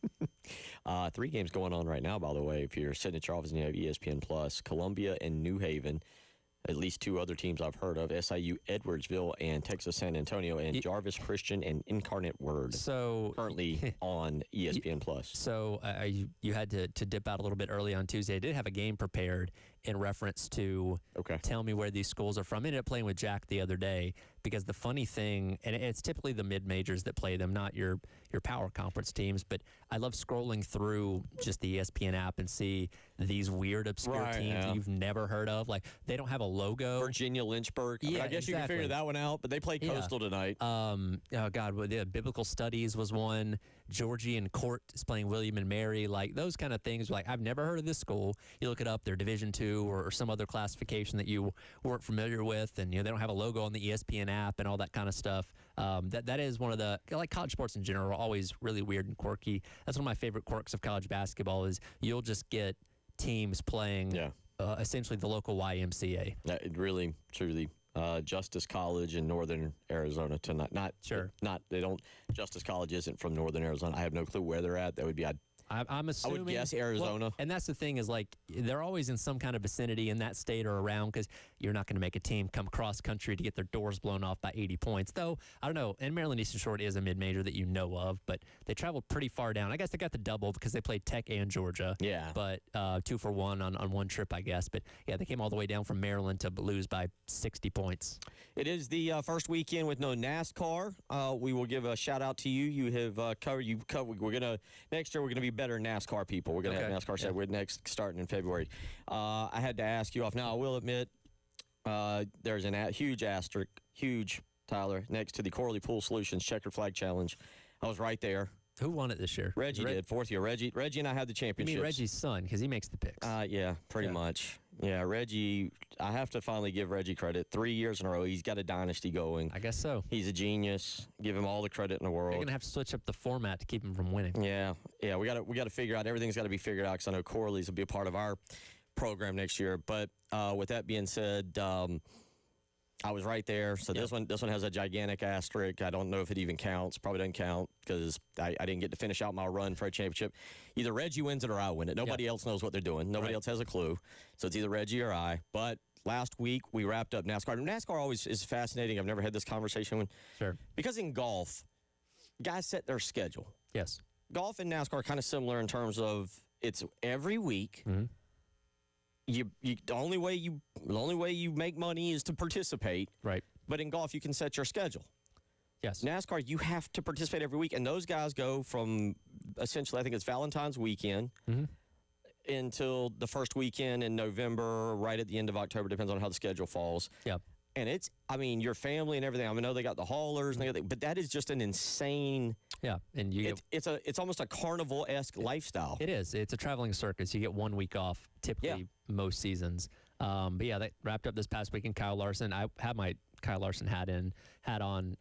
3 games going on right now, by the way, if you're sitting at your office and you have ESPN Plus. Columbia and New Haven. At least 2 other teams I've heard of, SIU Edwardsville and Texas San Antonio, and Jarvis Christian and Incarnate Word. So currently on ESPN Plus. So you had to dip out a little bit early on Tuesday. I did have a game prepared in reference to tell me where these schools are from. I ended up playing with Jack the other day because the funny thing, and it's typically the mid-majors that play them, not your power conference teams, but I love scrolling through just the ESPN app and see these weird, obscure teams you've never heard of. Like, they don't have a logo. Virginia Lynchburg. I guess you can figure that one out, but they play Coastal tonight. Oh, God, the Biblical Studies was one. Georgian Court is playing William and Mary. Like, those kind of things. Like, I've never heard of this school. You look it up, they're Division II or some other classification that you weren't familiar with, and they don't have a logo on the ESPN app and all that kind of stuff. That is one of the, like, college sports in general are always really weird and quirky. That's one of my favorite quirks of college basketball is you'll just get teams playing essentially the local YMCA. It really, truly. Justice College in Northern Arizona tonight. Justice College isn't from Northern Arizona. I have no clue where they're at. That would be, I'm assuming. I would guess Arizona. Well, and that's the thing is, like, they're always in some kind of vicinity in that state or around because you're not going to make a team come cross country to get their doors blown off by 80 points. Though, I don't know. And Maryland Eastern Shore is a mid-major that you know of, but they traveled pretty far down. I guess they got the double because they played Tech and Georgia. Yeah. But 2 for 1 on one trip, I guess. But, yeah, they came all the way down from Maryland to lose by 60 points. It is the first weekend with no NASCAR. We will give a shout-out to you. You have covered. Next year, we're going to be better NASCAR people. We're going to have NASCAR set. We're next starting in February. I had to ask you off. Now, I will admit there's a huge asterisk, Tyler, next to the Corley Pool Solutions Checkered Flag Challenge. I was right there. Who won it this year? Reggie did, 4th year. Reggie and I had the championship. You mean Reggie's son, because he makes the picks. Yeah, pretty much. Yeah, Reggie, I have to finally give Reggie credit. 3 years in a row, he's got a dynasty going. I guess so. He's a genius. Give him all the credit in the world. You're going to have to switch up the format to keep him from winning. Yeah, we got to figure out, everything's got to be figured out because I know Corley's will be a part of our program next year. But with that being said, I was right there. So this one has a gigantic asterisk. I don't know if it even counts. Probably doesn't count because I didn't get to finish out my run for a championship. Either Reggie wins it or I win it. Nobody else knows what they're doing. Nobody else has a clue. So it's either Reggie or I. But last week we wrapped up NASCAR. NASCAR always is fascinating. I've never had this conversation with. Sure. Because in golf, guys set their schedule. Yes. Golf and NASCAR are kind of similar in terms of it's every week. Mm-hmm. The only way you make money is to participate. Right. But in golf, you can set your schedule. Yes. NASCAR, you have to participate every week, and those guys go from essentially, I think it's Valentine's weekend until the first weekend in November, right at the end of October, depends on how the schedule falls. Yeah. And it's, your family and everything. I know they got the haulers and everything, but that is just an insane. Yeah, and it's almost a carnival-esque lifestyle. It is. It's a traveling circus. You get 1 week off typically most seasons. But yeah, that wrapped up this past weekend. Kyle Larson. I had my Kyle Larson hat on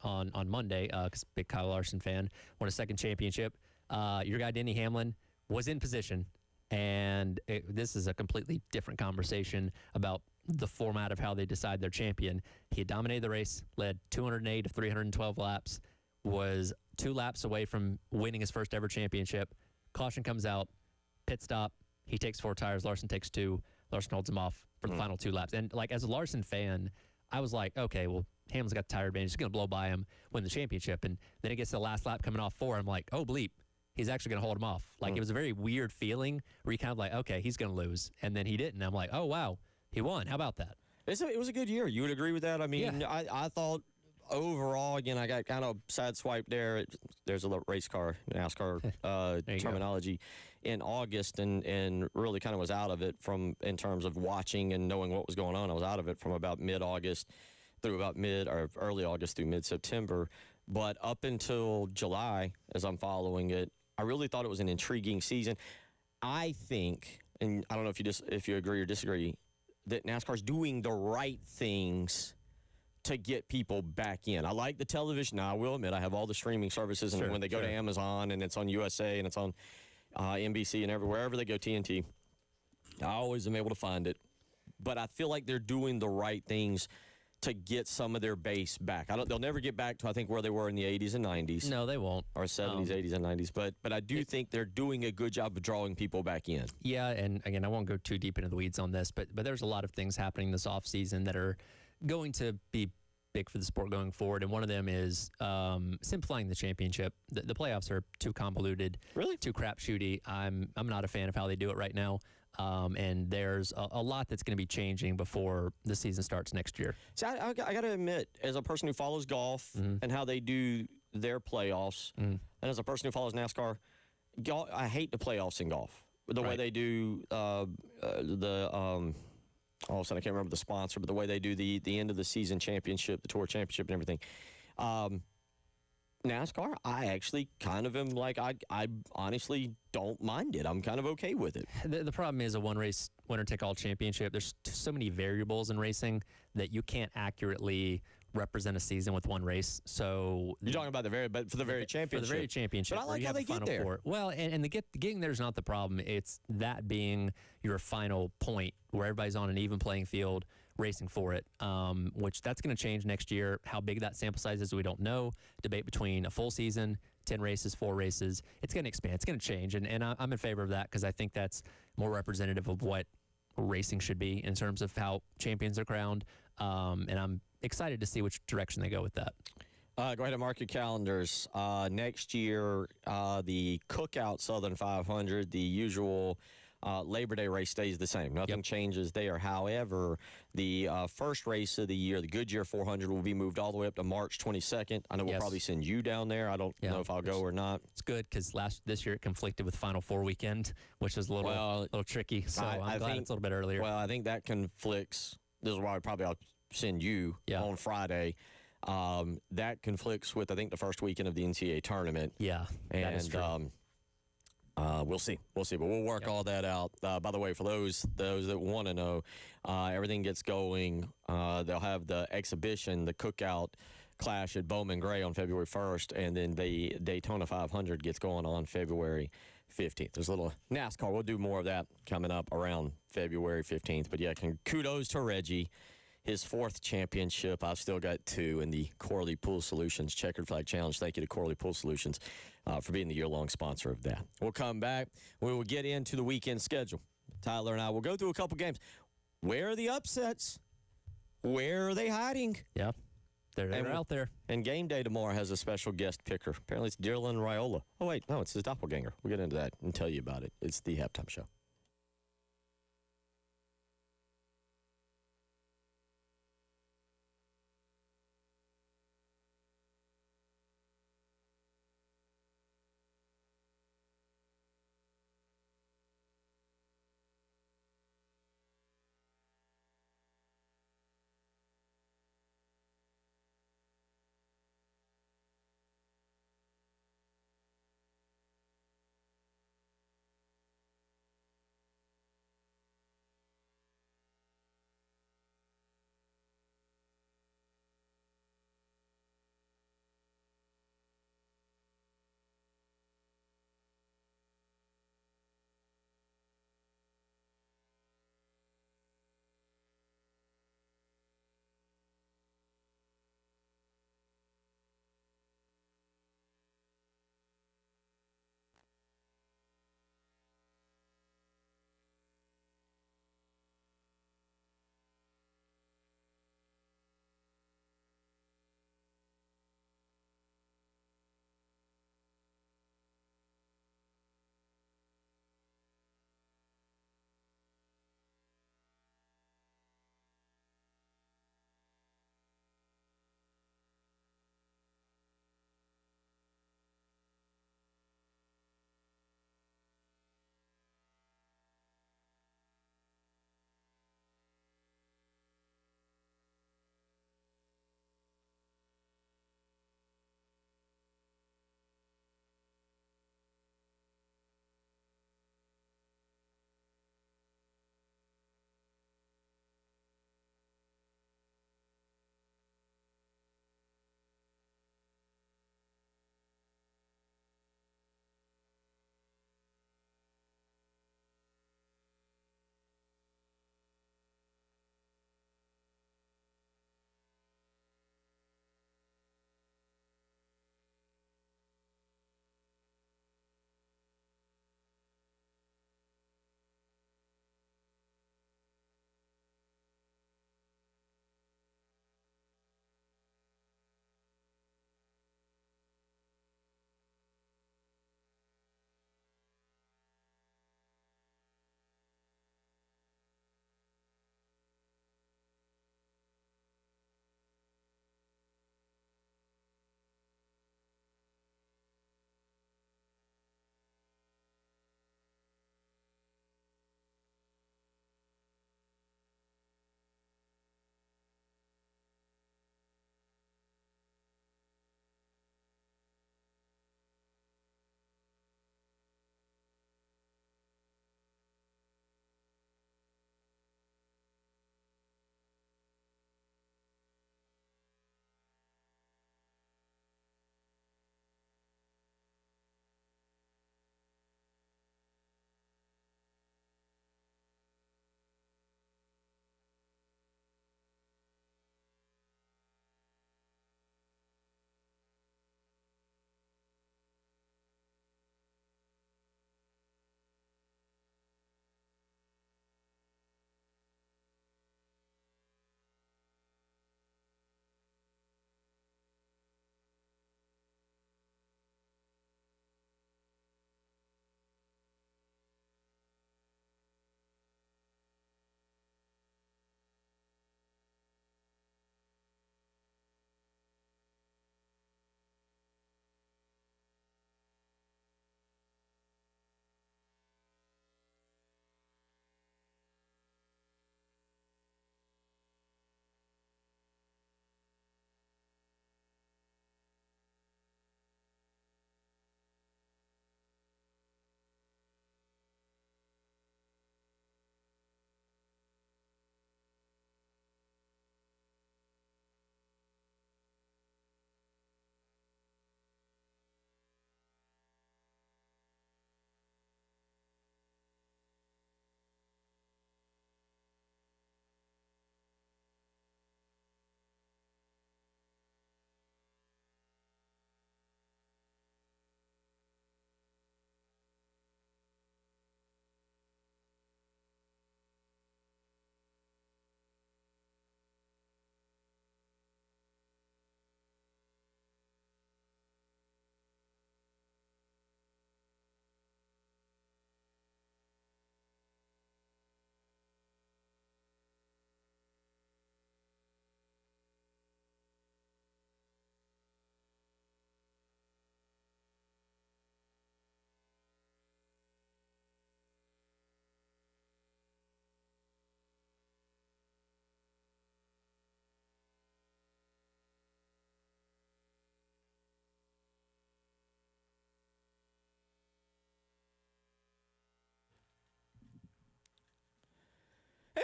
Monday because big Kyle Larson fan. Won a second championship. Your guy Denny Hamlin was in position, and this is a completely different conversation about the format of how they decide their champion. He had dominated the race, led 208 of 312 laps, was 2 laps away from winning his first ever championship. Caution comes out, pit stop. He takes 4 tires. Larson takes 2. Larson holds him off for the final 2 laps. And like as a Larson fan, I was like, okay, well, Hamlin's got the tire advantage. He's going to blow by him, win the championship. And then it gets to the last lap coming off 4. I'm like, oh, bleep. He's actually going to hold him off. Like, it was a very weird feeling where you kind of like, okay, he's going to lose. And then he didn't. I'm like, oh, wow, he won. How about that? It was a good year. You would agree with that? I mean, Yeah. I thought overall, again, I got kind of sideswiped there. There's a little race car, NASCAR terminology in August, and really kind of was out of it in terms of watching and knowing what was going on. I was out of it from about mid-August through about early August through mid-September. But up until July, as I'm following it, I really thought it was an intriguing season. I think, and I don't know if you agree or disagree, that NASCAR's doing the right things to get people back in. I like the television. Now, I will admit, I have all the streaming services, and when they go to Amazon and it's on USA and it's on NBC and wherever they go, TNT, I always am able to find it. But I feel like they're doing the right things to get some of their base back. They'll never get back to, I think, where they were in the 80s and 90s. No, they won't. Or 70s, 80s, and 90s. But I do think they're doing a good job of drawing people back in. Yeah, and again, I won't go too deep into the weeds on this, but there's a lot of things happening this offseason that are going to be big for the sport going forward, and one of them is simplifying the championship. The playoffs are too convoluted, really too crapshooty. I'm not a fan of how they do it right now, and there's a lot that's going to be changing before the season starts next year. See, I got to admit, as a person who follows golf and how they do their playoffs, and as a person who follows NASCAR, I hate the playoffs in golf. The way they do all of a sudden I can't remember the sponsor, but the way they do the end of the season championship, the tour championship and everything. NASCAR, I actually kind of am like, I honestly don't mind it. I'm kind of okay with it. The problem is a one-race winner-take-all championship. There's so many variables in racing that you can't accurately represent a season with one race. So you're talking about but for the very championship. For the very championship. But I like how they get there. Four. Well, and getting there is not the problem. It's that being your final point where everybody's on an even playing field racing for it, which that's going to change next year. How big that sample size is, we don't know. Debate between a full season, 10 races, 4 races. It's going to expand. It's going to change. And I'm in favor of that because I think that's more representative of what racing should be in terms of how champions are crowned. And I'm excited to see which direction they go with that. Go ahead and mark your calendars. Next year, the Cookout Southern 500, the usual Labor Day race stays the same. Nothing changes there. However, the first race of the year, the Goodyear 400, will be moved all the way up to March 22nd. I know we'll probably send you down there. I don't know if I'll go or not. It's good because this year it conflicted with Final Four weekend, which was a little tricky. So I'm glad it's a little bit earlier. Well, I think that conflicts. This is why I'll send you on Friday. That conflicts with, I think, the first weekend of the NCAA tournament. Yeah, and that is true. We'll see, but we'll work all that out. By the way, for those that want to know, everything gets going. They'll have the exhibition, the Cookout Clash at Bowman Gray on February 1st, and then the Daytona 500 gets going on February 15th. There's a little NASCAR. We'll do more of that coming up around February 15th. But yeah, kudos to Reggie. His 4th championship. I've still got 2 in the Corley Pool Solutions Checkered Flag Challenge. Thank you to Corley Pool Solutions for being the year-long sponsor of that. We'll come back. We will get into the weekend schedule. Tyler and I will go through a couple games. Where are the upsets? Where are they hiding? Yeah, they're out there. And game day tomorrow has a special guest picker. Apparently it's Dylan Raiola. Oh, wait, no, it's his doppelganger. We'll get into that and tell you about it. It's the halftime show.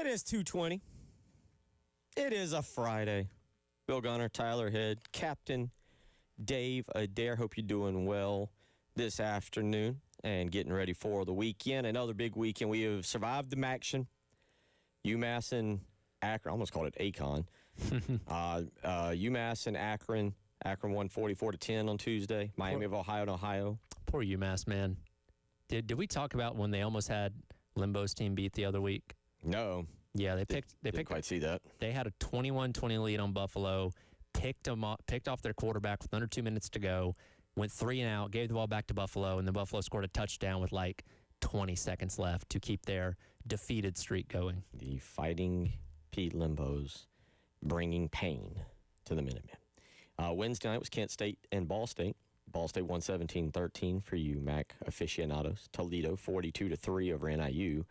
It is 2:20. It is a Friday. Bill Gunner, Tyler Head, Captain Dave Adair. Hope you're doing well this afternoon and getting ready for the weekend. Another big weekend. We have survived the Maction. UMass and Akron. I almost called it Akon. UMass and Akron. Akron won 44-10 on Tuesday. Miami of Ohio and Ohio. Poor UMass, man. Did we talk about when they almost had Limbo's team beat the other week? No. Yeah, they Didn't quite see that. They had a 21-20 lead on Buffalo, picked off their quarterback with under 2 minutes to go, went 3 and out, gave the ball back to Buffalo, and then Buffalo scored a touchdown with like 20 seconds left to keep their defeated streak going. The Fighting Pete Limbos bringing pain to the Minutemen. Wednesday night was Kent State and Ball State. Ball State won 17-13 for UMac aficionados. Toledo 42-3 over NIU.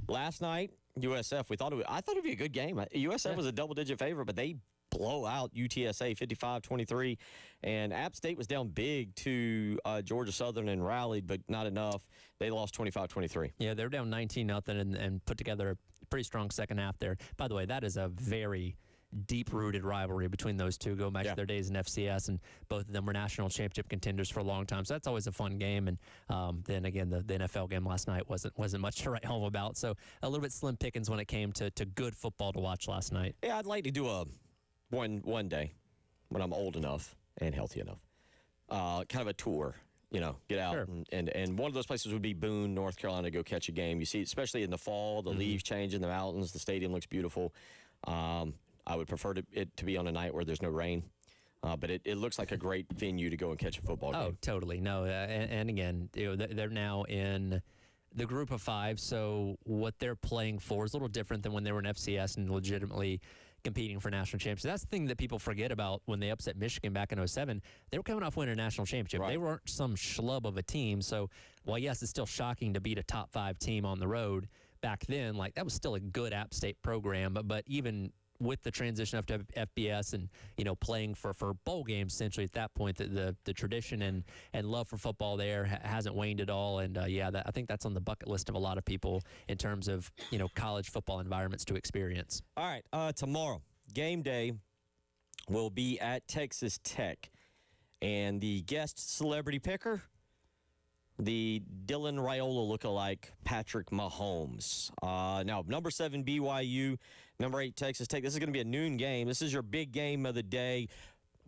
Last night, USF. I thought it'd be a good game. USF was a double-digit favorite, but they blow out UTSA 55-23, and App State was down big to Georgia Southern and rallied, but not enough. They lost 25-23. Yeah, they're down 19-0 and put together a pretty strong second half there. By the way, that is a very deep-rooted rivalry between those two, going back to their days in FCS, and both of them were national championship contenders for a long time. So that's always a fun game. And then again, the NFL game last night wasn't much to write home about. So a little bit slim pickings when it came to good football to watch last night. Yeah, I'd like to do a one day when I'm old enough and healthy enough, kind of a tour. Get out. Sure. And one of those places would be Boone, North Carolina, to go catch a game. You see, especially in the fall, the leaves change in the mountains. The stadium looks beautiful. I would prefer it to be on a night where there's no rain. But it looks like a great venue to go and catch a football game. Oh, totally. No, and again, they're now in the group of 5, so what they're playing for is a little different than when they were in FCS and legitimately competing for national championships. That's the thing that people forget about when they upset Michigan back in 2007. They were coming off winning a national championship. Right. They weren't some schlub of a team. So while, yes, it's still shocking to beat a top 5 team on the road back then, like that was still a good App State program. But even with the transition up to FBS and, playing for bowl games, essentially at that point, the tradition and love for football there hasn't waned at all. And, I think that's on the bucket list of a lot of people in terms of, college football environments to experience. All right, tomorrow, game day will be at Texas Tech. And the guest celebrity picker, the Dylan Raiola lookalike, Patrick Mahomes. Now, number 7, BYU, number 8, Texas Tech. This is going to be a noon game. This is your big game of the day.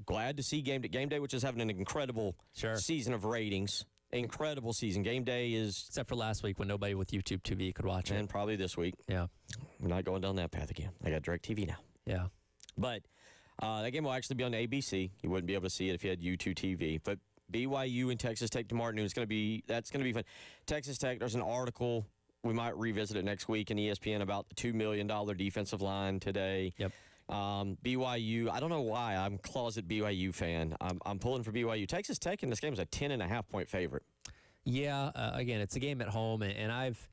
Glad to see Game Day, which is having an incredible season of ratings. Incredible season. Game Day is... Except for last week when nobody with YouTube TV could watch it. And probably this week. Yeah. I'm not going down that path again. I got DirecTV now. Yeah. But that game will actually be on ABC. You wouldn't be able to see it if you had YouTube TV. But BYU and Texas Tech tomorrow noon. That's going to be fun. Texas Tech, there's an article, we might revisit it next week in ESPN about the $2 million defensive line today. Yep. BYU, I don't know why. I'm a closet BYU fan. I'm pulling for BYU. Texas Tech in this game is a 10.5-point favorite. Yeah, again, it's a game at home, and I've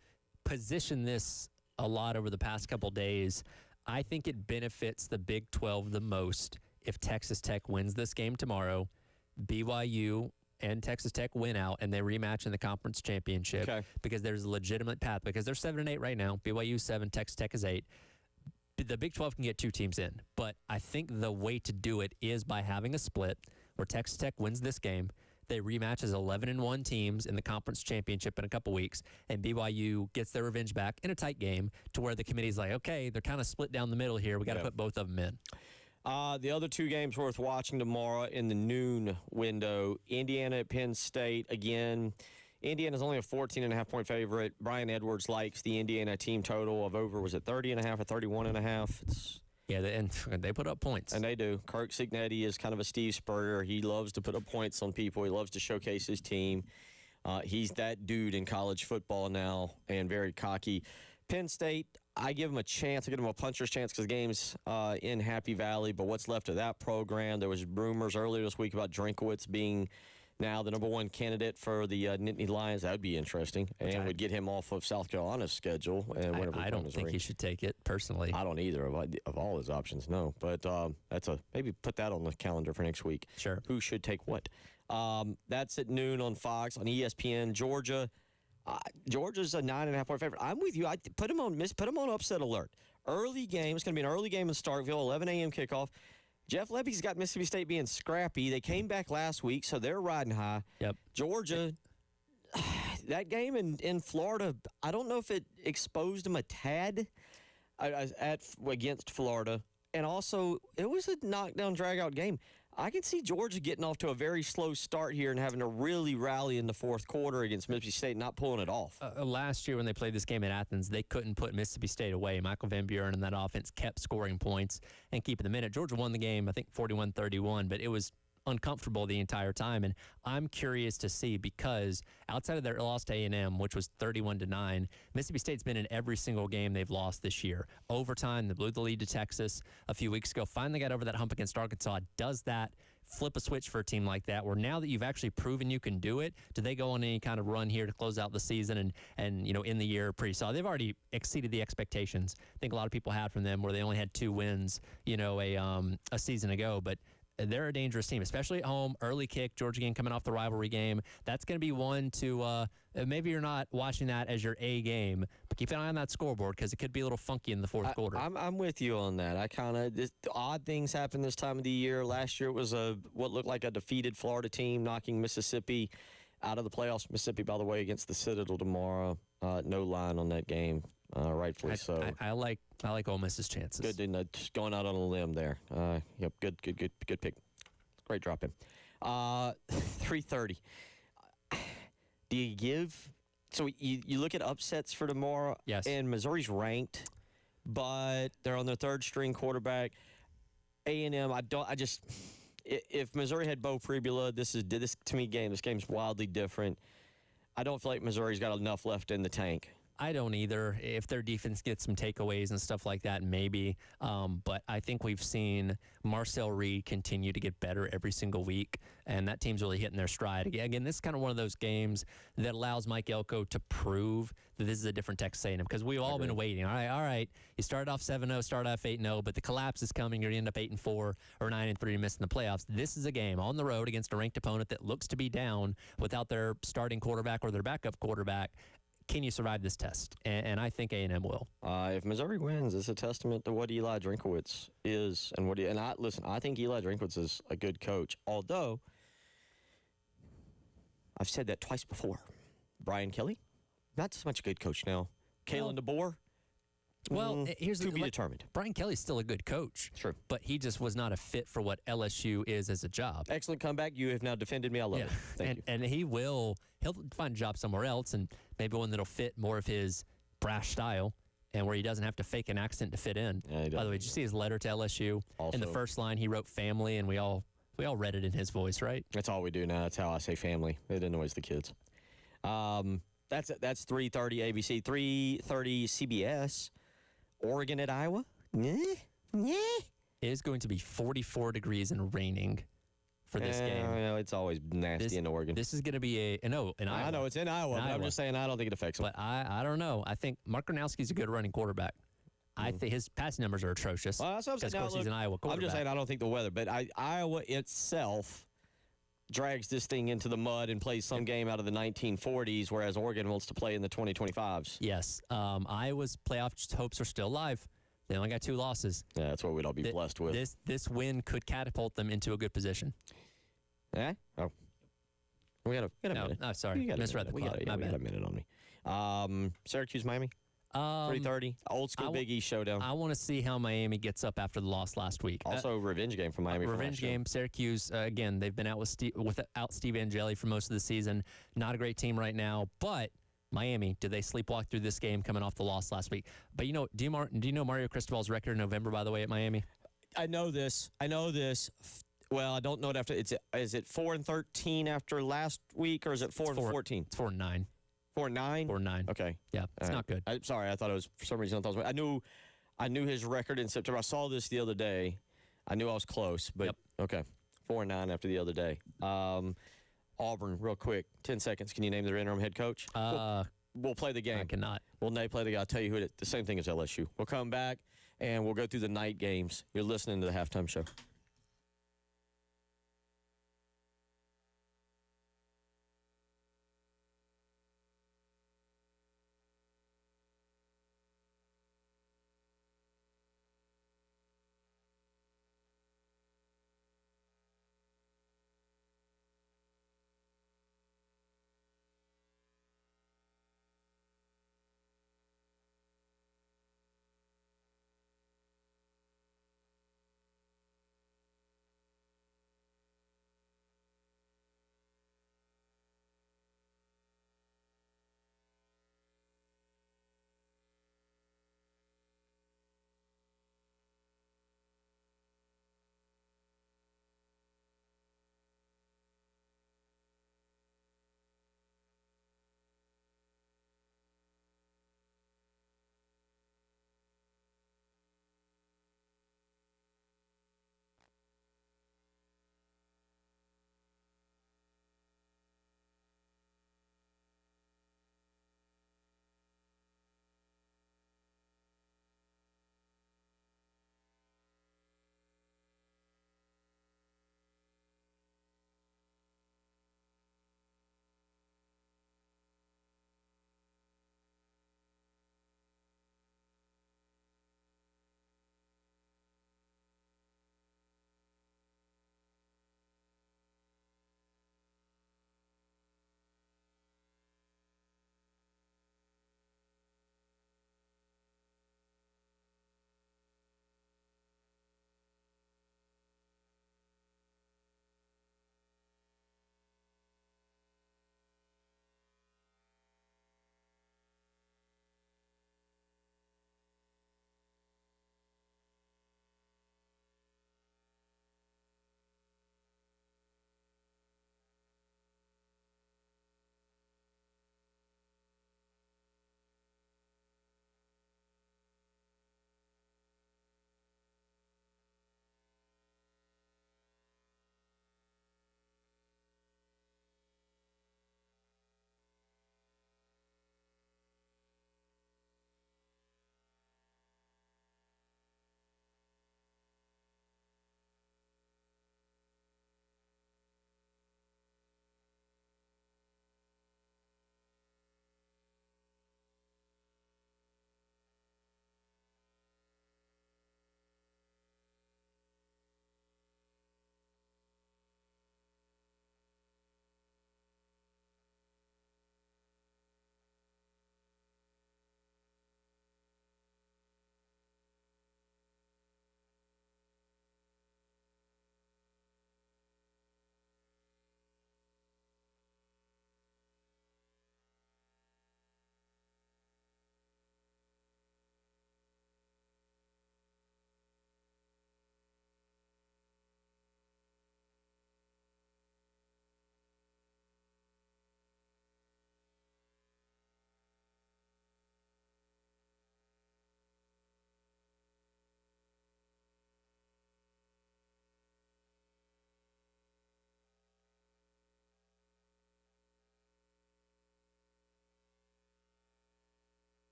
positioned this a lot over the past couple days. I think it benefits the Big 12 the most if Texas Tech wins this game tomorrow. BYU and Texas Tech win out, and they rematch in the conference championship because there's a legitimate path. Because they're 7-8 right now. BYU 7, Texas Tech is 8. The Big 12 can get 2 teams in, but I think the way to do it is by having a split where Texas Tech wins this game. They rematch as 11-1 teams in the conference championship in a couple weeks, and BYU gets their revenge back in a tight game to where the committee's like, okay, they're kind of split down the middle here. We got to put both of them in. The other 2 games worth watching tomorrow in the noon window, Indiana at Penn State. Again, Indiana's only a 14.5-point favorite. Brian Edwards likes the Indiana team total of over, was it 30.5 or 31.5? And they put up points. And they do. Kirk Cignetti is kind of a Steve Spurrier. He loves to put up points on people. He loves to showcase his team. He's that dude in college football now and very cocky. Penn State, I give him a chance. I give him a puncher's chance because the game's in Happy Valley. But what's left of that program? There was rumors earlier this week about Drinkwitz being now the number 1 candidate for the Nittany Lions. That would be interesting. And would get him off of South Carolina's schedule. And I don't think he should take it, personally. I don't either of all his options, no. But maybe put that on the calendar for next week. Sure. Who should take what? That's at noon on Fox. On ESPN, Georgia. Georgia's a 9.5-point favorite. I'm with you. I put them on upset alert. Early game. It's going to be an early game in Starkville, 11 a.m. kickoff. Jeff Lebby's got Mississippi State being scrappy. They came back last week, so they're riding high. Yep. Georgia, that game in Florida, I don't know if it exposed them a tad against Florida. And also, it was a knockdown, drag-out game. I can see Georgia getting off to a very slow start here and having to really rally in the fourth quarter against Mississippi State, not pulling it off. Last year when they played this game in Athens, they couldn't put Mississippi State away. Michael Van Buren and that offense kept scoring points and keeping them in it. Georgia won the game, I think 41-31, but it was uncomfortable the entire time. And I'm curious to see, because outside of their loss to A&M, which was 31-9, Mississippi State's been in every single game they've lost this year. Overtime, they blew the lead to Texas a few weeks ago, finally got over that hump against Arkansas. Does that flip a switch for a team like that, where now that you've actually proven you can do it, do they go on any kind of run here to close out the season and you know, in the year pretty solid? They've already exceeded the expectations I think a lot of people had from them, where they only had 2 wins, you know, a season ago. But they're a dangerous team, especially at home. Early kick, Georgia game coming off the rivalry game. That's going to be one to maybe you're not watching that as your A game, but keep an eye on that scoreboard because it could be a little funky in the fourth quarter. I'm with you on that. Odd things happen this time of the year. Last year it was what looked like a defeated Florida team knocking Mississippi out of the playoffs. Mississippi, by the way, against the Citadel tomorrow. No line on that game, rightfully so. I like Ole Miss's chances. Good, just going out on a limb there. Yep, good pick. Great drop in. 3:30. Do you give? So you look at upsets for tomorrow. Yes. And Missouri's ranked, but they're on their third string quarterback. A&M. If Missouri had Bo Pribula, this to me game. This game's wildly different. I don't feel like Missouri's got enough left in the tank. I don't either. If their defense gets some takeaways and stuff like that, maybe. But I think we've seen Marcel Reed continue to get better every single week, and that team's really hitting their stride. Again, this is kind of one of those games that allows Mike Elko to prove that this is a different Texas A&M, because we've all been waiting. All right. You started off 7-0, start off 8-0, but the collapse is coming. You're going to end up 8-4 or 9-3, missing the playoffs. This is a game on the road against a ranked opponent that looks to be down without their starting quarterback or their backup quarterback. Can you survive this test? And I think A&M will. If Missouri wins, it's a testament to what Eli Drinkwitz is, and I think Eli Drinkwitz is a good coach. Although I've said that twice before. Brian Kelly, not so much a good coach now. Kalen DeBoer. Well, here's to be determined. Brian Kelly's still a good coach. True. But he just was not a fit for what LSU is as a job. Excellent comeback. You have now defended me. I love it. Thank you. And he'll find a job somewhere else, and maybe one that'll fit more of his brash style and where he doesn't have to fake an accent to fit in. Yeah, by the way, did you see his letter to LSU? Also, in the first line, he wrote family, and we all read it in his voice, right? That's all we do now. That's how I say family. It annoys the kids. That's 3:30 ABC, 3:30 CBS. Oregon at Iowa? It is going to be 44 degrees and raining for this game. It's always nasty in Oregon. This is going to be in Iowa. I know it's in Iowa, but I'm just saying I don't think it affects him. But I don't know. I think Mark Gronowski's a good running quarterback. I think his passing numbers are atrocious. Well, that's what I'm saying. Of course, he's an Iowa quarterback. I'm just saying I don't think the weather, but Iowa itself drags this thing into the mud and plays some game out of the 1940s, whereas Oregon wants to play in the 2025s. Yes. Iowa's playoff hopes are still alive. They only got 2 losses. Yeah, that's what we'd all be blessed with. This win could catapult them into a good position. Eh? Oh. We got a minute. Oh, sorry. Misread the clock. We got a minute on me. Syracuse, Miami? 3:30. Old school Big East showdown. I want to see how Miami gets up after the loss last week. Also, revenge game for Miami. Revenge game. Syracuse, again, they've been out without Steve Angeli for most of the season. Not a great team right now, but Miami, did they sleepwalk through this game coming off the loss last week? But do you know Mario Cristobal's record in November, by the way, at Miami? I know this. Well, I don't know it after. Is it 4-13 after last week, or is it 4-14? It's 4-9. 4-9? 4-9. Okay. Yeah, it's not good. Sorry, I thought it was, for some reason, I knew his record in September. I saw this the other day. I knew I was close, but okay. 4-9 after the other day. Auburn, real quick, 10 seconds. Can you name their interim head coach? We'll play the game. I cannot. We'll play the game. I'll tell you who the same thing as LSU. We'll come back, and we'll go through the night games. You're listening to the Halftime Show.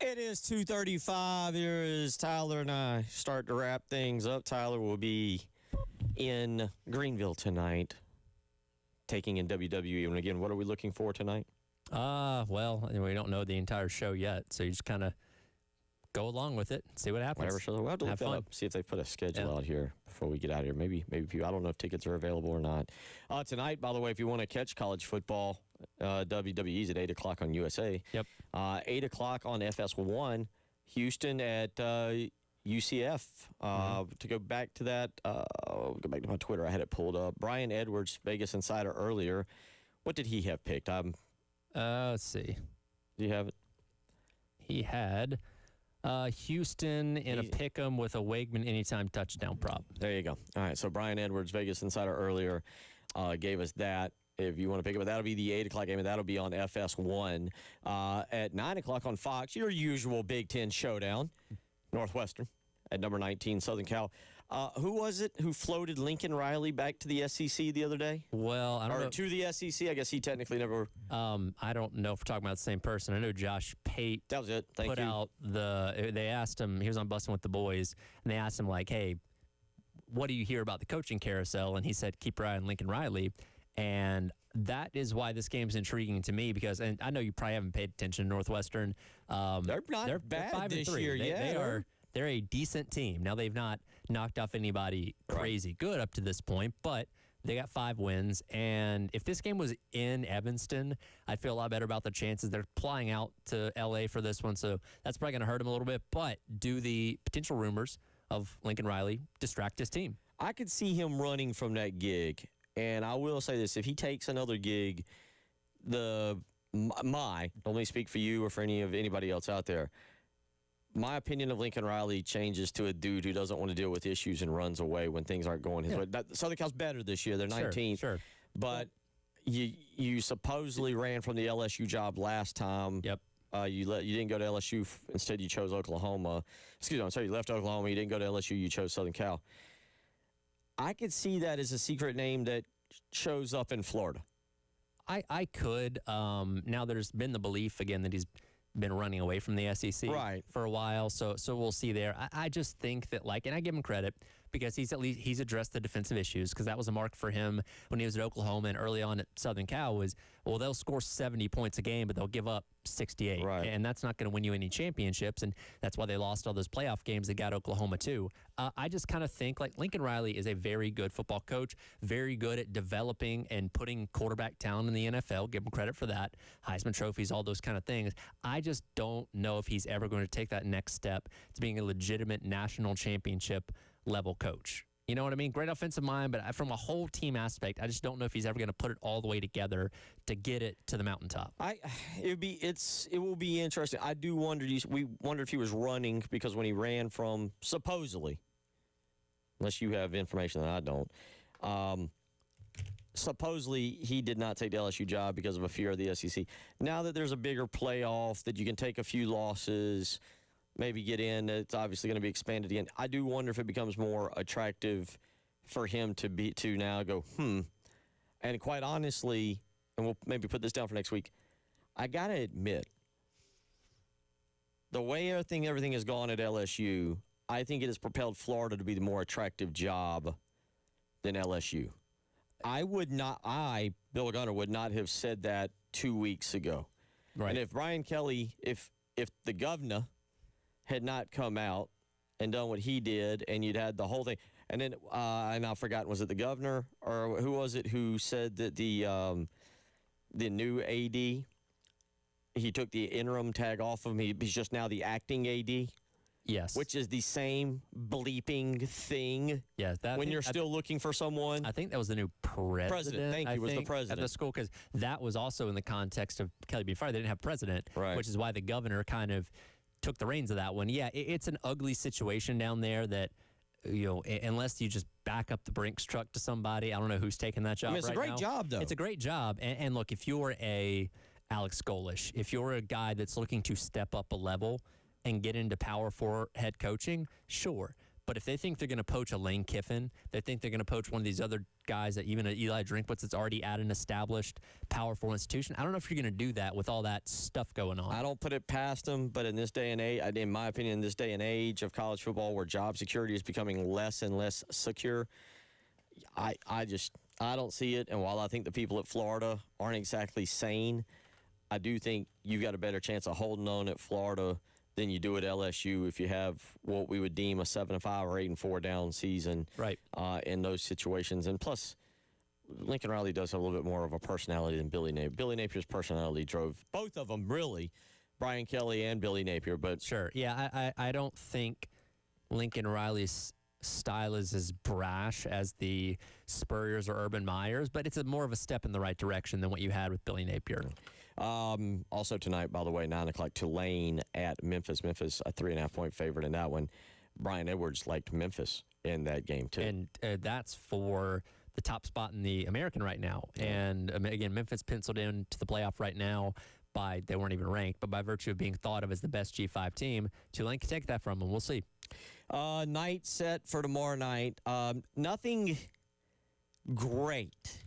It is 2:35. Here is Tyler and I start to wrap things up. Tyler will be in Greenville tonight, taking in WWE. And again, what are we looking for tonight? Well, we don't know the entire show yet, so you just kind of go along with it, see what happens. Whatever show. We'll have to look that up, see if they put a schedule out here before we get out of here. Maybe people, I don't know if tickets are available or not. Tonight, by the way, if you want to catch college football, WWE's at 8 o'clock on USA. Yep. 8 o'clock on FS1, Houston at UCF. To go back to that, I'll go back to my Twitter. I had it pulled up. Brian Edwards, Vegas Insider earlier. What did he have picked? Let's see. Do you have it? He had Houston in a pick'em with a Wegman anytime touchdown prop. There you go. All right, so Brian Edwards, Vegas Insider earlier, gave us that. If you want to pick it up, that'll be the 8 o'clock game, and that'll be on FS1. At 9 o'clock on Fox, your usual Big Ten showdown, Northwestern at number 19, Southern Cal. Who was it who floated Lincoln Riley back to the SEC the other day? Well, I don't know. Or to the SEC? I guess he technically never. I don't know if we're talking about the same person. I know Josh Pate. That was it. Thank put you. out they asked him, he was on Bustin' with the Boys, and they asked him, like, hey, what do you hear about the coaching carousel? And he said, keep your eye on Lincoln Riley. And that is why this game's intriguing to me because, and I know you probably haven't paid attention to Northwestern. They're not bad 5-3 this year. They're a decent team. Now, they've not knocked off anybody crazy good up to this point, but they got 5 wins. And if this game was in Evanston, I'd feel a lot better about their chances. They're flying out to L.A. for this one, so that's probably going to hurt them a little bit. But do the potential rumors of Lincoln Riley distract his team? I could see him running from that gig. And I will say this, if he takes another gig, don't let me speak for you or for anybody else out there, my opinion of Lincoln Riley changes to a dude who doesn't want to deal with issues and runs away when things aren't going his way. Southern Cal's better this year. They're 19th. Sure. But you supposedly ran from the LSU job last time. Yep. You didn't go to LSU. Instead, you chose Oklahoma. Excuse me, I'm sorry, you left Oklahoma. You didn't go to LSU. You chose Southern Cal. I could see that as a secret name that shows up in Florida. I could. Now there's been the belief again that he's been running away from the SEC for a while, so we'll see there. I just think that, and I give him credit because he's addressed the defensive issues because that was a mark for him when he was at Oklahoma and early on at Southern Cal was, well, they'll score 70 points a game, but they'll give up 68. Right. And that's not going to win you any championships, and that's why they lost all those playoff games that got Oklahoma too. I just kind of think Lincoln Riley is a very good football coach, very good at developing and putting quarterback talent in the NFL. Give him credit for that. Heisman trophies, all those kind of things. I just don't know if he's ever going to take that next step to being a legitimate national championship level coach. You know what I mean? Great offensive mind, but from a whole team aspect, I just don't know if he's ever going to put it all the way together to get it to the mountaintop. It will be interesting. I do wonder. We wonder if he was running because when he ran from supposedly, unless you have information that I don't, supposedly he did not take the LSU job because of a fear of the SEC. Now that there's a bigger playoff, that you can take a few losses, maybe get in, it's obviously going to be expanded again. I do wonder if it becomes more attractive for him to now go, And quite honestly, and we'll maybe put this down for next week, I got to admit, the way everything has gone at LSU, I think it has propelled Florida to be the more attractive job than LSU. Bill Gunner, would not have said that 2 weeks ago. Right. And if Brian Kelly, if the governor had not come out and done what he did, and you'd had the whole thing, and then and I've forgotten, was it the governor or who was it who said that the new AD, he took the interim tag off of him? He's just now the acting AD. Yes. Which is the same bleeping thing. Yeah. When you're still looking for someone. I think that was the new president. Thank you. Was the president at the school, because that was also in the context of Kelly being fired. They didn't have president, which is why the governor kind of took the reins of that one. Yeah, it's an ugly situation down there that, unless you just back up the Brinks truck to somebody, I don't know who's taking that job. It's a great job, though. It's a great job. And look, if you're a Alex Golesh, if you're a guy that's looking to step up a level and get into Power 4 head coaching, sure. But if they think they're going to poach a Lane Kiffin, they think they're going to poach one of these other guys that even Eli Drinkwitz that's already at an established powerful institution. I don't know if you're going to do that with all that stuff going on. I don't put it past them, but in this day and age, in my opinion, in this day and age of college football where job security is becoming less and less secure, I don't see it. And while I think the people at Florida aren't exactly sane, I do think you've got a better chance of holding on at Florida than you do at LSU if you have what we would deem a 7-5 or 8-4 down season, right? In those situations. And plus, Lincoln Riley does have a little bit more of a personality than Billy Napier. Billy Napier's personality drove both of them, really, Brian Kelly and Billy Napier. But sure, yeah, I don't think Lincoln Riley's style is as brash as the Spurriers or Urban Meyers, but it's more of a step in the right direction than what you had with Billy Napier. Also tonight, by the way, 9 o'clock, Tulane at Memphis. Memphis, a 3.5-point favorite in that one. Brian Edwards liked Memphis in that game, too. And that's for the top spot in the American right now. And, again, Memphis penciled in to the playoff right now they weren't even ranked, but by virtue of being thought of as the best G5 team, Tulane can take that from them. We'll see. Night set for tomorrow night. Nothing great.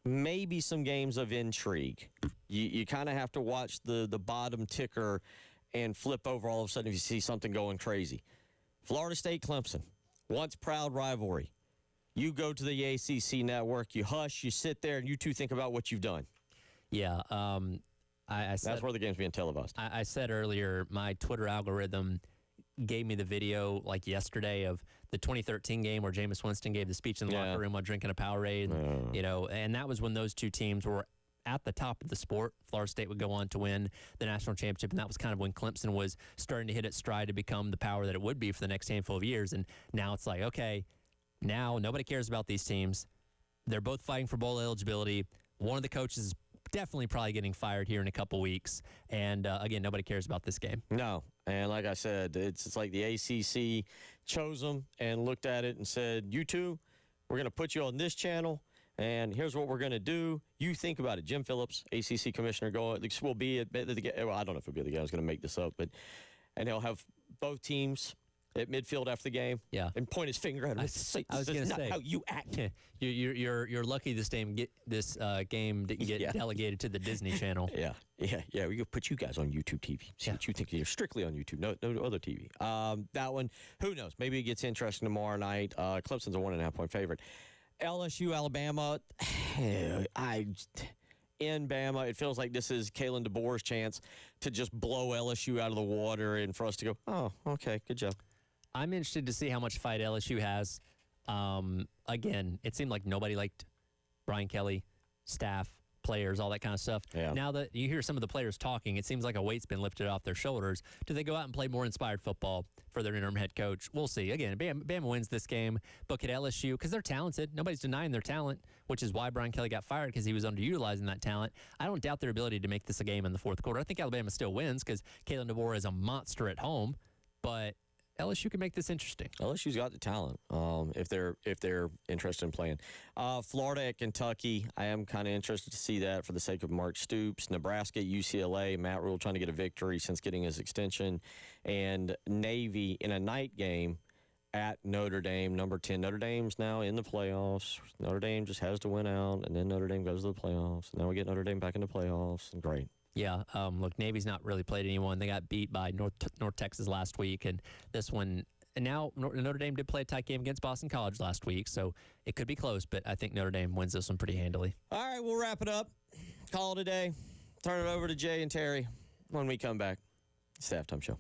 Maybe some games of intrigue. You kind of have to watch the bottom ticker and flip over all of a sudden if you see something going crazy. Florida State Clemson, once proud rivalry. You go to the ACC network, you hush, you sit there, and you two think about what you've done. Yeah, I said, that's where the game's being televised. I said earlier, my Twitter algorithm gave me the video like yesterday of the 2013 game where Jameis Winston gave the speech in the locker room while drinking a Powerade. And that was when those two teams were at the top of the sport. Florida State would go on to win the national championship, and that was kind of when Clemson was starting to hit its stride to become the power that it would be for the next handful of years. And now it's like, okay, now nobody cares about these teams. They're both fighting for bowl eligibility. One of the coaches is definitely probably getting fired here in a couple weeks. And, again, nobody cares about this game. No. And like I said, it's like the ACC chose them and looked at it and said, you two, we're going to put you on this channel, and here's what we're going to do. You think about it. Jim Phillips, ACC commissioner, will be at the well, I don't know if he'll be the guy who's going to make this up, and he'll have both teams at midfield after the game, and point his finger at him. I was going to say, how you act. You're lucky this game didn't get delegated to the Disney Channel. Yeah. We could put you guys on YouTube TV. See what you think. You're strictly on YouTube, no other TV. That one, who knows? Maybe it gets interesting tomorrow night. Clemson's a 1.5-point favorite. LSU, Alabama. In Bama, it feels like this is Kalen DeBoer's chance to just blow LSU out of the water and for us to go, oh, okay, good job. I'm interested to see how much fight LSU has. Again, it seemed like nobody liked Brian Kelly, staff, players, all that kind of stuff. Yeah. Now that you hear some of the players talking, it seems like a weight's been lifted off their shoulders. Do they go out and play more inspired football for their interim head coach? We'll see. Again, Bama wins this game, but could LSU, because they're talented, nobody's denying their talent, which is why Brian Kelly got fired, because he was underutilizing that talent. I don't doubt their ability to make this a game in the fourth quarter. I think Alabama still wins because Kalen DeBoer is a monster at home, but LSU can make this interesting. LSU's got the talent if they're interested in playing. Florida at Kentucky, I am kind of interested to see that for the sake of Mark Stoops. Nebraska at UCLA, Matt Rule trying to get a victory since getting his extension. And Navy in a night game at Notre Dame, number 10. Notre Dame's now in the playoffs. Notre Dame just has to win out, and then Notre Dame goes to the playoffs. Now we get Notre Dame back in the playoffs, and great. Yeah, look, Navy's not really played anyone. They got beat by North Texas last week, and this one. And now Notre Dame did play a tight game against Boston College last week, so it could be close, but I think Notre Dame wins this one pretty handily. All right, we'll wrap it up. Call it a day. Turn it over to Jay and Terry when we come back. It's the Halftime Show.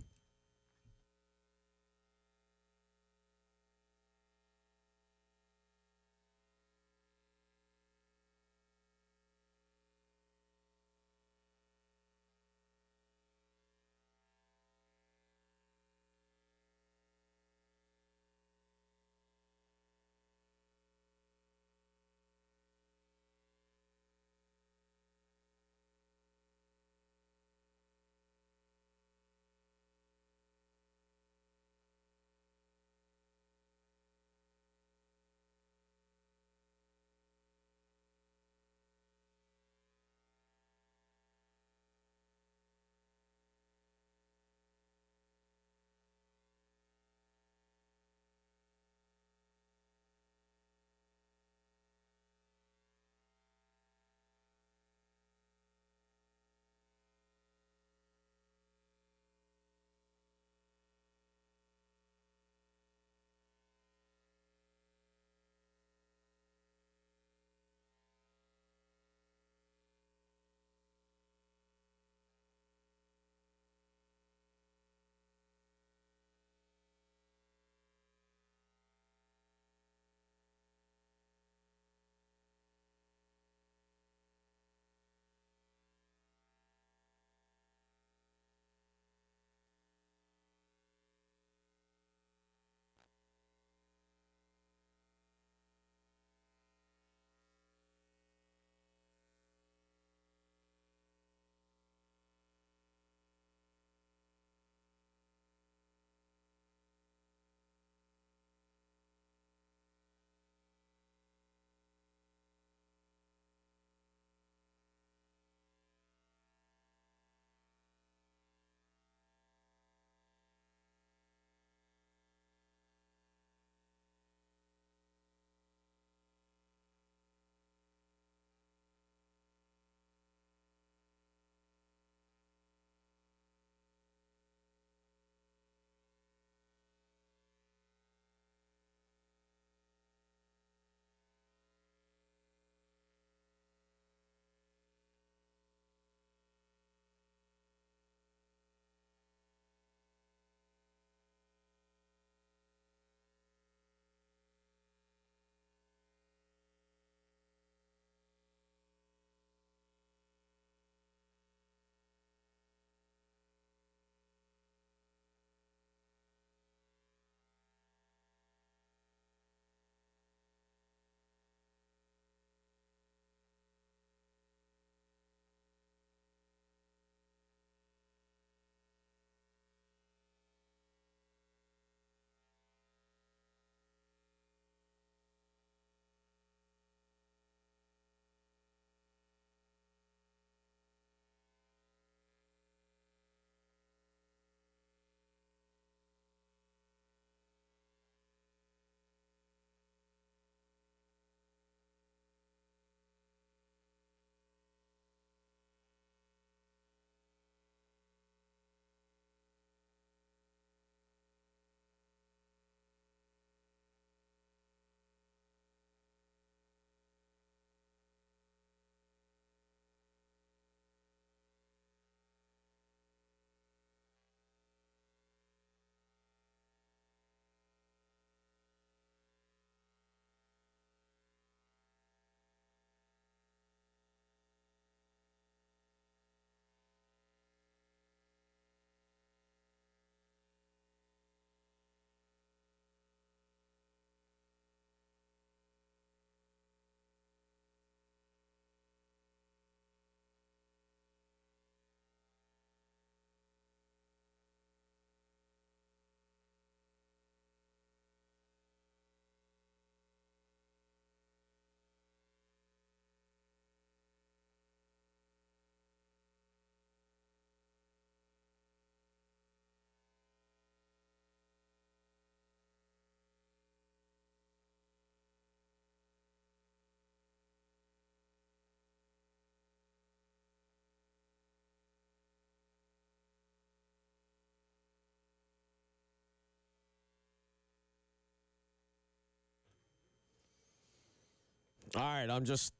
All right, I'm just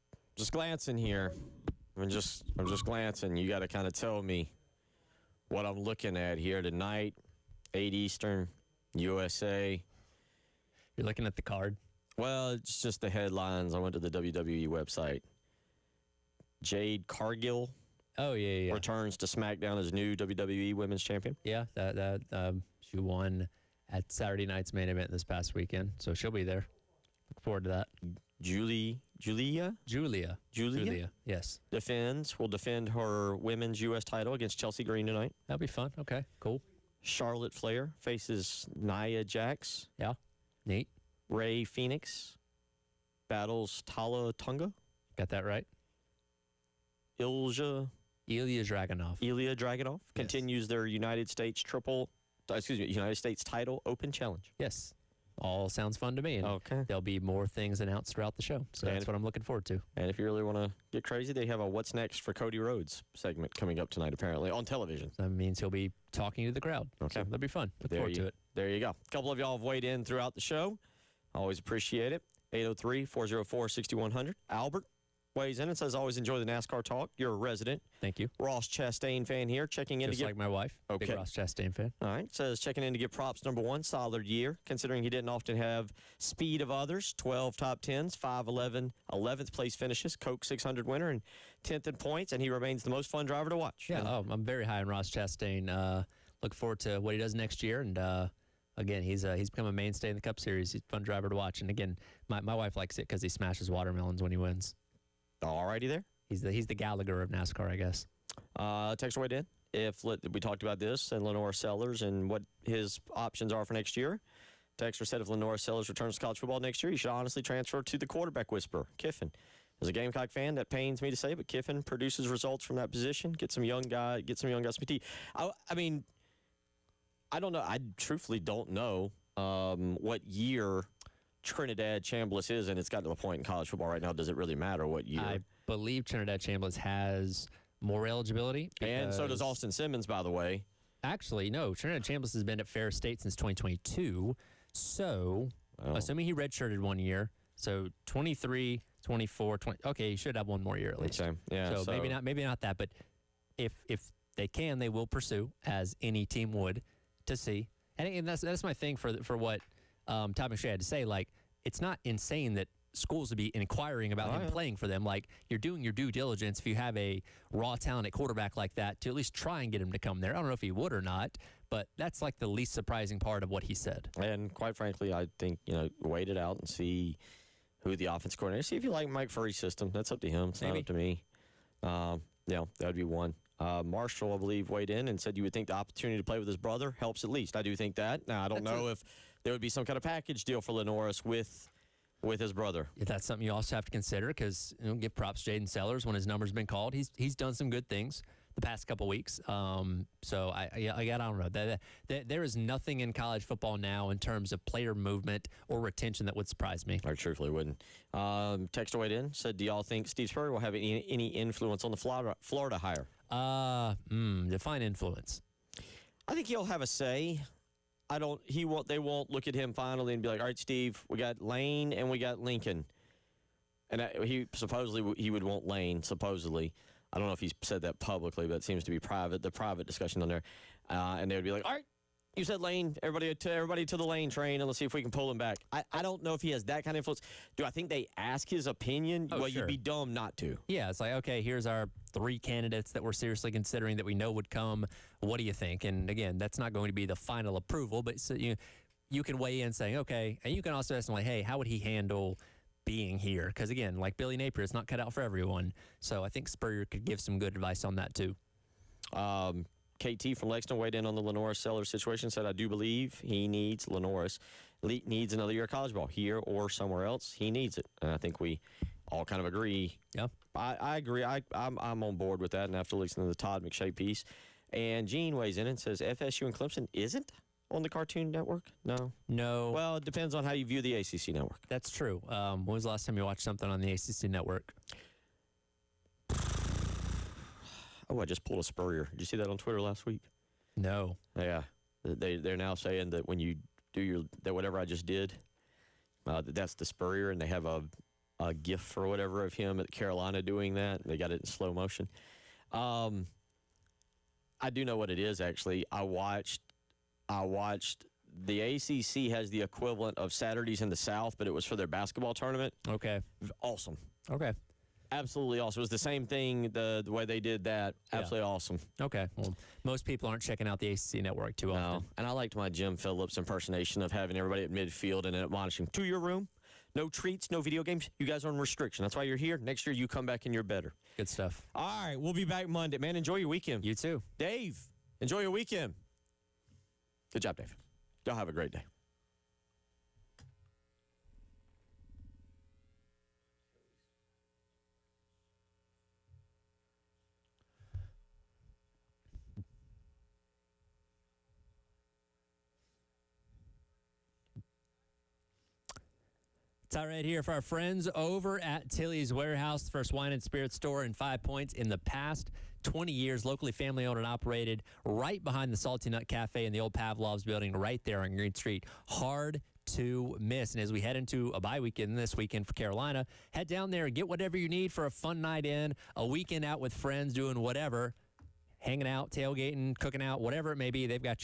glancing here. I'm just glancing. You got to kind of tell me what I'm looking at here tonight. 8 Eastern, USA. You're looking at the card? Well, it's just the headlines. I went to the WWE website. Jade Cargill returns to SmackDown as new WWE Women's Champion. Yeah, she won at Saturday night's main event this past weekend, so she'll be there. Look forward to that. Julia, yes. Will defend her women's U.S. title against Chelsea Green tonight. That'll be fun. Okay, cool. Charlotte Flair faces Nia Jax. Yeah, neat. Ray Phoenix battles Tala Tonga. Got that right. Ilya Dragunov continues their United States title open challenge. Yes. All sounds fun to me. And okay. There'll be more things announced throughout the show. So that's what I'm looking forward to. And if you really want to get crazy, they have a What's Next for Cody Rhodes segment coming up tonight, apparently, on television. That means he'll be talking to the crowd. Okay. So that'll be fun. Look forward to it. There you go. A couple of y'all have weighed in throughout the show. Always appreciate it. 803-404-6100. Albert weighs in and says, always enjoy the NASCAR talk. You're a resident. Thank you. Ross Chastain fan here, checking in Just to get... like my wife. Okay. Big Ross Chastain fan. All right. Says, checking in to give props. Number one, solid year, considering he didn't often have speed of others. 12 top 10s, 5'11", 11th place finishes, Coke 600 winner, and 10th in points, and he remains the most fun driver to watch. Yeah, I'm very high on Ross Chastain. Look forward to what he does next year, and... Again, he's become a mainstay in the Cup Series. He's a fun driver to watch. And again, my wife likes it because he smashes watermelons when he wins. All righty there. He's the Gallagher of NASCAR, I guess. Text right in. We talked about this and Lenora Sellers and what his options are for next year. Texter said if Lenora Sellers returns to college football next year, he should honestly transfer to the quarterback whisperer, Kiffin. As a Gamecock fan, that pains me to say, but Kiffin produces results from that position. Get some young guys some tea. I mean, I don't know. I truthfully don't know what year Trinidad Chambliss is, and it's gotten to the point in college football right now. Does it really matter what year? I believe Trinidad Chambliss has more eligibility. And so does Austin Simmons, by the way. Actually, no. Trinidad Chambliss has been at Ferris State since 2022. So, assuming he redshirted 1 year, so 23, 24, 20. Okay, he should have one more year at least. Okay. Yeah. So maybe not that, but if they can, they will pursue, as any team would, to see. And that's my thing for what Todd McShay had to say. Like, it's not insane that schools would be inquiring about him playing for them. Like, you're doing your due diligence if you have a raw talent at quarterback like that to at least try and get him to come there. I don't know if he would or not, but that's like the least surprising part of what he said. And quite frankly, I think, wait it out and see who the offense coordinator. See if you like Mike Furry's system. That's up to him. It's not up to me. That would be one. Marshall, I believe, weighed in and said you would think the opportunity to play with his brother helps at least. I do think that. Now, I don't know if there would be some kind of package deal for Lenoris with his brother. Yeah, that's something you also have to consider because give props to Jaden Sellers when his number's been called. He's done some good things the past couple weeks. So I don't know. There is nothing in college football now in terms of player movement or retention that would surprise me. I truthfully wouldn't. Texter weighed in, said, do y'all think Steve Spurrier will have any influence on the Florida hire? Define influence. I think he'll have a say. They won't look at him finally and be like, all right, Steve, we got Lane and we got Lincoln. And he would want Lane, supposedly. I don't know if he's said that publicly, but it seems to be the private discussion on there. And they would be like, all right, you said Lane, everybody to the Lane train, and let's see if we can pull him back. I don't know if he has that kind of influence. Do I think they ask his opinion? Well, You'd be dumb not to. Yeah, it's like, okay, here's our 3 candidates that we're seriously considering that we know would come. What do you think? And again, that's not going to be the final approval, but so you can weigh in saying, okay, and you can also ask him, like, hey, how would he handle being here? Because again, like Billy Napier, it's not cut out for everyone. So I think Spurrier could give some good advice on that too. KT from Lexington weighed in on the Lenoris Sellers situation, said, I do believe he needs Lenoris. Needs another year of college ball here or somewhere else. He needs it. And I think we all kind of agree. Yeah. I agree. I'm on board with that. And after listening to the Todd McShay piece, and Gene weighs in and says FSU and Clemson isn't on the Cartoon Network? No. Well, it depends on how you view the ACC network. That's true. When was the last time you watched something on the ACC network? Oh, I just pulled a Spurrier. Did you see that on Twitter last week? No. Yeah. They're now saying that when you do that whatever I just did, that's the Spurrier, and they have a a GIF or whatever of him at Carolina doing that. They got it in slow motion. I do know what it is, actually. I watched the ACC has the equivalent of Saturdays in the South, but it was for their basketball tournament. Okay. Awesome. Okay. Absolutely awesome. It was the same thing, the way they did that. Absolutely awesome. Okay. Well, most people aren't checking out the ACC network too often. And I liked my Jim Phillips impersonation of having everybody at midfield and admonishing, to your room. No treats, no video games. You guys are on restriction. That's why you're here. Next year, you come back and you're better. Good stuff. All right. We'll be back Monday. Man, enjoy your weekend. You too. Dave, enjoy your weekend. Good job, Dave. Y'all have a great day. It's all right here for our friends over at Tilly's Warehouse, the first wine and spirit store in 5 Points in the past 20 years, locally family owned and operated, right behind the Salty Nut Cafe in the old Pavlov's building, right there on Green Street. Hard to miss. And as we head into a bye weekend this weekend for Carolina, head down there and get whatever you need for a fun night in, a weekend out with friends doing whatever, hanging out, tailgating, cooking out, whatever it may be. They've got you